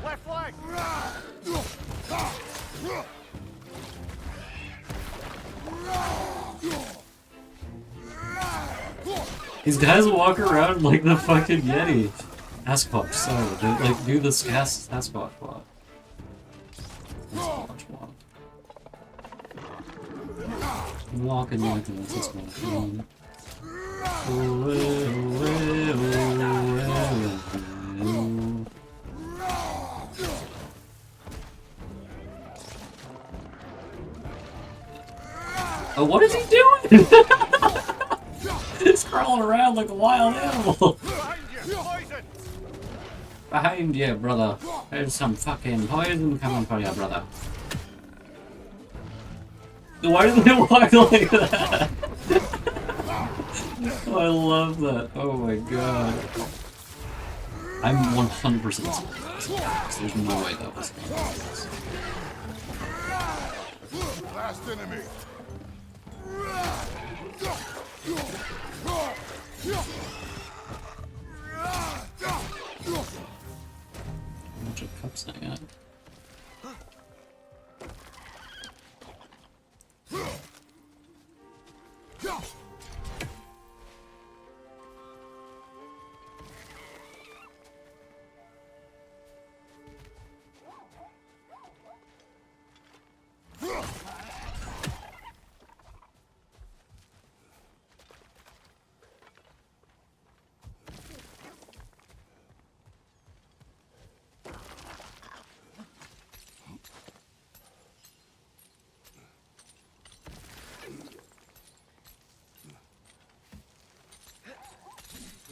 Left leg! These guys walk around like the fucking Yeti. Sasquatch, sorry. They like do the Sasquatch walk. Sasquatch walk. Walking like the Sasquatch. Oh, what is he doing? He's crawling around like a wild animal. Behind you, brother. There's some fucking poison coming for you, brother. Why do they walk like that? Oh, I love that. Oh my god. I'm 100% surprised. There's no way that was Last enemy. a bunch of cups I got.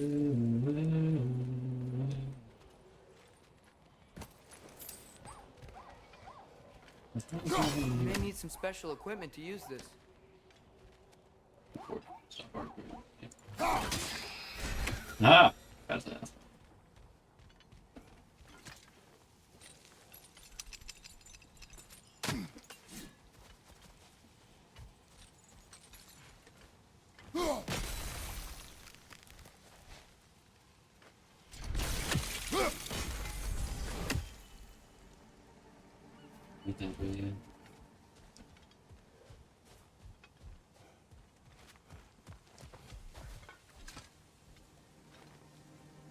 You may need some special equipment to use this. Ah! Got that.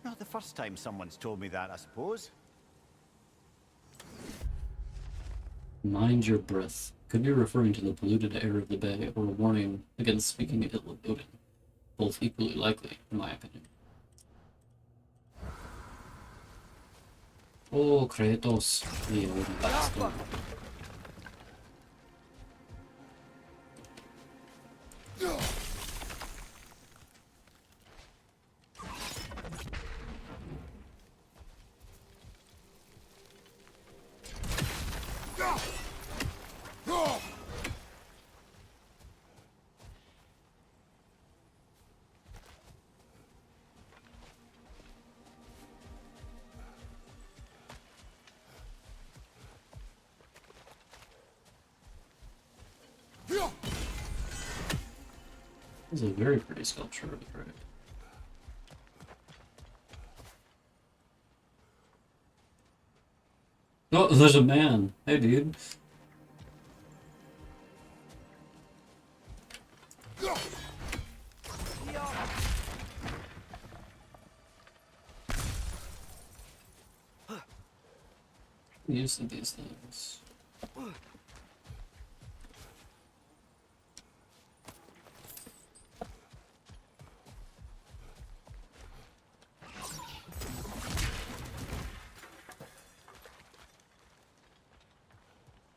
Not the first time someone's told me that, I suppose. Mind your breath. Could be referring to the polluted air of the bay or a warning against speaking ill of Odin. Both equally likely, in my opinion. Oh, Kratos, the Odin bastard. This is a very pretty sculpture of the grave. Oh, there's a man. Hey, dude. Use of these things.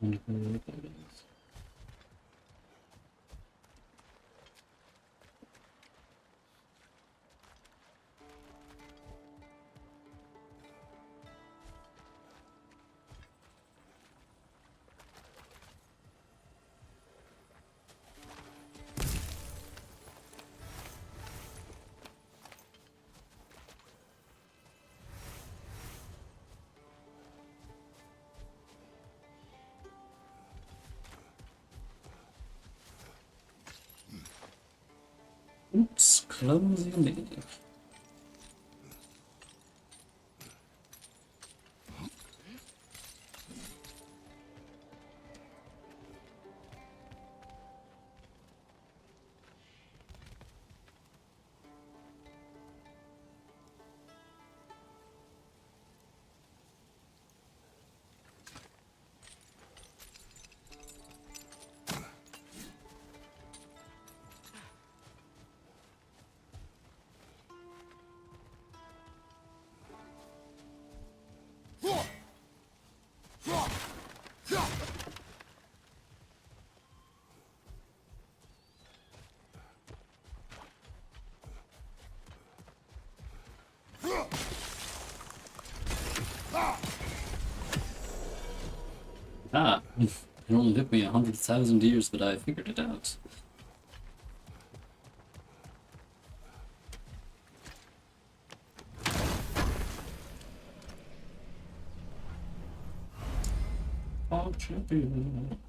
Wonder what that is. Oops, clumsy me. Ah, it only took me 100,000 years, but I figured it out. Oh, champion.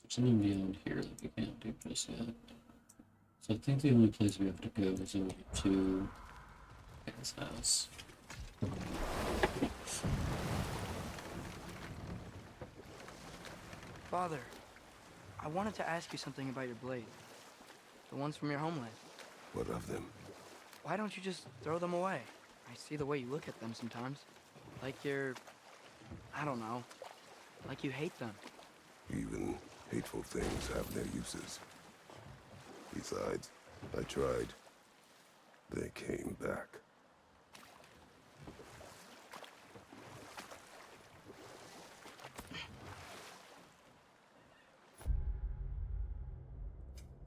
There's something beyond here that we can't do just yet. So I think the only place we have to go is over to his house. Father, I wanted to ask you something about your blade. The ones from your homeland. What of them? Why don't you just throw them away? I see the way you look at them sometimes. Like you're... I don't know. Like you hate them. Even hateful things have their uses. Besides, I tried. They came back.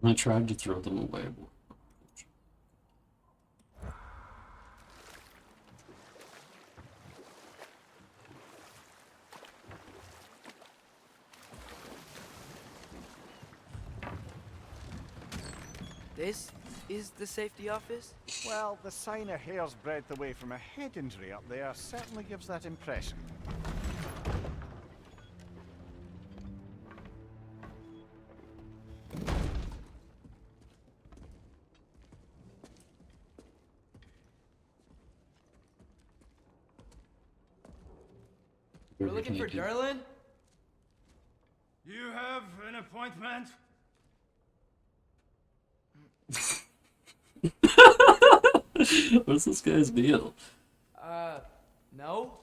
I tried to throw them away. This is the safety office? Well, the sign a hair's breadth away from a head injury up there certainly gives that impression. We're looking for Derlin? You have an appointment? What's this guy's deal? No?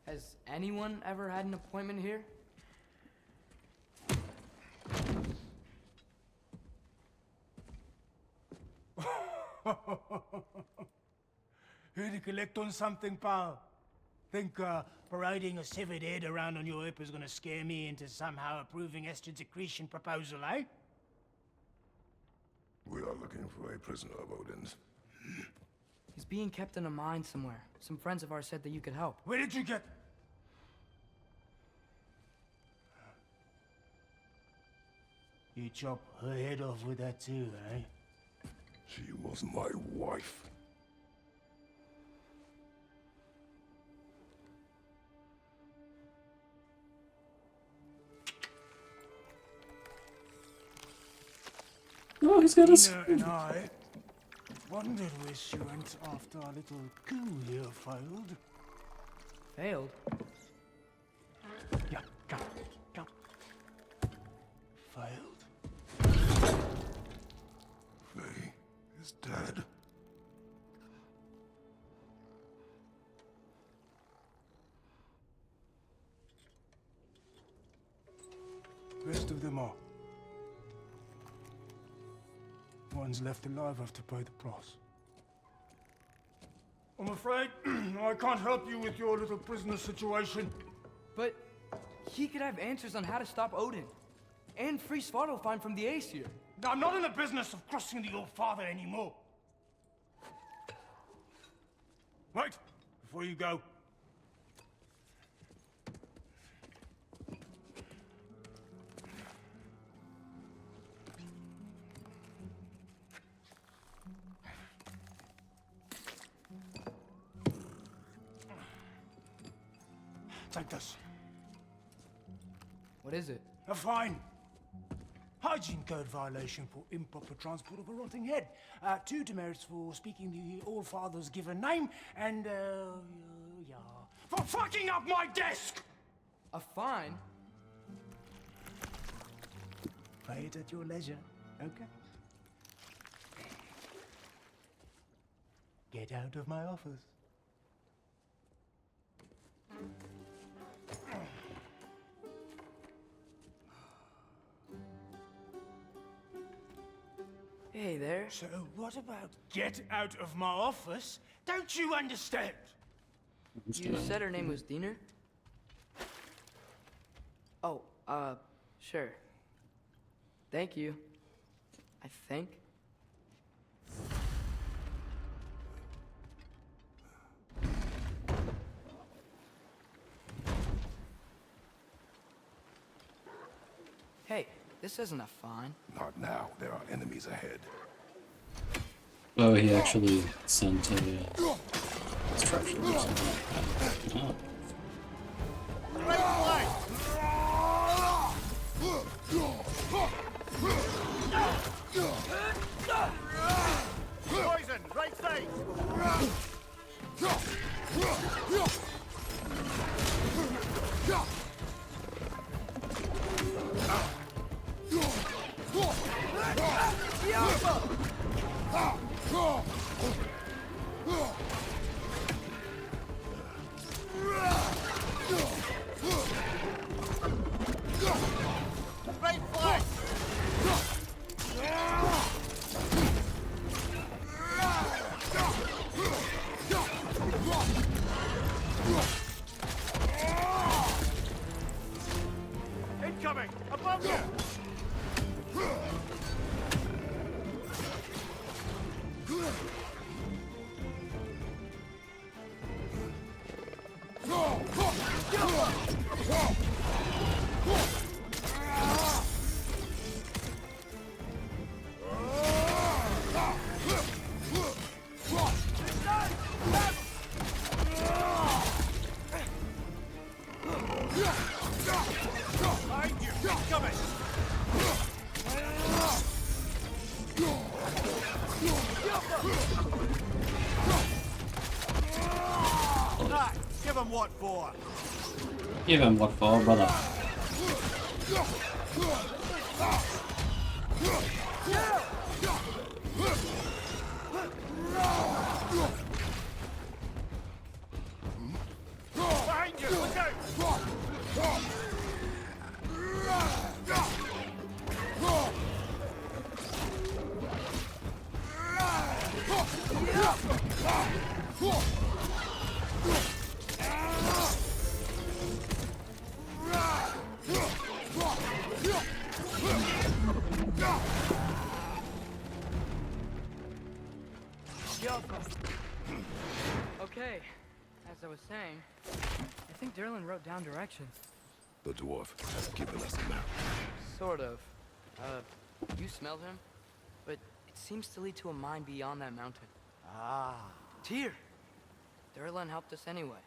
Has anyone ever had an appointment here? Here to collect on something, pal? Think parading a severed head around on your hip is gonna scare me into somehow approving estrogen secretion proposal, eh? We are looking for a prisoner of Odin's. He's being kept in a mine somewhere. Some friends of ours said that you could help. Where did you get... You chop her head off with that too, eh? She was my wife. Oh, he's got a Nina and I wondered where she went after our little coup here failed. Failed? Yeah, come, come. Failed. Faye is dead. Rest of them are. One's left alive have to pay the price. I'm afraid I can't help you with your little prisoner situation. But he could have answers on how to stop Odin. And free Svartalfheim from the Aesir. I'm not in the business of crossing the old father anymore. Wait, before you go. Take this. What is it? A fine. Hygiene code violation for improper transport of a rotting head. 2 demerits for speaking the All-Father's given name, and, yeah. For fucking up my desk! A fine? Pay it at your leisure, okay? Get out of my office. Hey there. So what about get out of my office? Don't you understand? You said her name was Diener? Oh, sure. Thank you. I think. Hey, this isn't a fine. Not now. There are enemies ahead. Oh, he actually sent a instruction or something like that. Oh. Poison, right side! Right flank! Incoming! Above you! Behind you! Incoming! Ah, give him what for! Give him what for, brother. Behind you! Look out! Okay, as I was saying, I think Derlin wrote down directions. The dwarf has given us a map. Sort of. You smelled him? But it seems to lead to a mine beyond that mountain. Ah. Tyr! Derlin helped us anyway.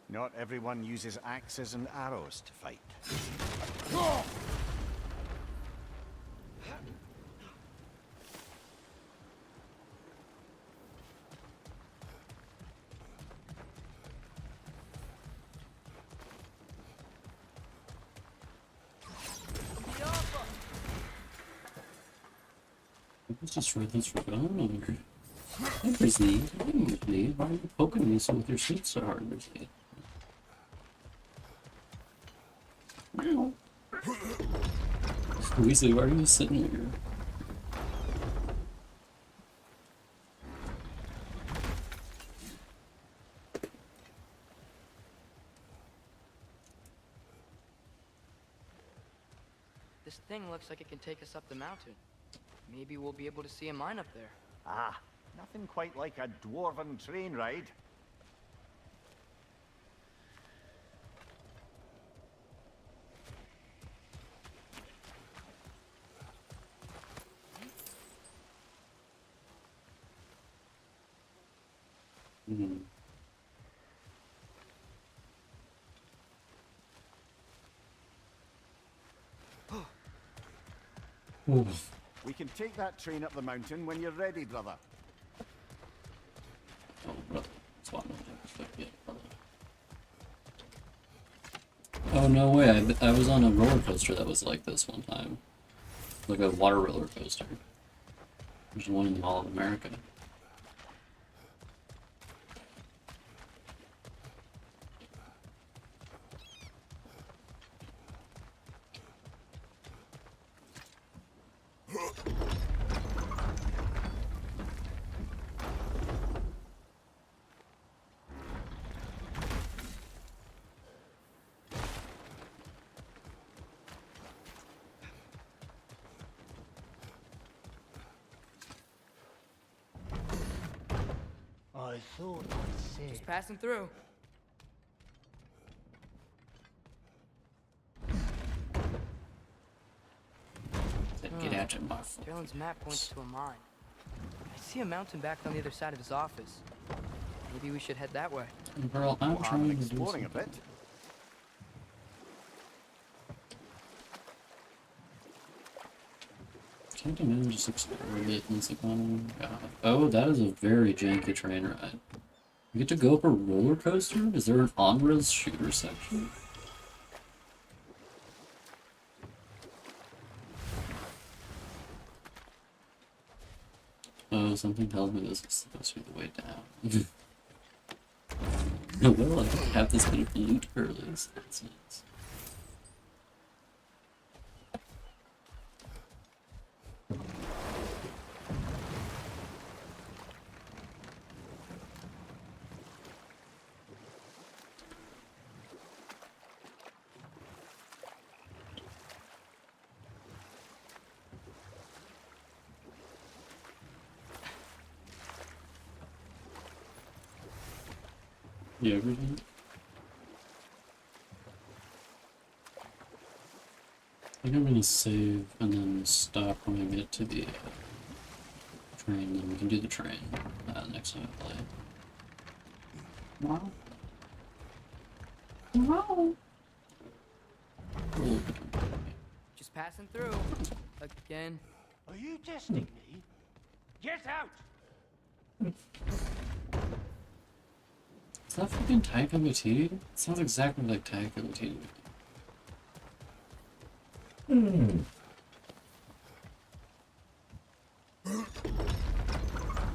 Not everyone uses axes and arrows to fight. Let's just read this for fun. Hey, Grizzly. Hey, Grizzly. Why are you poking me so with your shit so hard, Grizzly? Meow. Weasley, why are you sitting here? This thing looks like it can take us up the mountain. Maybe we'll be able to see a mine up there. Ah, nothing quite like a dwarven train ride. Hmm. Ooh. We can take that train up the mountain when you're ready, brother. Oh, brother. Swap yeah, brother. Oh, no way. I was on a roller coaster that was like this one time. Like a water roller coaster. There's one in the Mall of America. I thought I said. Just passing through. Get out of my phone. Darren's map points to a mine. I see a mountain back on the other side of his office. Maybe we should head that way. Girl, I'm Well, trying to do exploring a something. bit. Can't imagine just explore it once again. Oh, that is a very janky train ride. You get to go up a roller coaster? Is there an on-rails shooter section? Oh, something tells me this is supposed to be the way down. Well, I have this bit of loot early, so that's nice. Yeah, everything. I think I'm gonna save and then stop when I get to the train, then we can do the train next time I play. Wow. Wow. Just passing through. Again. Are you testing me? Get out! Is that fucking Taika Waititi? It sounds exactly like Taika Waititi.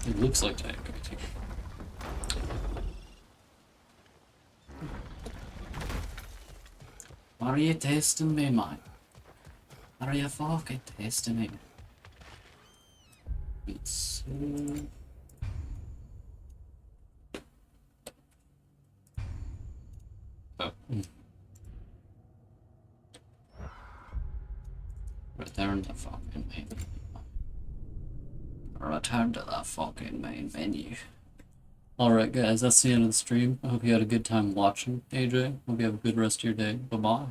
It looks like Taika Waititi. Are you testing me, man? Are you fucking testing me? It's oh. Return to fucking main menu. Return to that fucking main menu. Alright guys, that's the end of the stream. I hope you had a good time watching, AJ. Hope you have a good rest of your day. Bye-bye.